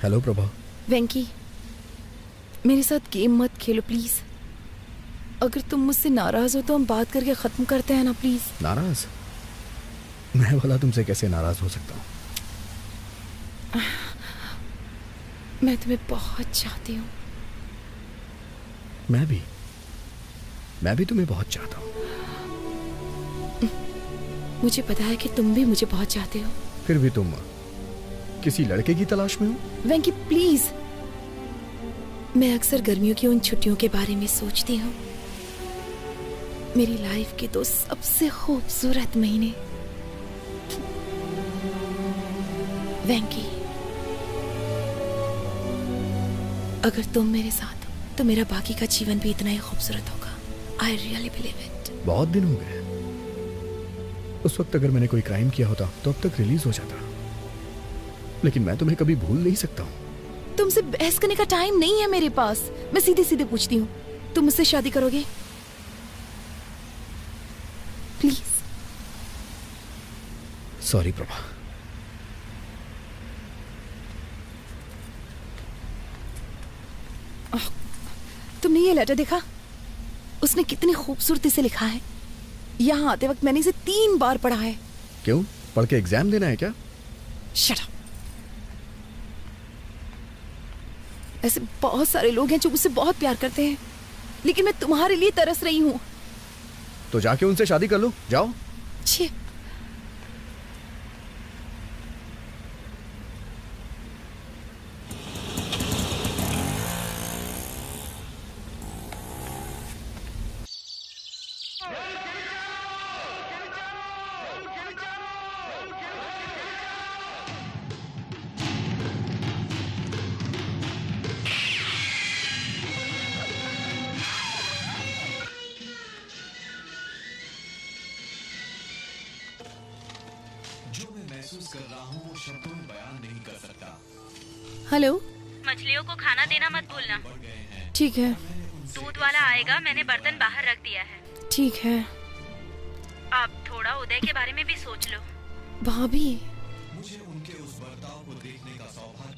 हेलो प्रभा। वेंकी, मेरे साथ गेम मत खेलो प्लीज। अगर तुम मुझसे नाराज हो तो हम बात करके खत्म करते हैं ना प्लीज। नाराज? मैं भला तुमसे कैसे नाराज हो सकता हूँ? मैं तुम्हें बहुत चाहती हूँ। मैं भी तुम्हें बहुत चाहता हूँ। मुझे पता है कि तुम भी मुझे बहुत चाहते हो। फिर भी तुम किसी लड़के की तलाश में हो? वेंकी प्लीज, मैं अक्सर गर्मियों की उन छुट्टियों के बारे में सोचती हूँ। मेरी लाइफ के 2 सबसे खूबसूरत महीने। वेंकी, अगर तुम मेरे साथ हो तो मेरा बाकी का जीवन भी इतना ही खूबसूरत होगा। I really believe it. बहुत दिन हो गए। उस वक्त अगर मैंने कोई क्राइम किया होता तो अब तक रिलीज हो जाता, लेकिन मैं तुम्हें कभी भूल नहीं सकता हूँ। तुमसे बहस करने का टाइम नहीं है मेरे पास। मैं सीधे सीधे पूछती हूँ, तुम मुझसे शादी करोगे? प्लीज। सॉरी प्रभा। तुमने ये लेटर देखा? उसने कितनी खूबसूरती से लिखा है। यहाँ आते वक्त मैंने इसे 3 बार पढ़ा है। क्यों? पढ़ के एग्जाम देना है क्या? Shut up. ऐसे बहुत सारे लोग हैं जो मुझसे बहुत प्यार करते हैं, लेकिन मैं तुम्हारे लिए तरस रही हूँ। तो जाके उनसे शादी कर लो, जाओ। छी। हेलो। मछलियों को खाना देना मत भूलना। ठीक है। दूध वाला आएगा, मैंने बर्तन बाहर रख दिया है। ठीक है। आप थोड़ा उदय के बारे में भी सोच लो। भाभी, मुझे उनके उस बर्ताव को देखने का सौभाग्य।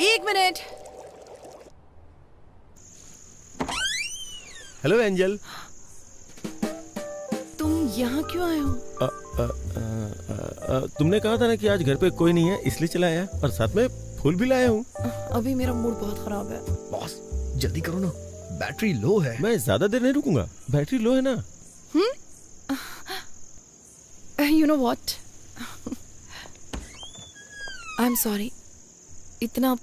एक मिनट। Hello angel. तुम यहाँ क्यों आए हो? तुमने कहा था ना कि आज घर पे कोई नहीं है, इसलिए चला आया, और साथ में फूल भी लाया हूँ। अभी मेरा मूड बहुत खराब है। बॉस जल्दी करो ना, बैटरी लो है। मैं ज्यादा देर नहीं रुकूंगा, बैटरी लो है ना। You know what, I am sorry. इतना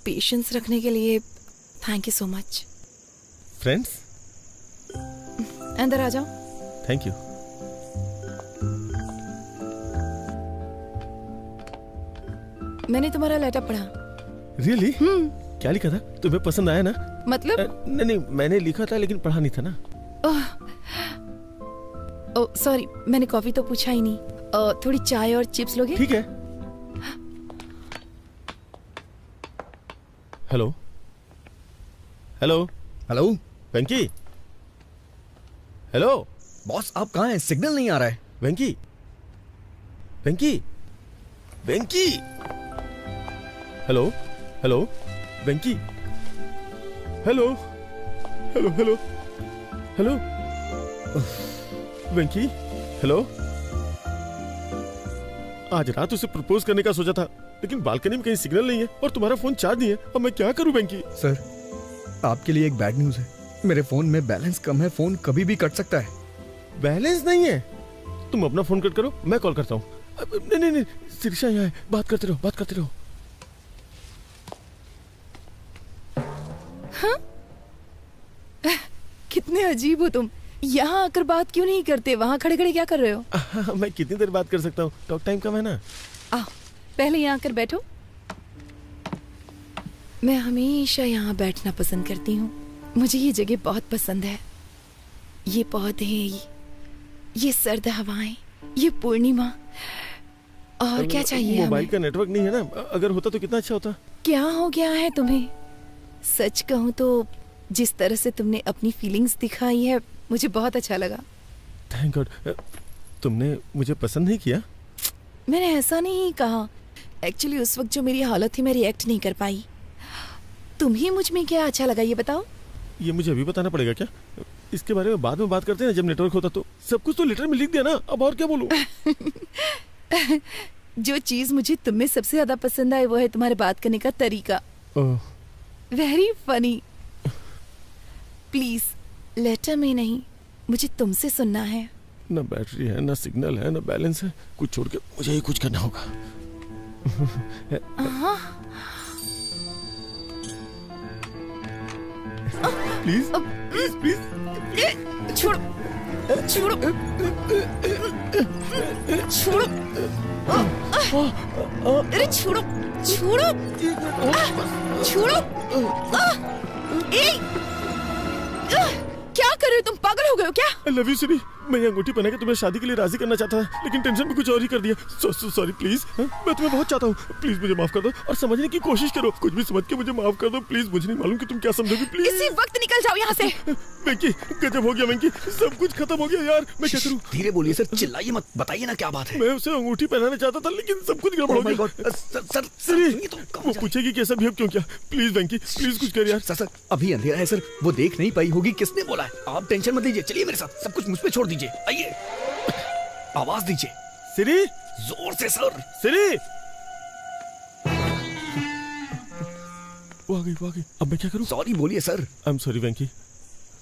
पेशेंस रखने के लिए thank you so much. Friends, अंदर आ जाओ। Thank you. मैंने तुम्हारा लेटर पढ़ा। रियली? क्या लिखा था? तुम्हें पसंद आया ना? मतलब? नहीं, मैंने लिखा था लेकिन पढ़ा नहीं था ना। ओह सॉरी, मैंने कॉफी तो पूछा ही नहीं। थोड़ी चाय और चिप्स लोगे? ठीक है। हेलो हेलो हेलो वेंकी। हेलो बॉस, आप कहाँ हैं? सिग्नल नहीं आ रहा है। वेंकी, वेंकी, वेंकी। हेलो हेलो वेंकी। हेलो हेलो हेलो हेलो वेंकी। हेलो। आज रात उसे प्रपोज करने का सोचा था, लेकिन बालकनी में कहीं सिग्नल नहीं है और तुम्हारा फोन चार्ज नहीं है। अब मैं क्या करूं वेंकी? सर, आपके लिए एक बैड न्यूज है। मेरे फोन में बैलेंस कम है, फोन कभी भी कट सकता है। बैलेंस नहीं है? तुम अपना फोन कट करो, मैं कॉल करता हूँ। नहीं नहीं, शिरीषा यहाँ है, बात करते रहो, बात करते रहो। हाँ? कितने अजीब हो तुम। यहाँ आकर बात क्यों नहीं करते? वहाँ खड़े खड़े क्या कर रहे हो? मैं कितनी देर बात कर सकता हूँ, टॉक टाइम कम है ना। पहले यहाँ आकर बैठो। मैं हमेशा यहाँ बैठना पसंद करती हूँ। मुझे ये जगह बहुत पसंद है। ये पौधे, ये सर्द हवाएं, ये पूर्णिमा, और क्या चाहिए? मोबाइल का नेटवर्क नहीं है ना, अगर होता तो कितना अच्छा होता। क्या हो गया है तुम्हें? सच कहूँ तो जिस तरह से तुमने अपनी फीलिंग्स दिखाई है, मुझे बहुत अच्छा लगा। Thank God. तुमने मुझे पसंद नहीं किया? मैंने ऐसा नहीं कहा। एक्चुअली उस वक्त जो मेरी हालत थी, मैं रिएक्ट नहीं कर पाई। तुम्हें मुझ में क्या अच्छा लगा, ये बताओ। ये मुझे अभी बताना पड़ेगा क्या? इसके बारे में बाद में बात करते हैं जब नेटवर्क होता तो। सब कुछ तो लेटर में लिख दिया ना, अब और क्या बोलूं? जो चीज मुझे तुम में सबसे ज्यादा पसंद आई वो है तुम्हारे बात करने का तरीका। Very funny. प्लीज लेटर में नहीं, मुझे तुमसे सुनना है। ना बैटरी है, ना सिग्नल है, ना बैलेंस है। कुछ छोड़ के मुझे ही कुछ करना होगा। Please please please. छोड़ो छोड़ो छोड़ो। अरे छोड़ो छोड़ो छोड़ो। क्या कर रहे हो तुम? पागल हो गए हो क्या? I love you, सिरी। मैं ये अंगूठी पहना के तुम्हें शादी के लिए राजी करना चाहता था, लेकिन टेंशन में कुछ और ही कर दिया। Sorry please. मैं तुम्हें बहुत चाहता हूँ, प्लीज मुझे माफ कर दो और समझने की कोशिश करो। कुछ भी समझ के मुझे माफ कर दो प्लीज। मुझे नहीं मालूम कि तुम क्या समझोगी। प्लीज इसी वक्त निकल जाओ यहाँ से। वेंकी, गजब हो गया वेंकी, सब कुछ खत्म हो गया यार। मैं क्या करूँ? धीरे बोलिए सर, चिल्लाइए मत, बताइए ना क्या बात है। मैं उसे अंगूठी पहनाना चाहता था लेकिन सब कुछ गड़बड़ हो गया। सर वो पूछेगी कि ऐसा बिहेव क्यों किया। प्लीज वेंकी, प्लीज कुछ कर यार। सर अभी अंधेरा है सर, वो देख नहीं पाई होगी। किसने बोला है? आप टेंशन मत लीजिए, चलिए मेरे साथ, सब कुछ मुझ पे छोड़ दीजिए। आइए, आवाज दीजिए। सिरी, जोर से सर। सिरी, वो आ गई। अब मैं क्या करूं? सॉरी बोलिए सर। आई एम सॉरी वेंकी।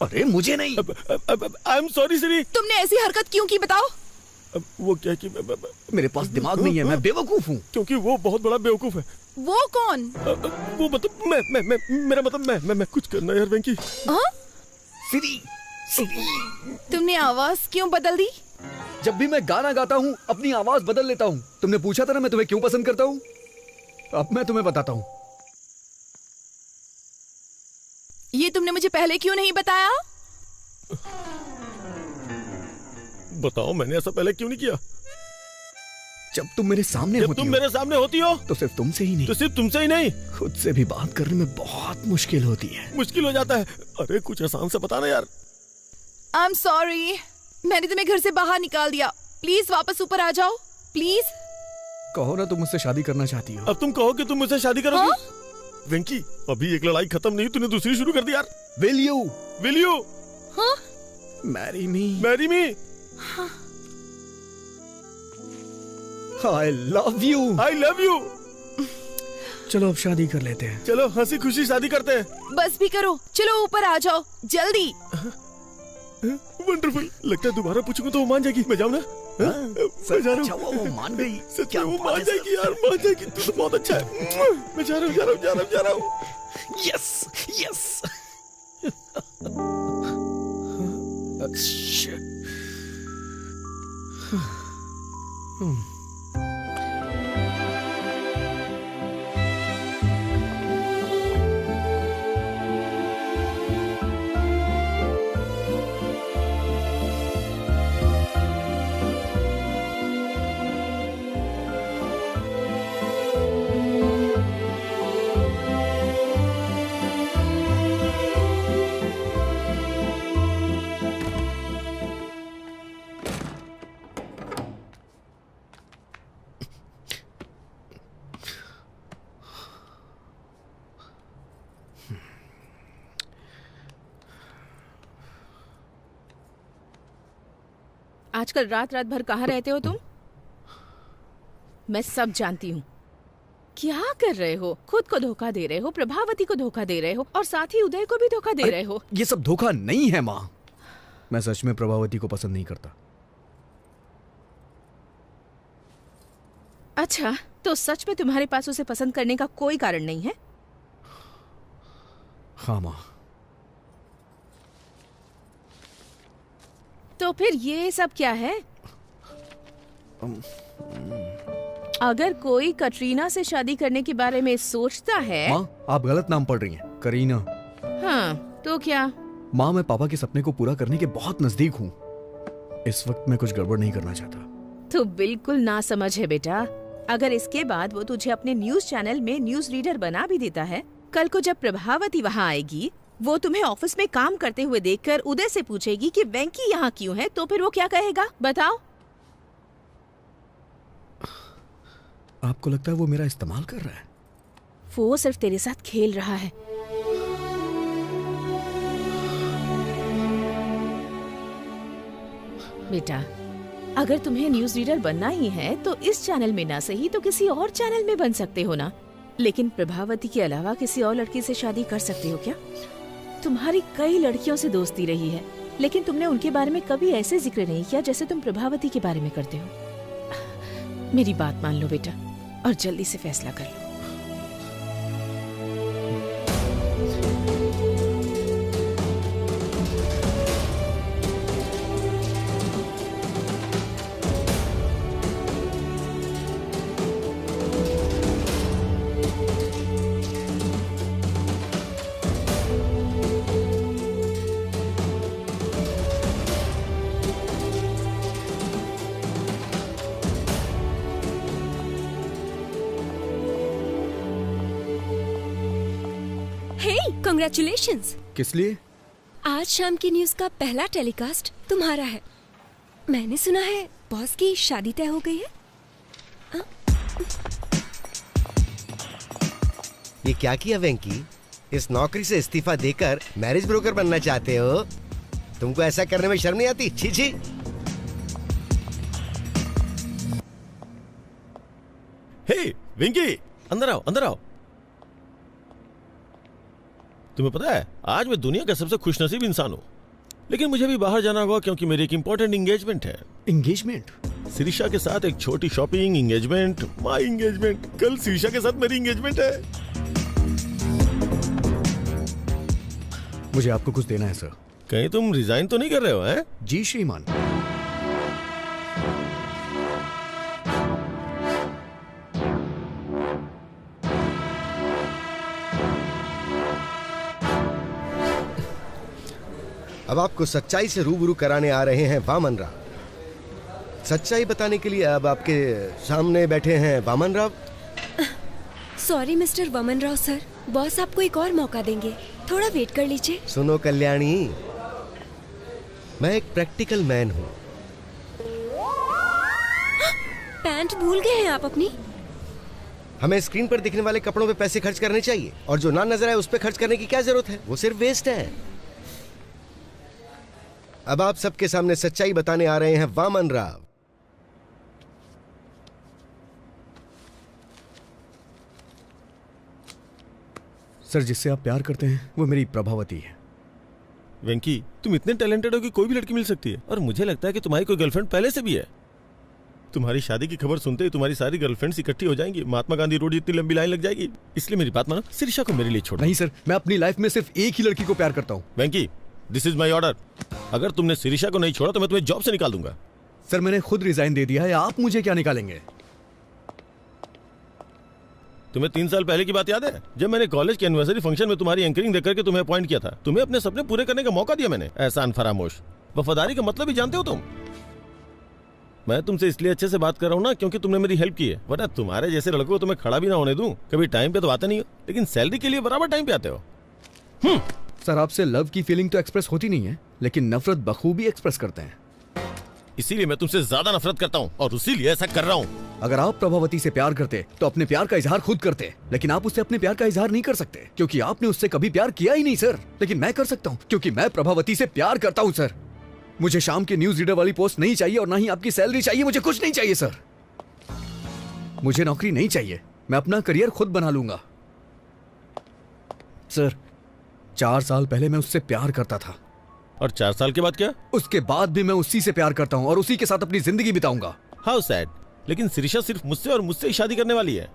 अरे मुझे नहीं। आई एम सॉरी सिरी। तुमने ऐसी हरकत क्यों की बताओ? वो क्या कि मेरे पास दिमाग नहीं है, मैं बेवकूफ हूँ। क्योंकि वो बहुत बड़ा बेवकूफ है। वो कौन? वो मतलब मेरा मतलब मैं कुछ करना यार वेंकी। सिरी, तुमने आवाज क्यों बदल दी? जब भी मैं गाना गाता हूँ अपनी आवाज बदल लेता हूँ। तुमने पूछा था ना मैं तुम्हें क्यों पसंद करता हूँ। अब मैं तुम्हें बताता हूँ। ये तुमने मुझे पहले क्यों नहीं बताया? बताओ, मैंने ऐसा पहले क्यों नहीं किया? जब तुम मेरे सामने जब तुम मेरे सामने होती हो तो सिर्फ तुमसे ही नहीं, तो सिर्फ तुमसे ही नहीं, खुद से भी बात करने में बहुत मुश्किल होती है। मुश्किल हो जाता है। अरे कुछ आसान से बताना यार। आई एम सॉरी, मैंने तुम्हें घर से बाहर निकाल दिया। प्लीज वापस ऊपर आ जाओ, प्लीज। कहो ना तुम मुझसे शादी करना चाहती हो। अब तुम कहो कि तुम मुझसे शादी करोगी। वेंकी, अभी एक लड़ाई खत्म नहीं, तूने दूसरी शुरू कर दी यार। Will you? Will you? हाँ? Marry me? Marry me? हाँ। I love you. I love you. चलो अब शादी कर लेते हैं। चलो हंसी खुशी शादी करते हैं। बस भी करो, चलो ऊपर आ जाओ जल्दी। वंडरफुल। लगता है दोबारा पूछूंगा तो वो मान जाएगी। मैं जाऊँ ना? मैं जा रहा हूँ। वो मान गई। सच में वो मान जाएगी यार, मान जाएगी। तू तो बहुत अच्छा है। मैं जा रहा हूँ। Yes, yes. आजकल रात रात भर कहाँ रहते हो तुम? मैं सब जानती हूँ। क्या कर रहे हो? खुद को धोखा दे रहे हो, प्रभावती को धोखा दे रहे हो और साथ ही उदय को भी धोखा दे रहे हो। ये सब धोखा नहीं है माँ। मैं सच में प्रभावती को पसंद नहीं करता। अच्छा, तो सच में तुम्हारे पास उसे पसंद करने का कोई कारण नहीं है? हाँ माँ। तो फिर ये सब क्या है? अगर कोई कटरीना से शादी करने के बारे में सोचता है। माँ, आप गलत नाम पढ़ रही हैं। करीना। हाँ, तो क्या? माँ, मैं पापा के सपने को पूरा करने के बहुत नजदीक हूँ। इस वक्त मैं कुछ गड़बड़ नहीं करना चाहता। तो बिल्कुल ना समझ है बेटा। अगर इसके बाद वो तुझे अपने न्यूज चैनल में न्यूज रीडर बना भी देता है, कल को जब प्रभावती वहाँ आएगी, वो तुम्हें ऑफिस में काम करते हुए देखकर उदय से पूछेगी कि वेंकी यहाँ क्यों है, तो फिर वो क्या कहेगा बताओ? आपको लगता है वो मेरा इस्तेमाल कर रहा है? वो सिर्फ तेरे साथ खेल रहा है। बेटा, अगर तुम्हें न्यूज रीडर बनना ही है तो इस चैनल में ना सही तो किसी और चैनल में बन सकते हो ना। लेकिन प्रभावती के अलावा किसी और लड़की से शादी कर सकते हो क्या? तुम्हारी कई लड़कियों से दोस्ती रही है, लेकिन तुमने उनके बारे में कभी ऐसे जिक्र नहीं किया जैसे तुम प्रभावती के बारे में करते हो। मेरी बात मान लो बेटा और जल्दी से फैसला कर लो। हे, कांग्रेचुलेशंस। किस लिए? आज शाम की न्यूज का पहला टेलीकास्ट तुम्हारा है। मैंने सुना है बॉस की शादी तय हो गई है। ये क्या किया वेंकी? इस नौकरी से इस्तीफा देकर मैरिज ब्रोकर बनना चाहते हो? तुमको ऐसा करने में शर्म नहीं आती? छी छी। हे वेंकी, अंदर आओ, अंदर आओ। तुम्हें पता है आज मैं दुनिया का सबसे खुशनसीब इंसान हूँ, लेकिन मुझे भी बाहर जाना होगा क्योंकि मेरी एक इंपॉर्टेंट एंगेजमेंट है। एंगेजमेंट? शिरीषा के साथ एक छोटी शॉपिंग, एंगेजमेंट, माय एंगेजमेंट। कल शिरीषा के साथ मेरी एंगेजमेंट है। मुझे आपको कुछ देना है सर। कहीं तुम रिजाइन तो नहीं कर रहे हो? हैं? जी श्रीमान। अब आपको सच्चाई से रूबरू कराने आ रहे हैं वामन राव। सच्चाई बताने के लिए अब आपके सामने बैठे हैं Vaman Rao. Sorry mister Vaman Rao sir, boss आपको एक और मौका देंगे, थोड़ा वेट कर लीजिए। सुनो कल्याणी, मैं एक प्रैक्टिकल मैन हूँ। पैंट भूल गए हैं आप अपनी? हमें स्क्रीन पर दिखने वाले कपड़ों पे पैसे खर्च करने चाहिए, और जो ना नजर आए उस पे खर्च करने की क्या जरूरत है? वो सिर्फ वेस्ट है। अब आप सबके सामने सच्चाई बताने आ रहे हैं वामन राव। सर, जिससे आप प्यार करते हैं वो मेरी प्रभावती है। वेंकी, तुम इतने टैलेंटेड हो कि कोई भी लड़की मिल सकती है, और मुझे लगता है कि तुम्हारी कोई गर्लफ्रेंड पहले से भी है। तुम्हारी शादी की खबर सुनते ही तुम्हारी सारी गर्लफ्रेंड्स इकट्ठी हो जाएंगी, महात्मा गांधी रोड जितनी लंबी लाइन लग जाएगी। इसलिए मेरी बात मानो, शिरीषा को मेरे लिए छोड़ो। नहीं सर, मैं अपनी लाइफ में सिर्फ एक ही लड़की को प्यार करता हूँ। वेंकी, दिस इज माई ऑर्डर। अगर तुमने शिरीषा को नहीं छोड़ा तो मैं तुम्हें जॉब से निकाल दूंगा। सर, मैंने खुद रिजाइन दे दिया है, आप मुझे क्या निकालेंगे? तुम्हें 3 साल पहले की बात याद है, जब मैंने कॉलेज के एनिवर्सरी फंक्शन में तुम्हारी एंकरिंग देकर के तुम्हें अपॉइंट किया था? तुम्हें अपने सपने पूरे करने का मौका दिया मैंने। एहसान फरामोश। वफादारी का मतलब भी जानते हो तुम? मैं तुमसे इसलिए अच्छे से बात कर रहा हूँ ना क्योंकि तुमने मेरी हेल्प की है, वरना तुम्हारे जैसे लड़कों को तुम्हें खड़ा भी ना होने दूं। कभी टाइम पे तो आते नहीं हो, लेकिन सैलरी के लिए बराबर टाइम पे आते हो। सर, आपसे लव की फीलिंग तो एक्सप्रेस होती नहीं है, लेकिन नफरत बखूबी एक्सप्रेस करते हैं। इसीलिए मैं तुमसे ज्यादा नफरत करता हूँ और इसीलिए ऐसा कर रहा हूँ। अगर आप प्रभावती से प्यार करते तो अपने प्यार का इजहार खुद करते, लेकिन आप उससे अपने प्यार का इजहार नहीं कर सकते क्योंकि आपने उससे कभी प्यार किया ही नहीं सर। लेकिन मैं कर सकता हूँ क्योंकि मैं प्रभावती से प्यार करता हूँ सर। मुझे शाम के न्यूज रीडर वाली पोस्ट नहीं चाहिए और ना ही आपकी सैलरी चाहिए। मुझे कुछ नहीं चाहिए सर। मुझे नौकरी नहीं चाहिए, मैं अपना करियर खुद बना लूंगा। सर, 4 साल पहले मैं उससे प्यार करता था। और 4 साल के बाद क्या? उसके बाद भी मैं उसी से प्यार करता हूँ और उसी के साथ अपनी जिंदगी बिताऊंगा। How sad. लेकिन शिरीषा सिर्फ मुझसे और मुझसे ही शादी करने वाली है।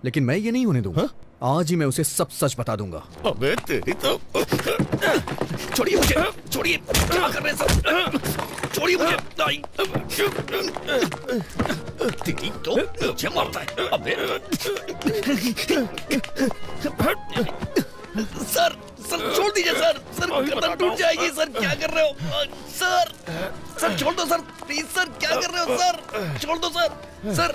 लेकिन मैं ये नहीं होने दूंगा। आज ही मैं उसे सब सच बता दूंगा। अबे तेरी तो। छोड़िए मुझे, छोड़िए, क्या कर रहे हैं सब? छोड़िए मुझे। तेरी तो मुझे मारता है। अबे सर, सर छोड़ दीजिए सर। सर, गर्दन टूट जाएगी सर। क्या कर रहे हो सर? सर छोड़ दो सर, प्लीज सर। क्या कर रहे हो सर? छोड़ दो सर। सर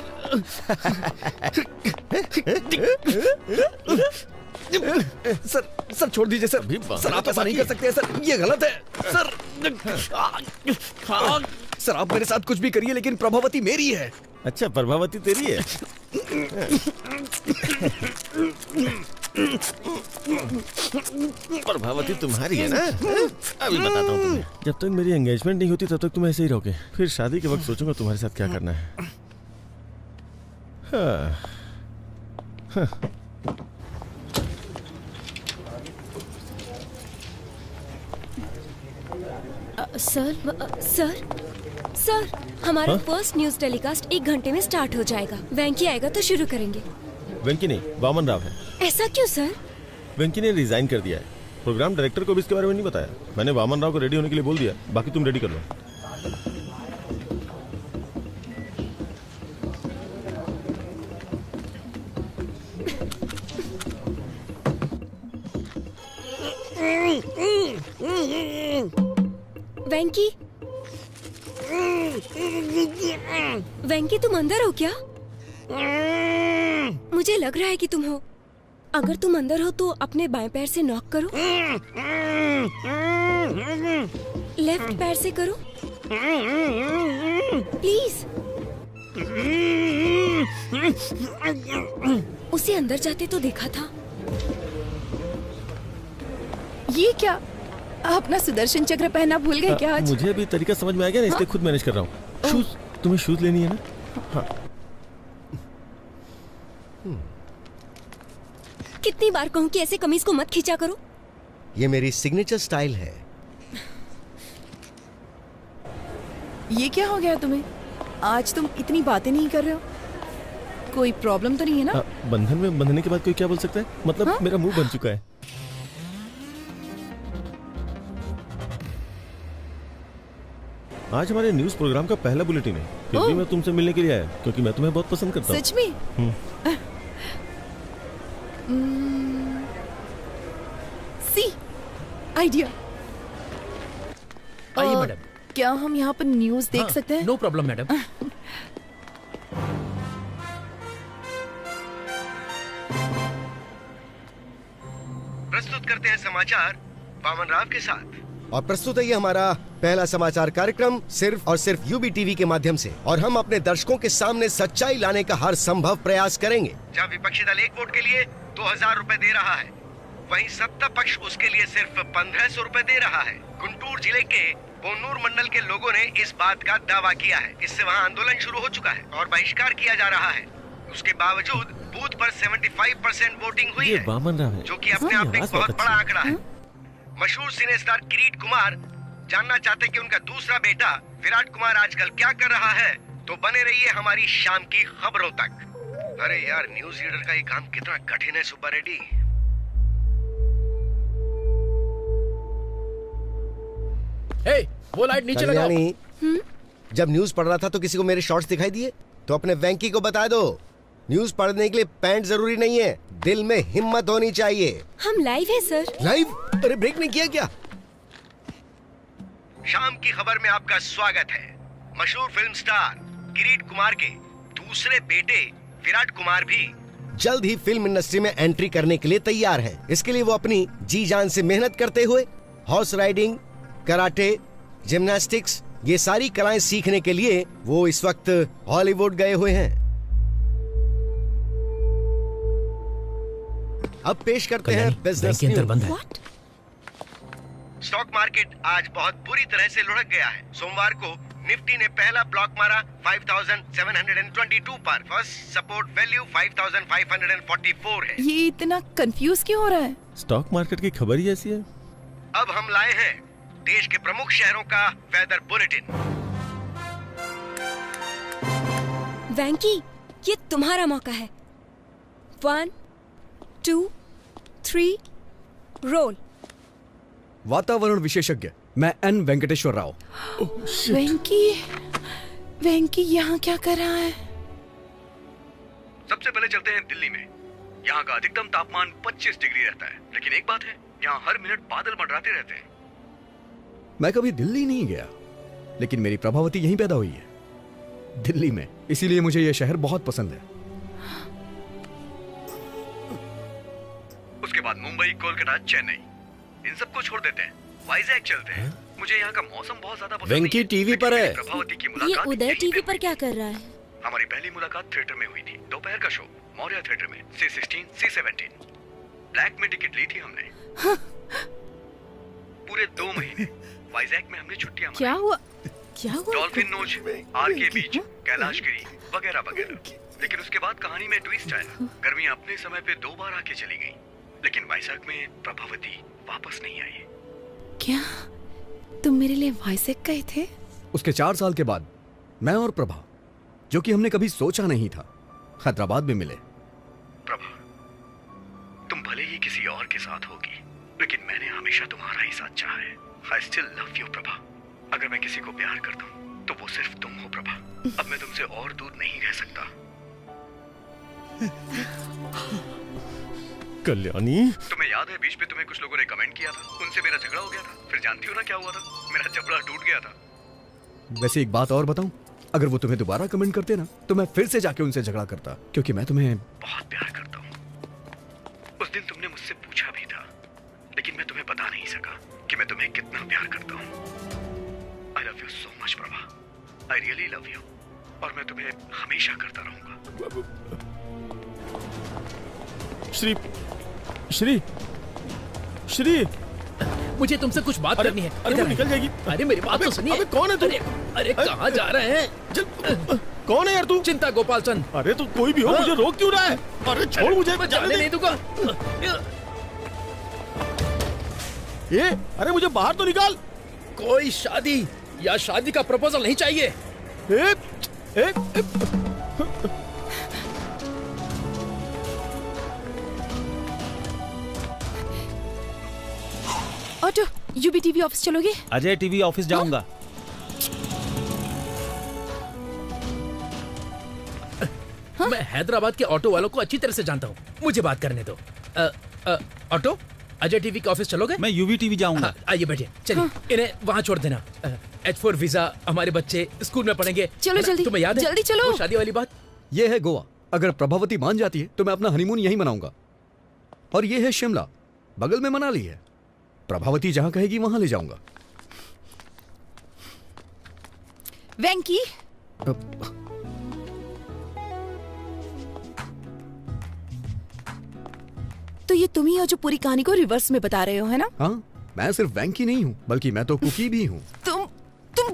सर, सर छोड़ दीजिए सर। सर, आप ऐसा नहीं कर सकते सर, ये गलत है सर। सर, आप मेरे साथ कुछ भी करिए लेकिन प्रभावती मेरी है। अच्छा, प्रभावती तेरी है? प्रभावती तुम्हारी है ना? अभी बताता हूँ तुम्हें। जब तक मेरी एंगेजमेंट नहीं होती तब तक तुम ऐसे ही रहोगे, फिर शादी के वक्त सोचूंगा तुम्हारे साथ क्या करना है। सर, सर, हमारा फर्स्ट न्यूज टेलीकास्ट 1 घंटे में स्टार्ट हो जाएगा। वेंकी आएगा तो शुरू करेंगे। वेंकी नहीं, वामन राव है। ऐसा क्यों सर? वेंकी ने रिजाइन कर दिया है। प्रोग्राम डायरेक्टर को भी इसके बारे में नहीं बताया। मैंने वामन राव को रेडी होने के लिए बोल दिया, बाकी तुम रेडी कर लो। वेंकी, वेंकी तुम अंदर हो क्या? मुझे लग रहा है कि तुम हो। अगर तुम अंदर हो तो अपने बाएं पैर से नॉक करो। लेफ्ट पैर से करो प्लीज। उसे अंदर जाते तो देखा था। ये क्या, आप अपना सुदर्शन चक्र पहनना भूल गए क्या आज? मुझे अभी तरीका समझ में आ गया ना, इसलिए खुद मैनेज कर रहा हूँ। शूज, तुम्हें शूज लेनी है ना? हाँ। कितनी बार कहूँ कि ऐसे कमीज को मत खींचा करो। ये मेरी सिग्नेचर स्टाइल है। ये क्या हो गया तुम्हें? आज तुम इतनी बातें नहीं कर रहे हो। कोई प्रॉब्लम तो नहीं है ना? बंधन में बंधने के बाद कोई क्या बोल सकता है? मतलब हाँ? मेरा मुंह बन चुका है। आज हमारे न्यूज प्रोग्राम का पहला बुलेटिन है, फिर भी मैं तुमसे मिलने के लिए आया क्योंकि मैं तुम्हें बहुत पसंद करता हूँ। सच में? See idea. आइए मैडम। क्या हम यहाँ पर न्यूज देख सकते हैं? No problem madam. प्रस्तुत करते हैं समाचार वामन राव के साथ। और प्रस्तुत है ये हमारा पहला समाचार कार्यक्रम सिर्फ और सिर्फ यूबी टीवी के माध्यम से, और हम अपने दर्शकों के सामने सच्चाई लाने का हर संभव प्रयास करेंगे। जहाँ विपक्षी दल एक वोट के लिए 2000 रुपए दे रहा है, वहीं सत्ता पक्ष उसके लिए सिर्फ 1500 रुपए दे रहा है। गुंटूर जिले के बोनूर मंडल के लोगों ने इस बात का दावा किया है। इससे वहाँ आंदोलन शुरू हो चुका है और बहिष्कार किया जा रहा है। उसके बावजूद बूथ पर 75% वोटिंग हुई है, जो कि अपने आप में बहुत बड़ा आंकड़ा है। मशहूर सिने स्टार किरीट कुमार जानना चाहते कि उनका दूसरा बेटा विराट कुमार आजकल क्या कर रहा है, तो बने रहिए हमारी शाम की खबरों तक। अरे यार, न्यूज रीडर का ये काम कितना कठिन है सुब्बा रेड्डी। हे, वो लाइट नीचे लगाओ। जब न्यूज पढ़ रहा था तो किसी को मेरे शॉर्ट्स दिखाई दिए, तो अपने वेंकी को बता दो, न्यूज पढ़ने के लिए पैंट जरूरी नहीं है, दिल में हिम्मत होनी चाहिए। हम लाइव है सर। लाइव? अरे ब्रेक नहीं किया क्या? शाम की खबर में आपका स्वागत है। मशहूर फिल्म स्टार किरीट कुमार के दूसरे बेटे विराट कुमार भी जल्द ही फिल्म इंडस्ट्री में एंट्री करने के लिए तैयार है। इसके लिए वो अपनी जी जान से मेहनत करते हुए हॉर्स राइडिंग, कराटे, जिम्नास्टिक्स, ये सारी कलाएं सीखने के लिए वो इस वक्त हॉलीवुड गए हुए हैं। अब पेश करते हैं बिजनेस न्यूज। स्टॉक मार्केट आज बहुत बुरी तरह से लुढ़क गया है। सोमवार को निफ्टी ने पहला ब्लॉक मारा 5722 पर। फर्स्ट सपोर्ट वैल्यू 5544 है। ये इतना कंफ्यूज क्यों हो रहा है? स्टॉक मार्केट की खबर ही ऐसी है। अब हम लाए हैं देश के प्रमुख शहरों का वेदर बुलेटिन। वैंकी, ये तुम्हारा मौका है। 1 2 3 रोल। वातावरण विशेषज्ञ मैं एन वेंकटेश्वर राव। वेंकी यहाँ क्या कर रहा है? सबसे पहले चलते हैं दिल्ली में। यहाँ का अधिकतम तापमान 25 डिग्री रहता है, लेकिन एक बात है, यहाँ हर मिनट बादल मंडराते रहते हैं। मैं कभी दिल्ली नहीं गया, लेकिन मेरी प्रभावती यहीं पैदा हुई है, दिल्ली में, इसीलिए मुझे यह शहर बहुत पसंद है। उसके बाद मुंबई, कोलकाता, चेन्नई, इन सबको छोड़ देते हैं, वाइजैक चलते हैं। मुझे यहाँ का मौसम बहुत ज्यादा पसंद है। वेंकी टीवी पर है। प्रभावती की ये मुलाकात उदय टीवी पर क्या कर रहा है? हमारी पहली मुलाकात थिएटर में हुई थी, दोपहर का शो, मौर्य थिएटर में, C16, C17। ब्लैक में टिकट ली थी हमने। पूरे 2 महीने वाइजैक में हमने छुट्टियां क्या हुआ? डॉल्फिन नोच, आरके बीच, कैलाशगिरी वगैरह वगैरह। लेकिन उसके बाद कहानी में ट्विस्ट आया। गर्मियां अपने समय पे 2 बार आके चली गईं, लेकिन वाइजैक में प्रभावती वापस नहीं आई। क्या तुम मेरे लिए वाइजैक गए थे? उसके 4 साल के बाद मैं और प्रभा, जो कि हमने कभी सोचा नहीं था, हैदराबाद में मिले। प्रभा, तुम भले ही किसी और के साथ होगी, लेकिन मैंने हमेशा तुम्हारा ही साथ चाहा है। I still love you, Prabha. अगर मैं किसी को प्यार करता हूँ तो वो सिर्फ तुम हो प्रभा। अब मैं तुमसे और दूर नहीं रह सकता। कल्याणी, तुम्हें याद है बीच पे तुम्हें कुछ लोगों ने कमेंट किया था, उनसे मेरा झगड़ा हो गया था। फिर जानती हो ना क्या हुआ था? मेरा जबड़ा टूट गया था। वैसे एक बात और बताऊं, अगर वो तुम्हें दोबारा कमेंट करते ना, तो मैं फिर से जाके उनसे झगड़ा करता, क्योंकि मैं तुम्हें बहुत प्यार करता हूँ। उस उस दिन तुमने मुझसे पूछा भी था, लेकिन मैं तुम्हें बता नहीं सका कि मैं तुम्हें कितना प्यार करता हूँ। I love you so much Prabha, I really love you, और मैं तुम्हें हमेशा करता रहूंगा। श्री श्री श्री, मुझे तुमसे कुछ बात करनी है। अरे वो निकल जाएगी। अरे मेरी बात तो सुनिए। अबे कौन है तू? अरे कहाँ जा रहे हैं? कौन है यार तू? चिंता गोपाल चंद। अरे तू कोई भी हो, मुझे रोक क्यों रहा है? अरे छोड़ मुझे, मैं जाने नहीं दूंगा। ये अरे मुझे बाहर तो निकाल। कोई शादी या शादी का प्रपोजल नहीं चाहिए। ऑटो, यूबी टीवी ऑफिस चलोगे? अजय टीवी ऑफिस जाऊंगा। मैं हैदराबाद के ऑटो वालों को अच्छी तरह से जानता हूँ, मुझे बात करने दो। ऑटो, अजय टीवी के ऑफिस चलोगे? मैं यूवी टीवी जाऊंगा। आइए बैठिए, चलिए। इन्हें वहाँ छोड़ देना। H4 वीजा, हमारे बच्चे स्कूल में पढ़ेंगे। चलो जल्दी, तुम्हें याद है जल्दी चलो। वो शादी वाली बात? ये है गोवा। अगर प्रभावती मान जाती है तो मैं अपना हनीमून यहीं मनाऊंगा। और ये है शिमला, बगल में मनाली है। प्रभावती जहां कहेगी वहां ले जाऊंगा। वेंकी, तो ये तुम ही हो जो पूरी कहानी को रिवर्स में बता रहे हो, है ना? हाँ, मैं सिर्फ वेंकी नहीं हूँ, बल्कि मैं तो कुकी भी हूँ। तुम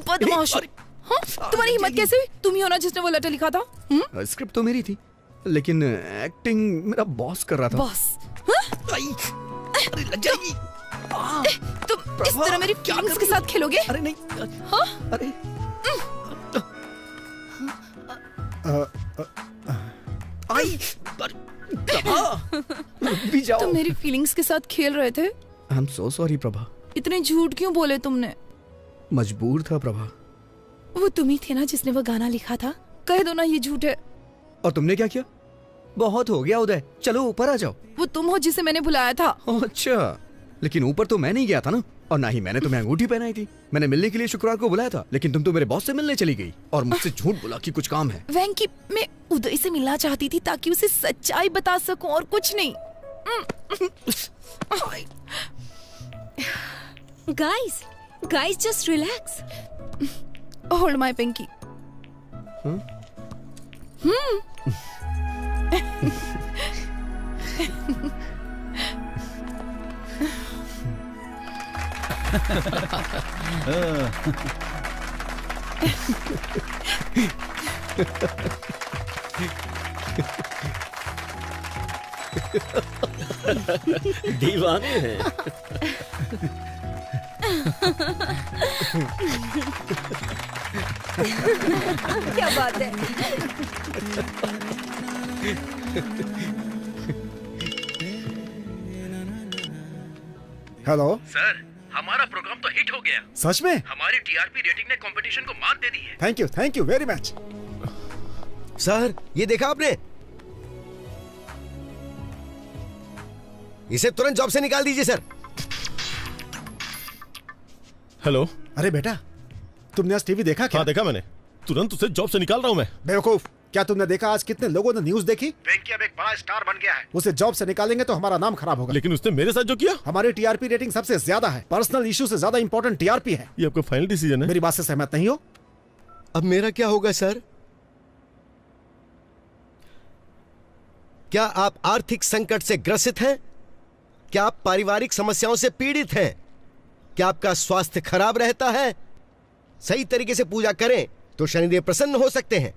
बदमाश हो। हाँ? तुम्हारी हिम्मत कैसे हुई? तुम ही हो ना जिसने वो लेटर लिखा था? स्क्रिप्ट तो मेरी थी, लेकिन एक्टिंग मेरा बॉस कर रहा था। बॉस? अरे लग जाएगी। तुम इस तरह मेरी फीलिंग्स के साथ खेलोगे? अरे नहीं। हाँ? अरे भी जाओ। तुम मेरी फीलिंग्स के साथ खेल रहे थे। I am so sorry Prabha. इतने झूठ क्यों बोले तुमने? मजबूर था प्रभा। वो तुम ही थे ना जिसने वो गाना लिखा था? कह दो ना ये झूठ है। और तुमने क्या किया? बहुत हो गया उदय, चलो ऊपर आ जाओ। वो तुम हो जिसे मैंने बुलाया था। अच्छा, लेकिन ऊपर तो मैं नहीं गया था ना, और ना ही मैंने तुम्हें अंगूठी पहनाई थी। मैंने मिलने के लिए शुक्रवार को बुलाया था, लेकिन तुम तो मेरे बॉस से मिलने चली गई और मुझसे झूठ बोला कि कुछ काम है। वेंकी, मैं उदय से मिलना चाहती थी ताकि उसे सच्चाई बता सकूं और कुछ नहीं। Guys just relax. Hold my pinky. दीवाने हैं। क्या बात है? हेलो सर, हमारा प्रोग्राम तो हिट हो गया। सच में? हमारी टीआरपी रेटिंग ने कंपटीशन को मात दे दी है। Thank you very much. Sir, ये देखा आपने? इसे तुरंत जॉब से निकाल दीजिए सर। हेलो। अरे बेटा, तुमने आज टीवी देखा क्या? हाँ देखा मैंने, तुरंत उसे जॉब से निकाल रहा हूँ मैं। बेवकूफ, क्या तुमने देखा आज कितने लोगों ने न्यूज देखी? वेंकी अब एक बड़ा स्टार बन गया है। उसे जॉब से निकालेंगे तो हमारा नाम खराब होगा। लेकिन उसने मेरे साथ जो किया। हमारी टीआरपी रेटिंग सबसे ज्यादा है, पर्सनल इशू से ज्यादा इंपॉर्टेंट टीआरपी है। ये आपका फाइनल डिसीजन है? मेरी बात से सहमत नहीं हो? अब मेरा क्या होगा सर? क्या आप आर्थिक संकट से ग्रसित हैं? क्या आप पारिवारिक समस्याओं से पीड़ित हैं? क्या आपका स्वास्थ्य खराब रहता है? सही तरीके से पूजा करें तो शनिदेव प्रसन्न हो सकते हैं।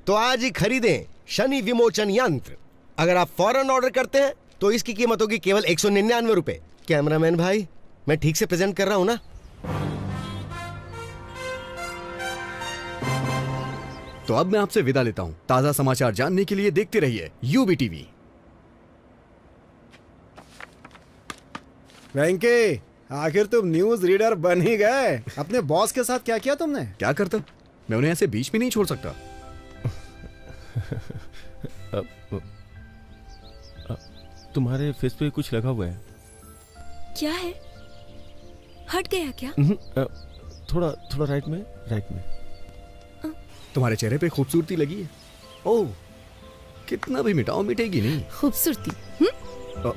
तो आज ही खरीदें शनि विमोचन यंत्र। अगर आप फौरन ऑर्डर करते हैं तो इसकी कीमत होगी केवल 199 रुपए। कैमरामैन भाई, मैं ठीक से प्रेजेंट कर रहा हूं ना? तो अब मैं आपसे विदा लेता हूं। ताजा समाचार जानने के लिए देखते रहिए यूबी टीवी। वेंकी, आखिर तुम न्यूज रीडर बन ही गए। अपने बॉस के साथ क्या किया तुमने? क्या करता? मैं उन्हें ऐसे बीच में नहीं छोड़ सकता। तुम्हारे फेस पे कुछ लगा हुआ है। क्या है? हट गया क्या? थोड़ा राइट में। तुम्हारे चेहरे पे खूबसूरती लगी है। ओह, कितना भी मिटाओ मिटेगी नहीं। खूबसूरती? अ,